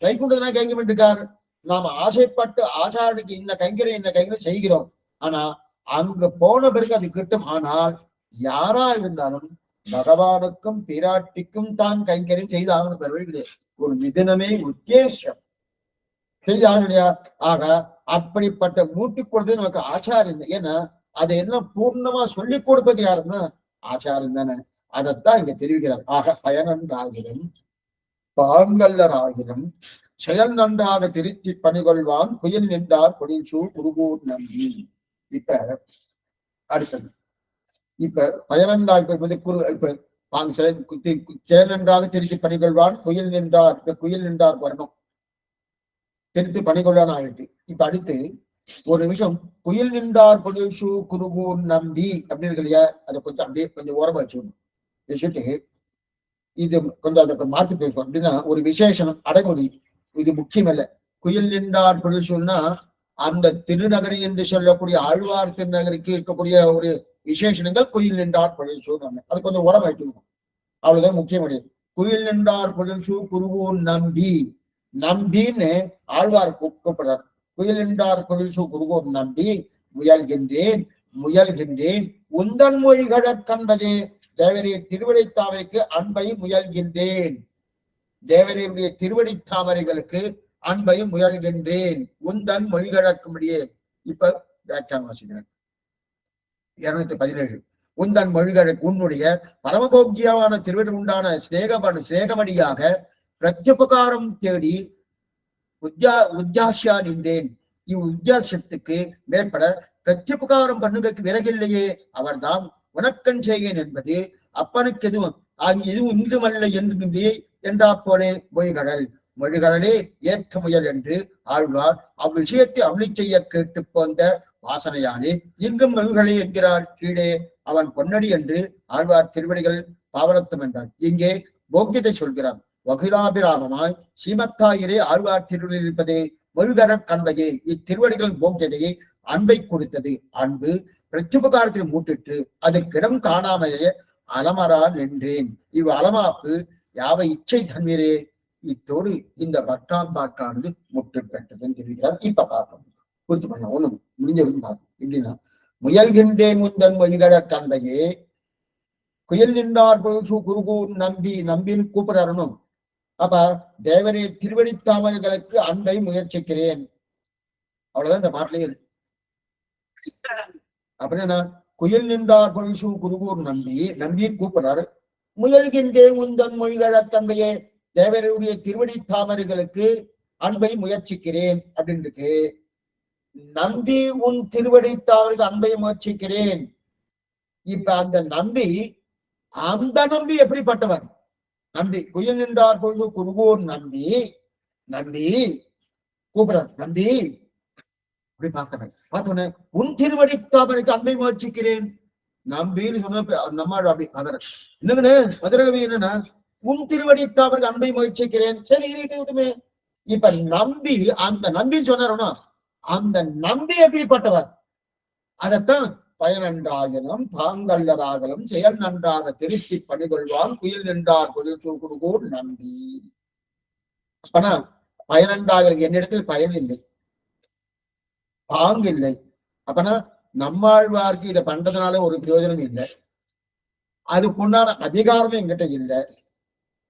வைகுண்டனா கைங்கரியம் இருக்காரு. நாம ஆசைப்பட்டு ஆச்சாரனுக்கு இந்த கைங்கரியம் செய்கிறோம். ஆனா அங்க போன பிறகு அது கிட்டும். ஆனால் யாரா இருந்தாலும் பகவானுக்கும் பிராட்டிக்கும் தான் கைங்கரியம் செய்தாகணும். பெறுவது ஒரு மிதனமே உத்தேசம் செய்தாகலையா. ஆக அப்படிப்பட்ட மூட்டிக் கொடுத்தது நமக்கு ஆச்சாரம். ஏன்னா அதை எல்லாம் பூர்ணமா சொல்லிக் கொடுப்பது யாருன்னா ஆச்சாரம் தானே. அதைத்தான் இங்க தெரிவிக்கிறார். ஆக பயனன்றாகிலும் பாங்கல்லராகிலும் செயல் நன்றாக திருத்தி பணிகொள்வான் குயில் நின்றார் பொடிசூ குருகூர் நம்பி. இப்ப அடுத்தது இப்ப பயனன்றாக செயல் நன்றாக திருத்தி பணிகொள்வான் குயில் நின்றார். இப்ப குயில் நின்றார் வரணும், திருத்தி பணிகொள்வான் ஆயிடுத்து. இப்ப அடுத்து ஒரு நிமிஷம் குயில் நின்றார் பொடிசூ குருகூர் நம்பி அப்படின்னு இருக்கு இல்லையா, அதை கொஞ்சம் அப்படியே கொஞ்சம் ஓரமா வச்சுட்டு இது கொஞ்சம் அதை மாத்தி பேசுவோம். அப்படின்னா ஒரு விசேஷனம் அடைமொழி, இது முக்கியம் அல்ல. குயில் நின்றார் பொடிசூன்னா அந்த திருநகரி என்று சொல்லக்கூடிய ஆழ்வார் திருநகருக்கு இருக்கக்கூடிய ஒரு விசேஷனங்கள் குயில் நின்றார் பொழில்சூ. அது கொஞ்சம் உரம் வைக்கணும், அவ்வளவுதான் முக்கியம் கிடையாது. குயில் நின்றார் பொழில்சூ குருகூர் நம்பி. நம்பின்னு ஆழ்வார் கூப்பிடுறார். குயில் நின்றார் குயில் குருகூர் நம்பி முயல்கின்றேன் முயல்கின்றேன் உந்தன் மொழிகழற் கண்டதே தேவரே திருவடித்தாமைக்கு அன்பை முயல்கின்றேன். தேவரையுடைய திருவடி தாமரைகளுக்கு அன்பையும் முயல்கின்றேன் உந்தன் மொழிகழற்கும்படியே. இப்ப வியாக்கியானம் வாசிக்கிறேன். 217. உந்தன் மொழிகள் உன்னுடைய பரமபோக்கியமான திருவடி உண்டான சிநேகமடியாக பிரத்யுபகாரம் தேடி உத்தியாசியா நின்றேன். இவ்வுத்தியாசத்துக்கு மேற்பட பிரத்யுபகாரம் பண்ணுவதற்கு விறகில்லையே, அவர்தான் உனக்கன் செய்கேன் என்பது அப்பனுக்கு எதுவும் எதுவும் இன்றுமல்ல என்று என்றா போலே மொழிகளே ஏற்ற முயல் என்று ஆழ்வார் அவ்விஷயத்தை அருளி செய்ய கேட்டு போந்த வாசனையானே இங்கும் மொழிகளே என்கிறார். கீழே அவன் பொன்னடி என்று ஆழ்வார் திருவடிகள் பாவரத்தம் என்றார். இங்கே போக்கியத்தை சொல்கிறார். வகிராபிராமமாய் ஸ்ரீமத்தாயிரே ஆழ்வார் திருவடியில் இருப்பதே மொழிகழற் கண்பையே. இத்திருவடிகள் போக்கியதையை அன்பை கொடுத்தது. அன்பு பிரத்யுபகாரத்தில் மூட்டிட்டு அதற்கிடம் காணாமலே அலமரா நின்றேன். இவ் அலமாப்பு யாவை இச்சை தன்மீரே. இத்தோடு இந்த பட்டாம் பாட்டானது முற்று பெற்றதுன்னு தெரிவிக்கிறார். இப்ப பார்க்கணும், பூர்த்தி பண்ண ஒண்ணும் முடிஞ்ச பார்க்கணும். எப்படின்னா, முயல்கின்றேன் முந்தன் மொழிகழற் கண்பையே குயில் நின்றார் குருகூர் நம்பி நம்பின்னு கூப்பிடறணும். அப்ப தேவரே திருவடி தாமரைகளுக்கு அன்பை முயற்சிக்கிறேன். அவ்வளவுதான் இந்த பாட்டிலே இருக்கு. அப்படின்னா குயில் நின்றார் குருகூர் நம்பி கூப்பிடுறாரு. முயல்கின்றேன் உந்தன் மொழிகழற் கண்பையே தேவருடைய திருவடி தாமரைகளுக்கு அன்பை முயற்சிக்கிறேன் அப்படின்னு நம்பி உன் திருவடி தாமரைக்கு அன்பை முயற்சிக்கிறேன். இப்ப அந்த நம்பி எப்படிப்பட்டவர்? நம்பி குயில் நின்றார் பொழுது குருகூர் நம்பி கூப்பிடுறார். நம்பி அப்படி பார்க்கிறேன். பார்த்தோன்னே உன் திருவடி தாமரைக்கு அன்பை முயற்சிக்கிறேன் நம்பின்னு சொன்ன நம்மாடு அப்படி அதர என்னங்கன்னு மதுரகவி என்னன்னா உன் திருவடி தாமரைக்கு அன்பை முயற்சிக்கிறேன். சரி இருக்கட்டுமே. இப்ப நம்பி அந்த நம்பின்னு சொன்னாரோனா அந்த நம்பி எப்படிப்பட்டவர்? அதைத்தான் பயனன்றாகலும் பாங்கல்லராகலும் செயல் நன்றாக திருத்தி பணிகொள்வான் குயில் நின்றார் குருகூர் நம்பி. அப்பனா பயனன்றாக என்னிடத்தில் பயன் இல்லை, பாங்கு இல்லை. அப்பனா நம்மாழ்வார்க்கு இதை பண்றதுனால ஒரு பிரயோஜனம் இல்லை, அதுக்குண்டான அதிகாரமே என்கிட்ட இல்லை.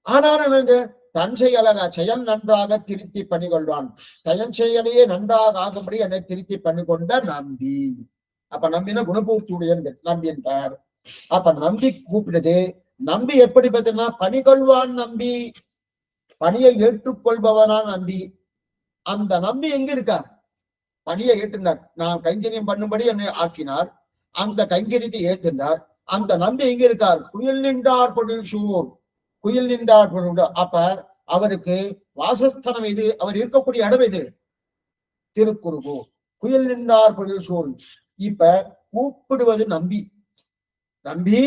ஆனாலும் தன் செயல் நன்றாக திருத்தி பணிகொள்வான். தயன் செயலையே நன்றாக ஆகும்படி என்னை திருத்தி பண்ணிக்கொண்ட நம்பி. அப்ப நம்பினா குணபூர்த்தியுடைய நம்பி என்றார். அப்ப நம்பி கூப்பிடுது. நம்பி எப்படி பார்த்தீங்கன்னா பணிகொள்வான் நம்பி, பணியை ஏற்றுக்கொள்பவனா நம்பி. அந்த நம்பி எங்க இருக்கார்? பணியை ஏற்றுனார். நான் கைங்கரியம் பண்ணும்படி என்னை ஆக்கினார். அந்த கைங்கரியத்தை ஏற்றுனார். அந்த நம்பி எங்க இருக்கார்? குயில் நின்றார் பொருள் சூர், குயில் நின்றார் பொருள். அப்ப அவருக்கு வாசஸ்தனம் எது? அவர் இருக்கக்கூடிய இடம் எது? திருக்குறுகூர். குயில் நின்றார் பொருள் சூர். இப்ப கூப்பிடுவது நம்பி. நம்பி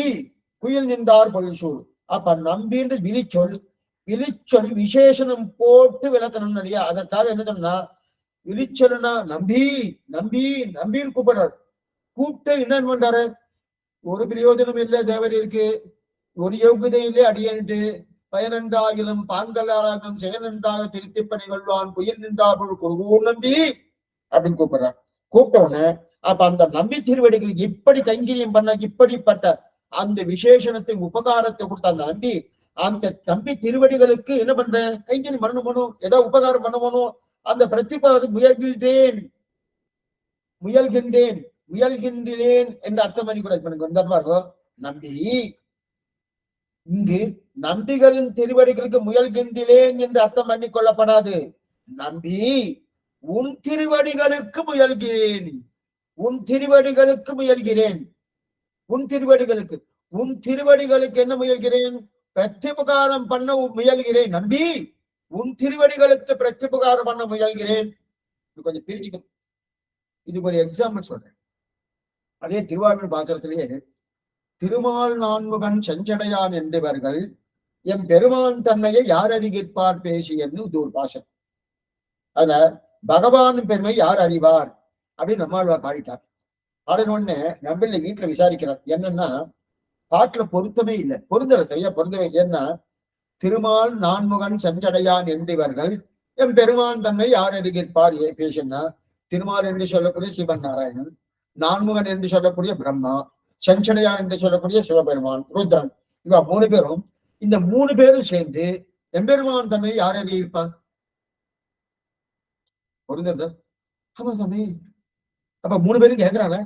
குயில் நின்றார் பொருள் சூர். அப்ப நம்பின்ற விழிச்சொல் விசேஷனம் போட்டு விளக்கணும் இல்லையா? அதற்காக என்ன சொன்னா விழிச்சொல்னா நம்பி நம்பி நம்பின்னு கூப்பிடுறாரு. கூப்பிட்டு என்ன பண்றாரு? ஒரு பிரயோஜனம் இல்லை, தேவர் இருக்கு, ஒரு யோகிதை இல்லை, அடியன்ட்டு பயனன்றாகிலும் பாங்கலாகும் செயலன்றாக திருத்தி பணிகொள்வான் குயில் நின்றார் குருகூர் நம்பி அப்படின்னு கூப்பிடுறான். கூப்பிட்டவன அப்ப அந்த நம்பி திருவடிகள் இப்படி கைங்கரியம் பண்ண இப்படிப்பட்ட அந்த விசேஷணத்தை உபகாரத்தை கொடுத்த அந்த நம்பி திருவடிகளுக்கு என்ன பண்ற? கைங்கரியம் பண்ணணும், ஏதாவது உபகாரம் பண்ணணும். அந்த பிரதிபாத முயல்கின்றேன் என்று அர்த்தம் பண்ணி கூட நம்பி. இங்கு நம்பிகளின் திருவடிகளுக்கு முயல்கின்றேன் என்று அர்த்தம் பண்ணி கொள்ளப்படாது. நம்பி உன் திருவடிகளுக்கு முயல்கிறேன், உன் திருவடிகளுக்கு முயல்கிறேன். உன் திருவடிகளுக்கு என்ன முயல்கிறேன்? பிரத்யுபகாரம் பண்ண முயல்கிறேன். நம்பி உன் திருவடிகளுக்கு பிரத்யுபகாரம் பண்ண முயல்கிறேன். கொஞ்சம் பிரிச்சுக்கணும். இதுக்கு ஒரு எக்ஸாம்பிள் சொல்றேன். அதே திருவாரூர் பாசனத்திலேயே திருமால் நான்முகன் செஞ்சடையான் என்றவர்கள் எம் பெருமான் தன்மையை யார் அறிகிற்பார் பேசியன்னு இது ஒரு பாசனம். அதுல பகவான் பெருமை யார் அறிவார் அப்படின்னு நம்மாழ்வார் பாடிட்டார். பாடினோடனே நம்மள வீட்டுல விசாரிக்கிறார். என்னன்னா பாட்டுல பொருத்தமே இல்லை, பொருந்தல, சரியா பொருந்தவே. ஏன்னா திருமால் நான்முகன் செஞ்சடையான் என்றவர்கள் எம் பெருமான் தன்மை யார் அறிகிற்பார் பேசினா திருமால் என்று சொல்லக்கூடிய சிவன் நாராயணன், நான்முகன் என்று சொல்லக்கூடிய பிரம்மா, செஞ்சடையான் என்று சொல்லக்கூடிய சிவபெருமான், ருத்ரன், இவ 3 பேரும், இந்த 3 பேரும் சேர்ந்து எம்பெருமான் தன்னை யார் அறிவிப்பார்? பொருந்தது. ஆமா சாமி. அப்ப 3 பேரும் கேட்கிறாங்க.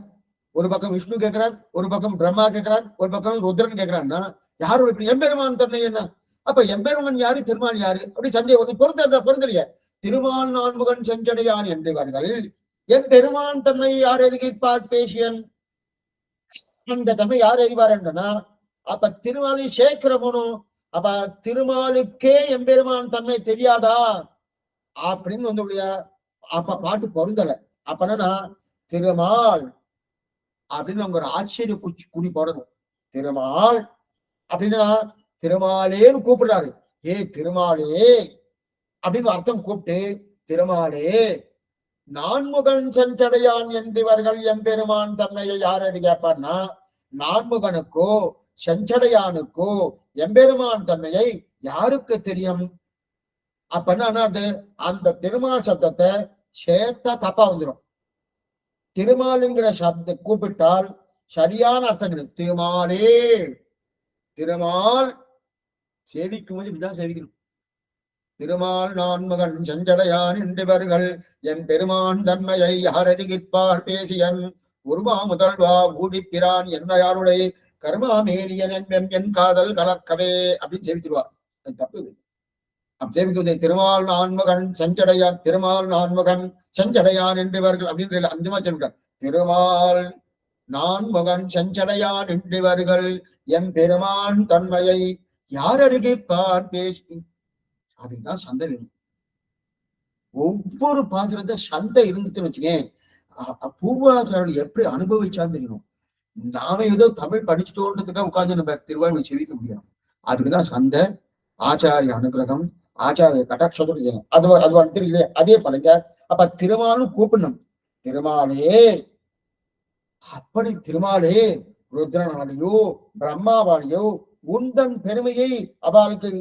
ஒரு பக்கம் விஷ்ணு கேட்கிறார், ஒரு பக்கம் பிரம்மா கேட்கிறார், ஒரு பக்கம் ருத்ரன் கேட்கிறான்னா யாரோட எம்பெருமான் தன்னை என்ன? அப்ப எம்பெருமான் யாரு, திருமால் யாரு? அப்படி சந்தேகம் பொருந்தா பொருந்தலையே. திருமால் நான்முகன் செஞ்சடையான் என்றவர்கள் எம்பெருமான் தன்னை யார் அறிவிப்பார் பேசியன்? அந்த தன்மை யார் அறிவார் என்றனா அப்ப திருமாலை சேர்க்கிறவனும் அப்ப திருமாலுக்கே எம்பெருமான் தன்னை தெரியாதா அப்படின்னு வந்து அப்ப பாட்டு பொருந்தல. அப்ப என்னன்னா திருமால் அப்படின்னு அவங்க ஒரு ஆச்சரிய குறி போடணும். திருமால் அப்படின்னா திருமாலேன்னு கூப்பிடுறாரு. ஏ திருமாலே அப்படின்னு அர்த்தம் கூப்பிட்டு, திருமாலே நான்முகன் செஞ்சடையான் என்றவர்கள் எம்பெருமான் தன்மையை யார் அறி கேட்பார்னா நான்முகனுக்கோ செஞ்சடையானுக்கோ எம்பெருமான் தன்மையை யாருக்கு தெரியும்? அப்ப என்ன அந்த திருமால் சப்தத்தை சேர்த்தா தப்பா வந்துடும். திருமாலுங்கிற சப்த கூப்பிட்டால் சரியான அர்த்தம் கிடையாது. திருமாலே, திருமால் சேவிக்கும் போது இப்படிதான் சேவிக்கணும். திருமால் நான்மகன் செஞ்சடையான் என்றவர்கள் என் பெருமான் தன்மையை யார் அறிவிப்பார் பேசியன் உருவா முதல்வா ஊடிப்பிரான் என்ன யாருடைய கர்மாமேனியன் என் காதல் கலக்கவே அப்படின்னு சேவித்துருவார். அது தப்பு. இது சேவிக்குவதை திருமால் நான்மகன் செஞ்சடையான், திருமால் நான்மகன் செஞ்சடையான் என்றவர்கள் அப்படின்னு அந்த மாதிரி சொல்றார். திருமால் நான்மகன் செஞ்சடையான் என்றவர்கள் எம் பெருமான் தன்மையை யார் அறிவிப்பார் பேசி. அதுதான் சந்தை வேணும். ஒவ்வொரு பாசுரத்தை சந்தை இருந்துச்சுன்னு வச்சுக்கேன், பூர்வாச்சாரர்கள் எப்படி அனுபவிச்சான்னு தெரியணும். நாம ஏதோ தமிழ் படிச்சுட்டோன்றதுக்காக உட்கார்ந்து நம்ம திருவாரூரை செவிக்க முடியாது. அதுக்குதான் சந்தை, ஆச்சாரிய அனுகிரகம், ஆச்சாரிய கட்டாட்சம் அது தெரியுது. அதே பழங்க. அப்ப திருமாலும் கூப்பிடணும். திருமாலே, அப்படி திருமாலே ருத்ரனாலேயோ பிரம்மாவாலேயோ உந்தன் பெருமையை அவளுக்கு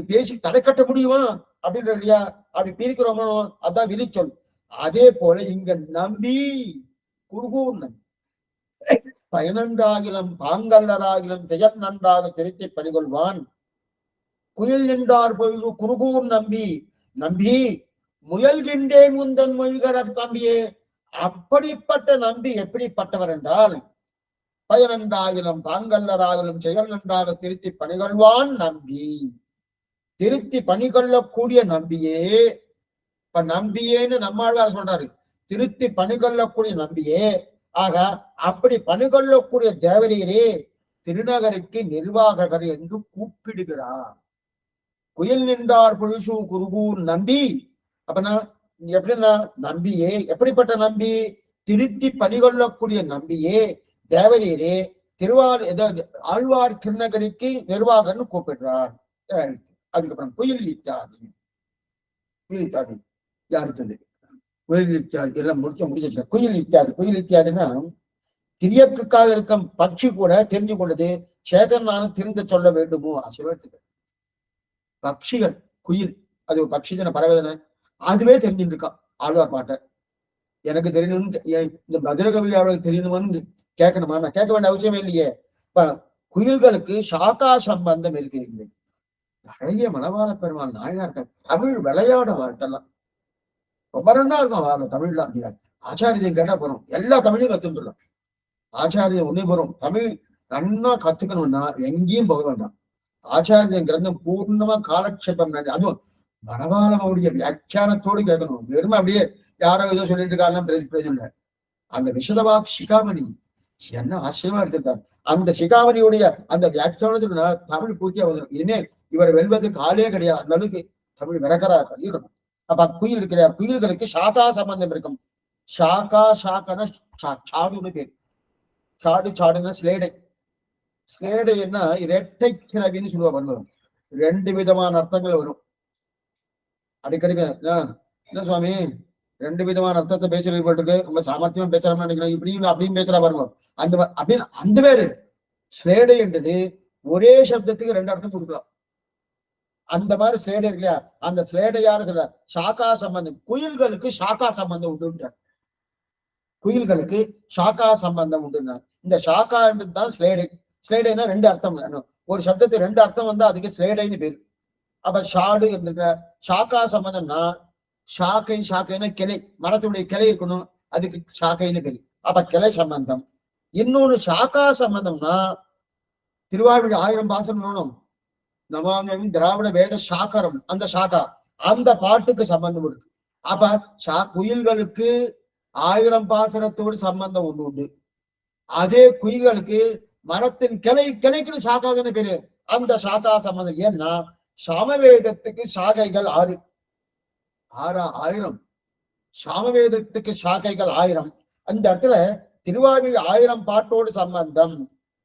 பேசி தலை கட்ட முடியுமா அப்படின்ற இல்லையா? அப்படி பிரிக்கிறோமோ அதான் விழிச்சொல். அதே போல இங்க நம்பி குருகூர் பயனன்றாகிலும் பாங்கல்லராகிலும் செயல் நன்றாக திருத்தி பணிகொள்வான் குயில் நின்றார் பொழுது குருகூர் நம்பி நம்பி முயல்கின்றேன் முந்தன் மொழிகர் தம்பியே. அப்படிப்பட்ட நம்பி எப்படிப்பட்டவர் என்றால் பயனன்றாகிலும் பாங்கல்லராகிலும் செயல் நன்றாக திருத்தி பணிகொள்வான் நம்பி. திருத்தி பணிகொள்ளக்கூடிய நம்பியே, இப்ப நம்பியேன்னு நம்மாழ்வார் சொல்றாரு. திருத்தி பணிகொள்ளக்கூடிய நம்பியே. ஆக அப்படி பணிகொள்ளக்கூடிய தேவரீரே திருநகருக்கு நிர்வாககர் என்று கூப்பிடுகிறார். குயில் நின்றார் புழுசு குருகூர் நம்பி. அப்பனா எப்படின்னா நம்பியே, எப்படிப்பட்ட நம்பி? திருத்தி பணிகொள்ளக்கூடிய நம்பியே தேவரீரே ஆழ்வார் திருநகரிக்கு நிர்வாகர்னு கூப்பிடுறார். அதுக்கப்புறம் குயில் இத்தியாதி, குயில் இத்தியாதி அடுத்தது குயில் இத்தியாதி எல்லாம் முடிச்சு. குயில் இத்தியாதி, குயில் இத்தியாதினா திரியக்குக்காக இருக்கும் பட்சி கூட தெரிஞ்சு கொண்டது. சேதன் நானும் திருந்த சொல்ல வேண்டுமோ சிவத்துக்கு. பட்சிகள் குயில் அது ஒரு பட்சி தானே, பறவைதானே, அதுவே தெரிஞ்சுட்டு இருக்கான் ஆழ்வார் பாட்டை. எனக்கு தெரியணும்னு இந்த மதுரகவி அவளுக்கு தெரியணுமான்னு கேட்கணுமா? நான் கேட்க வேண்டிய அவசியமே இல்லையே. இப்ப குயில்களுக்கு சாக்கா சம்பந்தம் இருக்கு. அழகிய மணவாள பெருமாள் நாயனார் தமிழ் விளையாட வாழ்த்தெல்லாம் ரொம்ப நன்னா இருக்கும். வாழ தமிழ்லாம் முடியாது. ஆச்சாரியம் கேட்டா போறோம், எல்லா தமிழையும் கத்துட்டுலாம். ஆச்சாரியம் ஒண்ணு போறோம். தமிழ் நன்னா கத்துக்கணும்னா எங்கேயும் போக வேண்டாம். ஆச்சாரியம் கிரந்தம் பூர்ணமா காலக்ஷேபம். அதுவும் மணவாளனுடைய வியாக்கியானத்தோடு கேட்கணும். வெறும் அப்படியே யாரோ ஏதோ சொல்லிட்டு இருக்காருன்னா பிரயோஜனம் இல்லை. அந்த விஷதவாக் சிகாமணி என்ன ஆச்சரியமா எடுத்திருக்காரு. அந்த சிகாமணியுடைய அந்த வியாக்கியானத்துல தமிழ் பூர்த்தியா வந்துடும். இனிமே இவர் வெல்வதற்கு ஆளே கிடையாது. அந்த அளவுக்கு தமிழ் விறக்கரா இருக்கணும். அப்ப குயில் இருக்கிற குயில்களுக்கு சாக்கா சம்பந்தம் இருக்கும். ஷாக்கா ஷாக்கனா சாடுன்னு பேர். சாடு சாடுன்னா ஸ்லேடை. ஸ்லேடைன்னா இரட்டை கிழவின்னு சொல்லுவாங்க. 2 விதமான அர்த்தங்கள் வரும். அடிக்கடி என்ன சுவாமி 2 விதமான அர்த்தத்தை பேசுறீங்க, ரொம்ப சாமர்த்தியமா பேசுறான்னு நினைக்கிறேன், இப்படியும் அப்படியும் பேசுறா பாருங்க. அந்த அப்படின்னு அந்த பேரு ஸ்லேடை என்றது ஒரே சப்தத்துக்கு 2 அர்த்தம் கொடுக்கலாம். அந்த மாதிரி ஸ்லேடை இருக்கு இல்லையா? அந்த ஸ்லேடை யாரு சொல்ற? சாக்கா சம்பந்தம். குயில்களுக்கு சாக்கா சம்பந்தம் உண்டு. குயில்களுக்கு ஷாக்கா சம்பந்தம் உண்டு. இந்த ஷாக்கான்றது தான் ஸ்லேடை. ஸ்லேடைனா ரெண்டு அர்த்தம். ஒரு சப்தத்துக்கு ரெண்டு அர்த்தம் வந்தா அதுக்கு ஸ்லேடைன்னு பேரு. அப்ப ஷாடு என்ற ஷாக்கா சம்பந்தம்னா ஷாக்கை, ஷாக்கைன்னா கிளை, மரத்துடைய கிளை இருக்கணும், அதுக்கு ஷாக்கைன்னு பேரு. அப்ப கிளை சம்பந்தம். இன்னொன்னு ஷாக்கா சம்பந்தம்னா திருவாரூர் 1000 பாசனம் வேணும். நமாமியம் திராவிட வேத சாக்கரம், அந்த ஷாக்கா அந்த பாட்டுக்கு சம்பந்தம் இருக்கு. அப்ப குயில்களுக்கு 1000 பாசனத்தோடு சம்பந்தம் ஒண்ணு உண்டு. அதே குயில்களுக்கு மரத்தின் கிளைக்குன்னு சாக்காதுன்னு பேரு. அந்த சாக்கா சம்பந்தம். ஏன்னா சாமவேதத்துக்கு சாகைகள் 6. 1000 சாமவேதத்துக்கு சாகைகள் 1000. அந்த இடத்துல திருவாரூர் 1000 பாட்டோடு சம்பந்தம்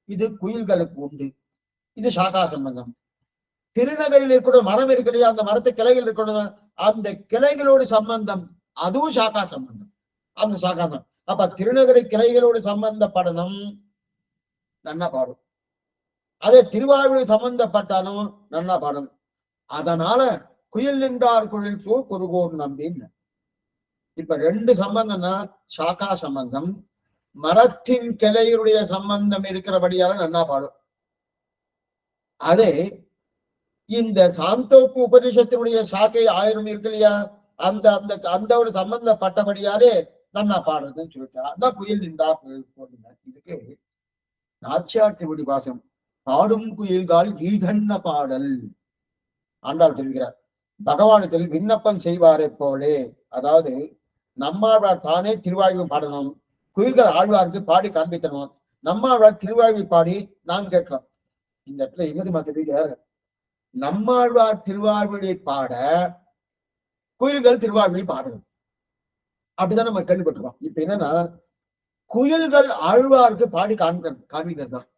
இது குயில்களுக்கு உண்டு. இது சாக்கா சம்பந்தம். திருநகரில் இருக்கிற மரம் இருக்கு இல்லையா, அந்த மரத்து கிளைகள் இருக்கணும், அந்த கிளைகளோடு சம்பந்தம் அதுவும் சாக்கா சம்பந்தம். அந்த சாக்கா தான். அப்ப திருநகரி கிளைகளோடு சம்பந்தப்படணும், நன்னா பாடும். அதே திருவாரூர் சம்பந்தப்பட்டாலும் நன்னா பாடும். அதனால குயில் நின்றார் குழில் சூ குருகோன் நம்பின்னு. இப்ப ரெண்டு சம்பந்தம்னா சாக்கா சம்பந்தம், மரத்தின் கிளைகளுடைய சம்பந்தம் இருக்கிறபடியால நன்னா பாடும். அதே இந்த சாந்தோக்கு உபநிஷத்தினுடைய சாக்கை 1000 இருக்கு இல்லையா, அந்த அந்த அந்த ஒரு சம்பந்தப்பட்டபடியாலே நன்னா பாடுறதுன்னு சொல்லிட்டா. அதான் குயில் நின்றா குயில் போடுங்க. இதுக்கு நாச்சியார் திருவடி வாசம் பாடும் குயில்கால் ஈதன்ன பாடல் ஆண்டாள் தெரிவிக்கிறார். பகவானத்தில் விண்ணப்பம் செய்வாரை போலே, அதாவது நம்மாழ்வார் தானே திருவாழ்வு பாடணும், குயில்கள் ஆழ்வாருக்கு பாடி காண்பித்தணும், நம்மாழ்வார் திருவாழ்வு பாடி நாம் கேட்கலாம். இந்த இடத்துல எங்கதுமா தெரிவிக்கிறார், நம்மாழ்வார் திருவாழ்வியை பாட குயில்கள் திருவாழ்வியை பாடுறது. அப்படிதான் நம்ம கேள்விப்பட்டிருக்கோம். இப்ப என்னன்னா குயில்கள் ஆழ்வாருக்கு பாடி காண்பிக்கிறது தான்.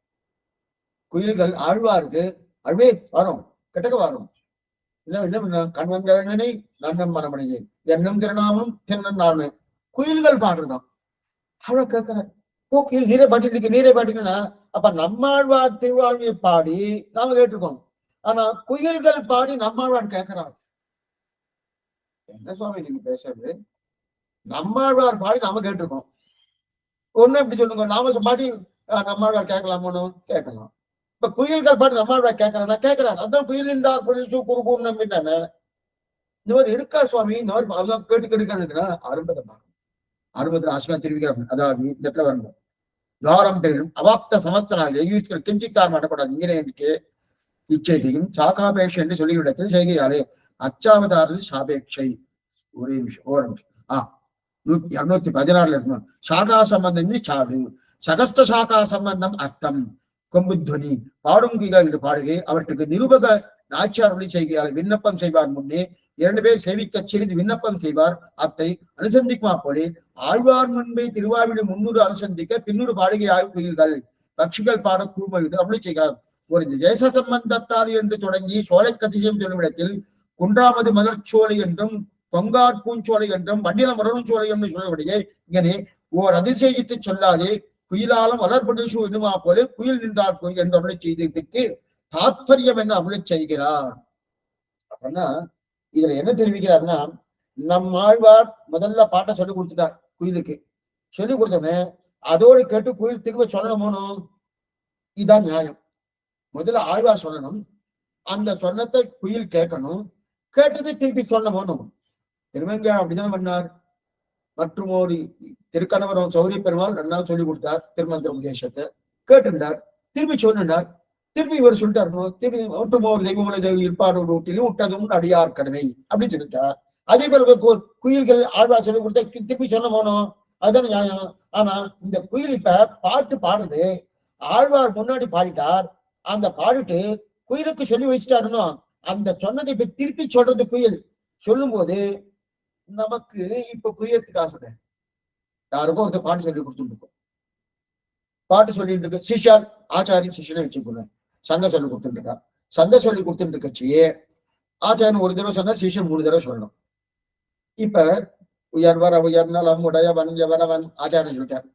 குயில்கள் ஆழ்வாருக்கு அழுவே வரும், கெட்டக்க வரும். என்ன கண்வங்கனை நன்னம் மரமணியே எண்ணம் திருநாமம் தென்னன் குயில்கள் பாடுறதுதான். அவ்வளவு கேட்கிற குயில் நீரை பாட்டிட்டு நீரை பாட்டிங்கன்னா அப்ப நம்மாழ்வார் திருவாழ்வியை பாடி நாம கேட்டிருக்கோம். ஆனா குயில்கள் பாடி நம்மாழ்வார் கேட்கிறார். என்ன சுவாமி நீங்க பேசுறது? நம்மாழ்வார் பாடி நாம கேட்டிருக்கோம். ஒண்ணு எப்படி சொல்லுங்க, நாம பாடி நம்மாழ்வார் கேட்கலாமோன்னு கேட்கலாம். இப்ப குயில்கள் பாடி நம்மாழ்வார் கேட்கறானா கேட்கிறார். அதான் குயிலின்டா குறுக்கூர் நம்பின்னு இந்த மாதிரி இருக்கா சுவாமி, இந்த மாதிரி கேட்டு கேட்டுக்கா அரும்பதை பார்க்கணும். அரும்பத்தில் ஆசிமா தெரிவிக்கிறாங்க. அதாவது இந்த இடத்துல வரணும், துவாரம் தெரியும் அவாப்த சமஸ்தனாக ஈஸ்வரர் கிஞ்சிக்கார் மாட்டப்படாது இங்கே இச்சையும் சாகாபேட்சை என்று சொல்லிவிடத்தில் செய்கையாலே அச்சாவதாரது சாபேட்சை. ஒரே நிமிஷம் ஒரு நிமிஷம். 216 இருக்கணும். சாகா சம்பந்தம் சாடு, சகஸ்த சாகா சம்பந்தம் அர்த்தம் கொம்புத்வனி பாடும் குயில்கள் என்று பாடுகை அவற்றுக்கு நிரூபக நாச்சியார் செய்கையால் விண்ணப்பம் செய்வார். முன்னே 2 பேர் சேவிக்க சிறிது விண்ணப்பம் செய்வார். அத்தை அனுசந்திக்குமா போலே ஆழ்வார் முன்பே திருவாவிடு 300 அனுசந்திக்க பின்னூறு பாடுகை ஆய்வு குயில்கள் பட்சிகள் பாட கூர்மையிடு அருளி செய்கிறார். ஒரு தேச சம்பந்தத்தால் என்று தொடங்கி சோலை கதிசயம் சொல்லும் இடத்தில் குன்றாமது மலர்ச்சோலை என்றும் பொங்கார் பூஞ்சோலை என்றும் வண்டில மரணம் சோலை என்று சொல்லபடியே இங்கே ஓர் அதிசயித்து சொல்லாதே குயிலாலும் வளர்படுசு என்னுமா போல குயில் நின்றார் குயில் என்று அருளை செய்ததுக்கு தாத்பரியம் என்ன அருளை செய்கிறார் அப்படின்னா இதுல என்ன தெரிவிக்கிறார்னா, நம் ஆழ்வார் முதல்ல பாட்டை சொல்லி கொடுத்துட்டார் குயிலுக்கு. சொல்லி கொடுத்தோமே அதோடு கேட்டு குயில் திரும்ப சொல்லணுமோனோ, இதுதான் நியாயம். முதல்ல ஆழ்வார் சொல்லணும், அந்த சொன்னத்தை குயில் கேட்கணும், கேட்டதை திருப்பி சொல்லணுமோனோ. திருவங்க அப்படிதான் பண்ணார். மற்றும் ஒரு திருக்கணவரம் சௌரிய பெருமாள் 2வது சொல்லி கொடுத்தார் திருமந்திர உபதேசத்தை, கேட்டுட்டார், திருப்பி சொன்னார், திருப்பி இவர் சொல்லிட்டாரு திருப்பி மற்றும் ஒரு தெய்வமலை தேவி இருப்பாடு வீட்டிலும் விட்டதும் அடியார் கடமை அப்படின்னு சொல்லிட்டார். அதே போல குயில்கள் ஆழ்வார் சொல்லி கொடுத்த திருப்பி சொன்ன போனோம், அதுதான் நியாயம். ஆனா இந்த குயில் இப்ப பாட்டு பாடுறது ஆழ்வார் முன்னாடி பாடிட்டார், அந்த பாடிட்டு குயிலுக்கு சொல்லி வச்சுட்டாருனோ, அந்த சொன்னதை இப்ப திருப்பி சொல்றது குயில் சொல்லும் போது நமக்கு இப்ப புரியறதுக்காக சொல்றேன். யாருக்கும் ஒருத்தர் பாட்டு சொல்லி கொடுத்துட்டு இருக்கோம், பாட்டு சொல்லிட்டு இருக்கு, சிஷ்யால் ஆச்சாரிய சிஷ்யனை வச்சுக்கோங்க, சங்க சொல்லி கொடுத்துட்டு இருக்கா. சங்க சொல்லி கொடுத்துட்டு இருக்கச்சியே ஆச்சாரியன் ஒரு தடவை சொன்னா சிஷ்யன் 3 தடவை சொல்லணும். இப்ப உயர்வர உயர்நலம் உடையவன் எவரவன் ஆச்சாரியன் சொல்லிட்டார்,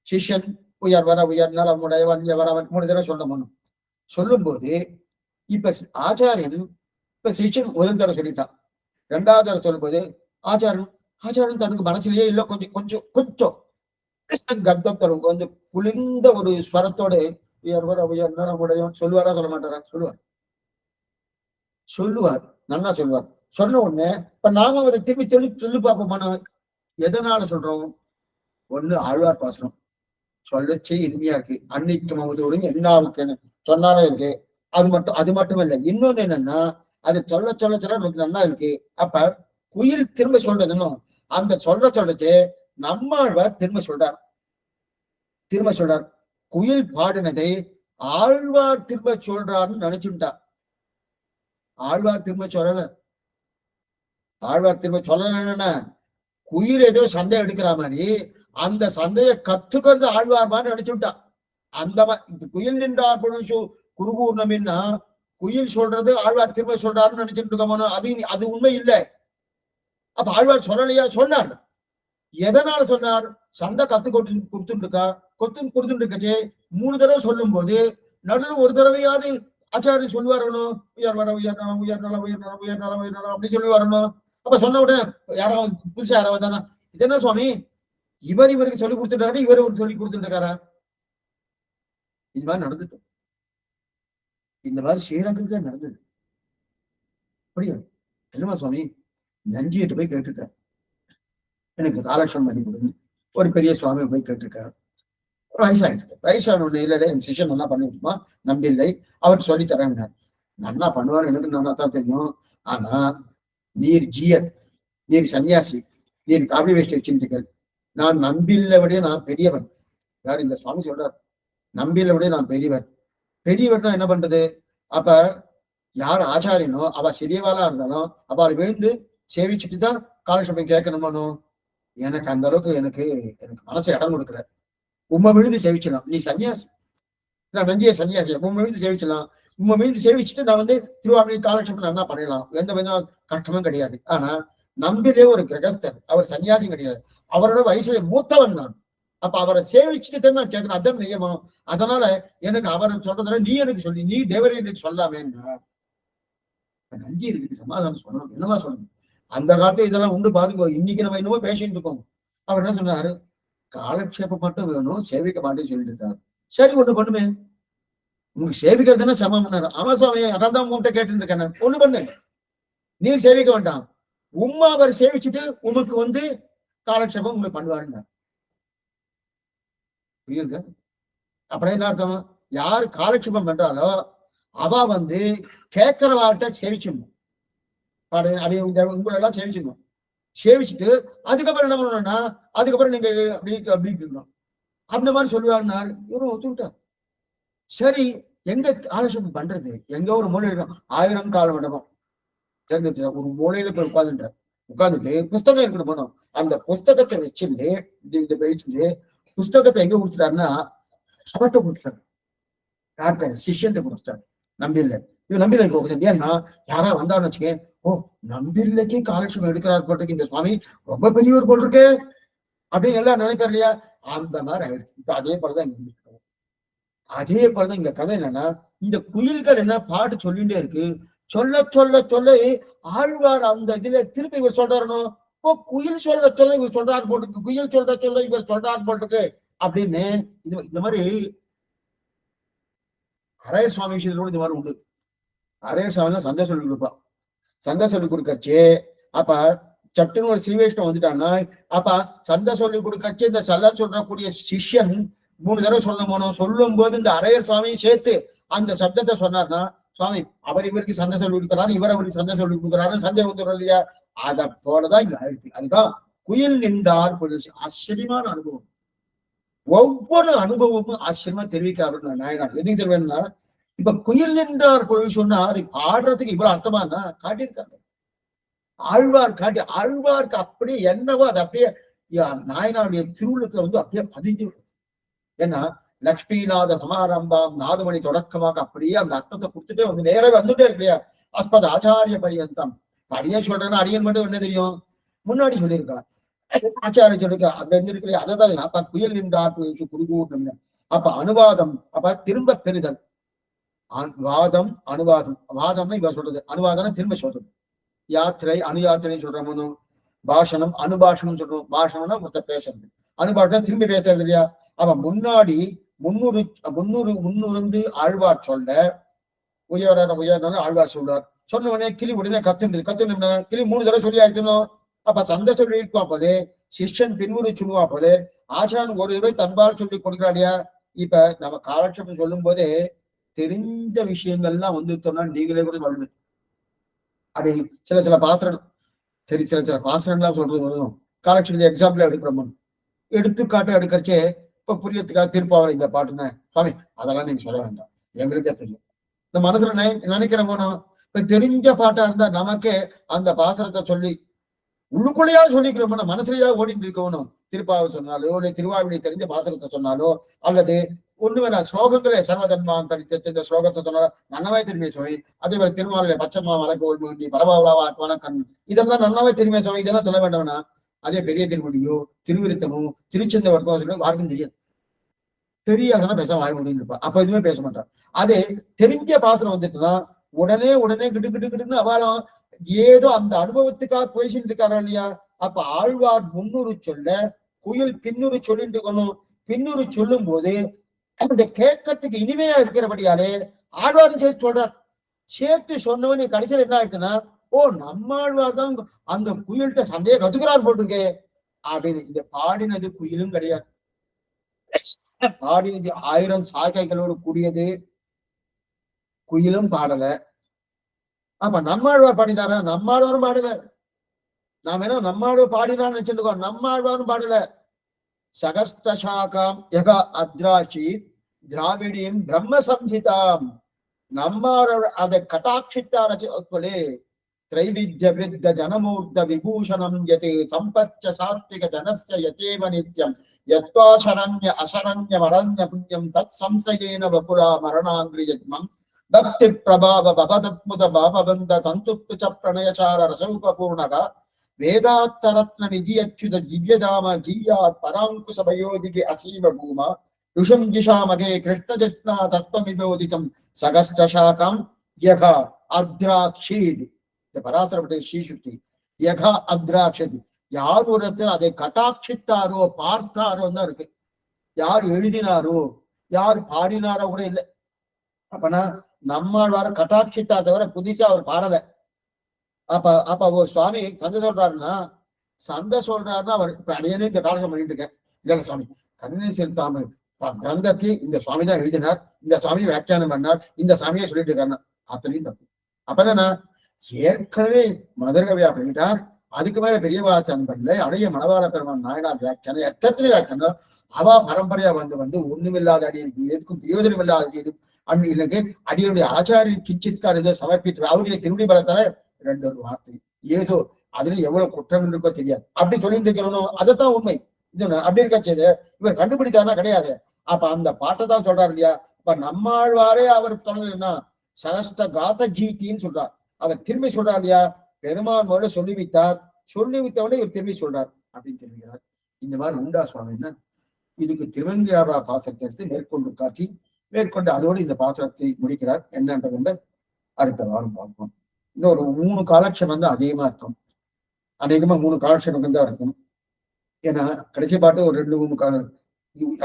சிஷ்யன் உயர்வர உயர்நலம் உடையவன் எவரவன் 3 தடவை சொல்லணும். சொல்லும் போது இப்ப ஆச்சாரியன் இப்ப சிஷ்யன் முதல் தடவை சொல்லிட்டான், 2வது தடவை சொல்லும் போது ஆச்சாரன் தனக்கு மனசுலயே இல்ல கொஞ்சம் கொஞ்சம் கொஞ்சம் கத்தத்தரும் கொஞ்சம் குளிர்ந்த ஒரு ஸ்வரத்தோடு உயர்வர் உயர்ந்த நம்முடைய சொல்லுவாரா சொல்ல மாட்டாரா? சொல்லுவார். சொல்லுவார், நல்லா சொல்லுவார். சொன்ன உடனே இப்ப நாம அதை திருப்பி சொல்லி சொல்லி பார்ப்போம். எதனால சொல்றோம்? ஒண்ணு ஆழ்வார் பாசனம் சொல்லச்சே இனிமையா இருக்கு. அன்னைக்கு மமதோடு என்னாவுக்கு சொன்னாலே இருக்கு. அது மட்டும் இல்லை. இன்னொன்னு என்னன்னா, அது சொல்ல சொல்ல சொல்ல நமக்கு நல்லா இருக்கு. அப்ப குயில் திரும்ப சொல்றதுன்னும் அந்த சொல்லச்சு நம்மாழ்வார் திரும்ப சொல்றார். குயில் பாடினதை ஆழ்வார் திரும்ப சொல்றாருன்னு நினைச்சுட்டா. ஆழ்வார் திரும்ப சொல்லலன்னா குயில் ஏதோ சந்தை எடுக்கிற மாதிரி அந்த சந்தையை கத்துக்கிறது ஆழ்வார் மாதிரி நினைச்சுட்டா. அந்த குயில் நின்றார் குருகூர்ணமின்னா குயில் சொல்றது ஆழ்வார் திரும்ப சொல்றாருன்னு நினைச்சிட்டு இருக்கோமோ? அது உண்மை இல்லை. அப்ப ஆழ்வார் சொல்லலையா? சொன்னார். எதனால சொன்னார்? சண்டை கத்து கொடுத்துட்டு இருக்கச்சே 3 தடவை சொல்லும் போது நடுவில் ஒரு தடவையாவது ஆச்சாரியன் சொல்லி வரணும், உயர்நலம் அப்படின்னு சொல்லி வரணும். அப்ப சொன்ன உடனே யாராவது புதுசா யாராவது தானே இது என்ன சுவாமி இவருக்கு சொல்லி கொடுத்துட்டாரு, இவர் ஒரு சொல்லி கொடுத்துட்டு இருக்காரா? இது மாதிரி நடந்தது. இந்த மாதிரி ஸ்ரீரங்கத்துல நடந்தது. அப்படியா? என்னமா சுவாமி நஞ்சிட்டு போய் கேட்டிருக்காரு, எனக்கு காலக்ஷம் பண்ணி கொடுங்க. ஒரு பெரிய சுவாமி போய் கேட்டிருக்காரு. வயசான ஒண்ணு இல்லை, என் சிஷன் நல்லா பண்ணிவிட்டுமா நம்பில்லை, அவர் சொல்லி தரேங்க. நல்லா பண்ணுவார், எனக்கு நல்லா தான் தெரியும். ஆனா நீர் ஜீயர், நீர் சன்னியாசி, நீர் காவி வேஷ்டி வச்சுருக்கீர்கள். நான் நம்பில்லை விட நான் பெரியவன். யார்? இந்த சுவாமி சொல்றார், நம்பில்லை விட நான் பெரியவர்னா என்ன பண்றது? அப்ப யார் ஆச்சாரியனோ அவ சிறியவாளா இருந்தாலும் அவள் விழுந்து சேவிச்சுட்டு தான் காலக்ஷேபம் கேட்கணுமானோ? எனக்கு அந்த அளவுக்கு எனக்கு மனசு இடம் கொடுக்கல. உண்மை விழுந்து சேவிச்சலாம். நீ சன்னியாசி, நான் நஞ்சிய சன்னியாசி, உண்மை விழுந்து சேவிச்சலாம். உண்மை விழுந்து சேவிச்சுட்டு நான் திருவாரூர் காலக்ஷேபம் நல்லா பண்ணிடலாம். எந்த விதம் கஷ்டமும் கிடையாது. ஆனா நம்பிலே ஒரு கிரகஸ்தர், அவர் சன்னியாசியும் கிடையாது. அவரோட வயசுல மூத்தவன் நான். அப்ப அவரை சேவிச்சுட்டு தான் நான் கேட்கணும். அதான் நியமம். அதனால எனக்கு அவர் சொல்றதுல நீ எனக்கு சொல்லி, நீ தேவரை எனக்கு சொல்லாமேன்னா நஞ்சி இருக்குது. சமாதானம் சொல்லணும். என்னவா சொல்லணும்? அந்த காலத்துல இதெல்லாம் உண்டு பாருங்க. இன்னைக்கு நம்ம என்னவோ பேசிட்டு இருக்கோம். அவர் என்ன சொன்னாரு? காலக்ஷேபம் மட்டும் வேணும், சேவிக்க மாட்டேன்னு சொல்லிட்டு இருக்காரு. சரி, ஒண்ணு பண்ணுமே, உங்களுக்கு சேவிக்கிறதுன்னா சமம் பண்ணாரு. ஆமா சுவாமி, அதான் தான் உங்கள்கிட்ட கேட்டு இருக்கேன். ஒண்ணு பண்ணு, நீர் சேவிக்க வேண்டாம், உம்மா அவர் சேவிச்சுட்டு உமக்கு காலக்ஷேபம் உங்களுக்கு பண்ணுவாருங்க. புரியுது? அப்படியே என்ன அர்த்தம்? யாரு காலக்ஷேபம் பண்றாலோ அவ கேட்கிறவாட்ட சேவிச்சிடணும். உங்களெல்லாம் சேவிச்சிடணும். சேவிச்சுட்டு அதுக்கப்புறம் என்ன பண்ணணும்னா, அதுக்கப்புறம் நீங்க அப்படி இருக்கணும். அந்த மாதிரி சொல்லுவாருன்னாரு. இவரும் ஒத்துக்கிட்டார். சரி, எங்க ஆலோசனை பண்றது? எங்க ஒரு மூலையில 1000 கால மண்டபம் தெரிஞ்சிட்டு ஒரு மூலையில போய் உட்காந்துட்டு புஸ்தகம் இருக்கணும் போனோம். அந்த புஸ்தகத்தை வச்சுட்டு புஸ்தகத்தை எங்க கொடுத்துட்டாருன்னா அவர்கிட்ட கொடுத்துட்டாரு. யார்கிட்ட? சிஷ்யன்ட்ட கொடுத்துட்டாரு. நம்பில்லை. இவன் நம்பில்லை கொடுக்குது. ஏன்னா யாரா வந்தான்னு வச்சுக்கேன், ஓ நம்பில்லைக்கு காலக்ஷேபம் எடுக்கிறார் போட்டிருக்கு, இந்த சுவாமி ரொம்ப பெரியவர் போட்டிருக்கு அப்படின்னு எல்லாம் நினைப்பாரு இல்லையா? அந்த மாதிரி ஆயிடுச்சு. இப்ப அதே போலதான் இங்க கதை என்னன்னா, இந்த குயில்கள் என்ன பாட்டு சொல்லிட்டே இருக்கு. சொல்ல சொல்ல சொல்ல ஆழ்வார் அந்த இதுல திருப்பி இவர் சொல்றாருனோ, ஓ குயில் சொல்ல சொல்ல இவர் சொல்றாரு போட்டிருக்கு, குயில் சொல்ற சொல்ல இவர் சொல்றாரு போட்டிருக்கு அப்படின்னு. இந்த மாதிரி அரைய சுவாமி விஷயத்தோடு இந்த மாதிரி உண்டு. அரைய சுவாமி சந்தை சொல்லி கொடுப்பா. சந்தை சொல்லி கொடுக்கறச்சு அப்ப சட்டுன்னு ஒரு சீவேஷ்டம் வந்துட்டான்னா, அப்ப சந்தை சொல்லி கொடுக்கறச்சு இந்த சல்ல சொல்றக்கூடிய சிஷ்யன் 3 தடவை சொல்லும் போது இந்த அரையர் சுவாமியும் சேர்த்து அந்த சப்தத்தை சொன்னார்னா, சுவாமி அவர் இவருக்கு சந்தை சொல்லி கொடுக்குறாரு, இவர் அவருக்கு சந்தை சொல்லி கொடுக்குறாரு, சந்தை வந்துடும் இல்லையா? அதை போலதான் இங்க ஆயிடுச்சு. அதுதான் குயில் நின்றார். ஆச்சரியமான அனுபவம். ஒவ்வொரு அனுபவமும் ஆச்சரியமா தெரிவிக்கிறாரு நாயனார். எதுக்கு தெரியும்னா, இப்ப குயில் நின்றார் பொருள் சொன்னா அதை பாடுறதுக்கு இவ்வளவு அர்த்தமானா காட்டியிருக்காங்க. ஆழ்வார்க்கு அப்படியே என்னவோ அது அப்படியே நாயனாருடைய திருவுள்ளத்துல அப்படியே பதிஞ்சு. ஏன்னா லக்ஷ்மிநாத சமாரம்பாம் நாதுமணி தொடக்கமாக அப்படியே அந்த அர்த்தத்தை கொடுத்துட்டே நேரவே வந்துட்டே இருக்கு இல்லையா? அஸ்பத ஆச்சாரிய பரியந்தம். அடியன் சொல்றேன்னா அடியன் மட்டும் என்ன தெரியும்? முன்னாடி சொல்லியிருக்கா ஆச்சாரிய சொல்லிருக்கா. அப்படி இருக்கு இல்லையா? அதான் அப்ப குயில் நின்றார் குருகூர். அப்ப அனுவாதம், அப்ப திரும்ப பெறுதல். வாதம் அனுவாதம். வாதம்னு இவர் சொல்றது, அனுவாதம் திரும்ப சொல்றது. யாத்திரை அணுயாத்திரை சொல்றோமோ. பாஷணம் அனுபாஷணம் சொல்றோம். பாஷணம்னா ஒருத்தர் பேசுறது, அனுபாஷணம் திரும்பி பேசுறது இல்லையா? அவன் முன்னாடி முன்னுருந்து ஆழ்வார் சொல்ல உயர்னாலும் ஆழ்வார் சொல்றார். சொன்ன உடனே கிளி உடனே கத்துனா கிளி 3 தடவை சொல்லி ஆயிடுக்கணும். அப்ப சந்தை சொல்லி இருக்கா போது சிஷ்யன் பின்முறை சொல்லுவா போது ஆசான் ஒரு தடவை தன்பால் சொல்லி கொடுக்குறாடியா. இப்ப நம்ம காலட்சேபம் சொல்லும் போதே தெரிஞ்ச விஷயங்கள்லாம் வந்துட்டோம்னா நீங்களே கூட சொல்லுது. அப்படி சில பாசனம் சில பாசனம்லாம் சொல்றது வரும். காலட்சேபத்தை எக்ஸாம்பிள் எடுக்கிறோம். எடுத்துக்காட்டு எடுக்கிறச்சே இப்ப புரியறதுக்காக திருப்பாவளை இந்த பாட்டுன்னு சுவாமி அதெல்லாம் நீங்க சொல்ல வேண்டாம், எங்களுக்கே தெரியும். இந்த மனசுல நினைக்கிறவனோ இப்ப தெரிஞ்ச பாட்டா இருந்தா நமக்கே அந்த பாசனத்தை சொல்லி உள்ளுக்குள்ளேயா சொல்லிக்கிறோம்னா மனசுலயா ஓடிட்டு இருக்கவனும். திருப்பாவை சொன்னாலோ இல்லை திருவாவினை தெரிஞ்ச பாசனத்தை சொன்னாலோ அல்லது ஒண்ணு வேணா ஸ்லோகங்களே சர்வதன்மான் தரித்த இந்த ஸ்லோகத்தை சொன்னாலும் நன்னவே திரும்பிய சுவாமி. அதே போல திருமாலை பச்சம்மா மலைக்கோள் மூண்டி பரபாவலாவா வணக்கன் இதெல்லாம் நன்னவே திரும்பிய சுவாமி. இதெல்லாம் சொல்ல வேண்டாம்னா அதே பெரிய திருமொழியோ திருவிருத்தமோ திருச்செந்த வர்த்தமோ சொல்ல யாருக்கும் தெரியாது. தெரியாதுன்னா பேச வாய முடியும் இருப்பா. அப்ப எதுவுமே பேச மாட்டான். அதே தெரிஞ்ச பாசனம் வந்துட்டுன்னா உடனே கிட்டு அவாலம் ஏதோ அந்த அனுபவத்துக்காக பேசிட்டு இருக்காரா இல்லையா? அப்ப ஆழ்வார் முன்னூறு சொல்ல குயில் பின்னூறு சொல்லிட்டு இருக்கணும். பின்னூறு சொல்லும் போது அந்த கேட்கறதுக்கு இனிமையா இருக்கிறபடியாலே ஆழ்வாரும் சேர்த்து சொல்றார். சேர்த்து சொன்னவனே கடைசியில் என்ன ஆயிடுச்சுன்னா ஓ நம்மாழ்வார் தான் அந்த குயில்கிட்ட சந்தேகம் கத்துக்கிறார் போட்டிருக்கே அப்படின்னு. இந்த பாடினது குயிலும் கிடையாது, பாடினது 1000 சாக்கைகளோடு கூடியது, குயிலும் பாடல. அப்ப நம்மாழ்வார் பாடினாரா? நம்மாழ்வாரும் பாடல. நாம என்ன நம்மாழ்வார் பாடினான்னு வச்சுருக்கோம், நம்மாழ்வாரும் பாடல. சகஸ்தாகாம் யக அத்ராஷி திராவிடியும் பிரம்ம சம்ஹிதாம் நம்மாழ்வார் அதை கட்டாட்சித்தார त्रैविध्य वृद्ध जनमूर्ध विभूषणं यते संपच्च सात्विक जनस्य यतेव नित्यं यत्वा शरण्य अशरण्य मरण्य पुण्यं तत्संश्रयेन वपुरा मरणांग्रियज्ञं भक्ति प्रभाव भवदत्मुत भावबन्ध तन्तुप्त च प्रणयचार रसौपपूर्णक वेदात्तरत्न निधियच्युत दिव्यधाम जीयात् परांकुश भयोदिके असीम भूमा ऋषं जिषामगे कृष्णजष्णा तत्त्वमिबोधितं सगस्त्रशाकं यः अद्राक्षीत्. பராசரப்பட்ட ஸ்ரீசுக்தி யகா அத்ராட்சதி. யார் ஒருத்தர் அதை கட்டாட்சித்தாரோ பார்த்தாரோ தான் இருக்கு. யார் எழுதினாரோ யார் பாடினாரோ கூட இல்லை. அப்பனா நம்மாழ்வார கட்டாட்சித்தா தவிர புதுசா அவர் பாடல. அப்ப ஒரு சுவாமி சந்தை சொல்றாருன்னா அவர் இப்ப அடையனே இந்த காலகம் பண்ணிட்டு இருக்கேன். இல்ல சுவாமி கண்ணனை செலுத்தாம கிரந்தத்தை இந்த சுவாமி தான் எழுதினார், இந்த சுவாமி வியாக்கியானம் பண்ணார், இந்த சாமியை சொல்லிட்டு இருக்காருன்னா அத்தனையும் தப்பு. அப்ப என்னன்னா ஏற்கனவே மதுரகவியா பண்ணிட்டார், அதுக்கு மேல பெரியவாச்சான் பண்ணல அடைய மணவாள பெருமான் நாயனார் வியாக்கியானம் எத்தனை வியாக்கியானம் அவா பரம்பரையா வந்து ஒண்ணுமில்லாத அடி இருக்கு, எதுக்கும் பிரயோஜனம் இல்லாத அண்ணி இல்லைக்கு அடியுடைய ஆச்சாரியன் கிஞ்சித்கார் ஏதோ சமர்ப்பித்து அவருடைய திருவிடி பலத்தால 2 வார்த்தை ஏதோ அதுல எவ்வளவு குற்றம் இருக்கோ தெரியாது அப்படி சொல்லிட்டு இருக்கணும். அதைத்தான் உண்மை. இது அப்படி இருக்கச்சது இவர் கண்டுபிடித்தாருன்னா கிடையாது. அப்ப அந்த பாட்டை தான் சொல்றாரு இல்லையா? இப்ப நம்மாழ்வாரே அவர் சொன்னா சகஸ்த காத கீத்தின்னு சொல்றார். அவர் திரும்பி சொல்றார் இல்லையா? பெருமான் முதல்ல சொல்லிவித்தவனே இவர் திரும்பி சொல்றார் அப்படின்னு தெரிவிக்கிறார். இந்த மாதிரி உண்டா சுவாமின்னா இதுக்கு திருவங்கியாரா பாசனத்தை எடுத்து மேற்கொண்டு அதோடு இந்த பாசனத்தை முடிக்கிறார். என்னன்றது அடுத்த வாரம் பார்ப்போம். இன்னொரு 3 காலட்சேபம் தான் அதிகமா இருக்கும். அநேகமா 3 காலட்சேபம் தான் இருக்கும். ஏன்னா கடைசி பாட்டு ஒரு 2-3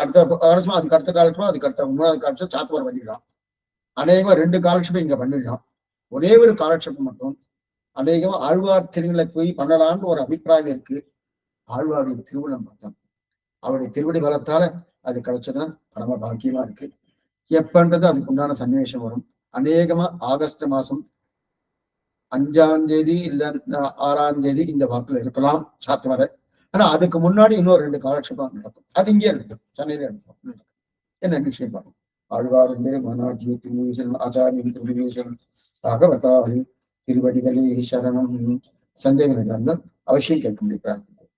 அடுத்த காலட்சேபம், அதுக்கு அடுத்த காலட்சேபம், அதுக்கு அடுத்த 3வது காலட்சேபம் சாத்துவார் பண்ணிடலாம். அநேகமா 2 காலட்சேபம் இங்க பண்ணிடலாம். ஒரே ஒரு காலட்சேபம் மட்டும் அநேகமா ஆழ்வார் திருவிழா போய் பண்ணலான்னு ஒரு அபிப்பிராயம் இருக்கு. ஆழ்வாருடைய திருவிழம் பார்த்தோம், அவருடைய திருவடி பலத்தால அது கிடைச்சதுன்னா பரம பாக்கியமா இருக்கு. எப்பன்றது அதுக்கு உண்டான சன்னிவேஷம் வரும். அநேகமா ஆகஸ்ட் மாசம் 5ஆம் தேதி இல்ல 6ஆம் தேதி இந்த வாக்குல இருக்கலாம் சாத்துவர. ஆனா அதுக்கு முன்னாடி இன்னொரு 2 காலட்சேபம் நடக்கும். அது இங்கே நடக்கும், சென்னையில நடக்கும். என்ன விஷயம் பார்க்கும். ஆழ்வார் மனார்ஜி திருவேசன் ஆச்சாரிய திருவேசன் பாகவதாரி திருவடிகளே சரணம். சந்தேகம் இருந்தால் அவசியம் கேட்க முடியும், பிரார்த்திக்கிறேன்.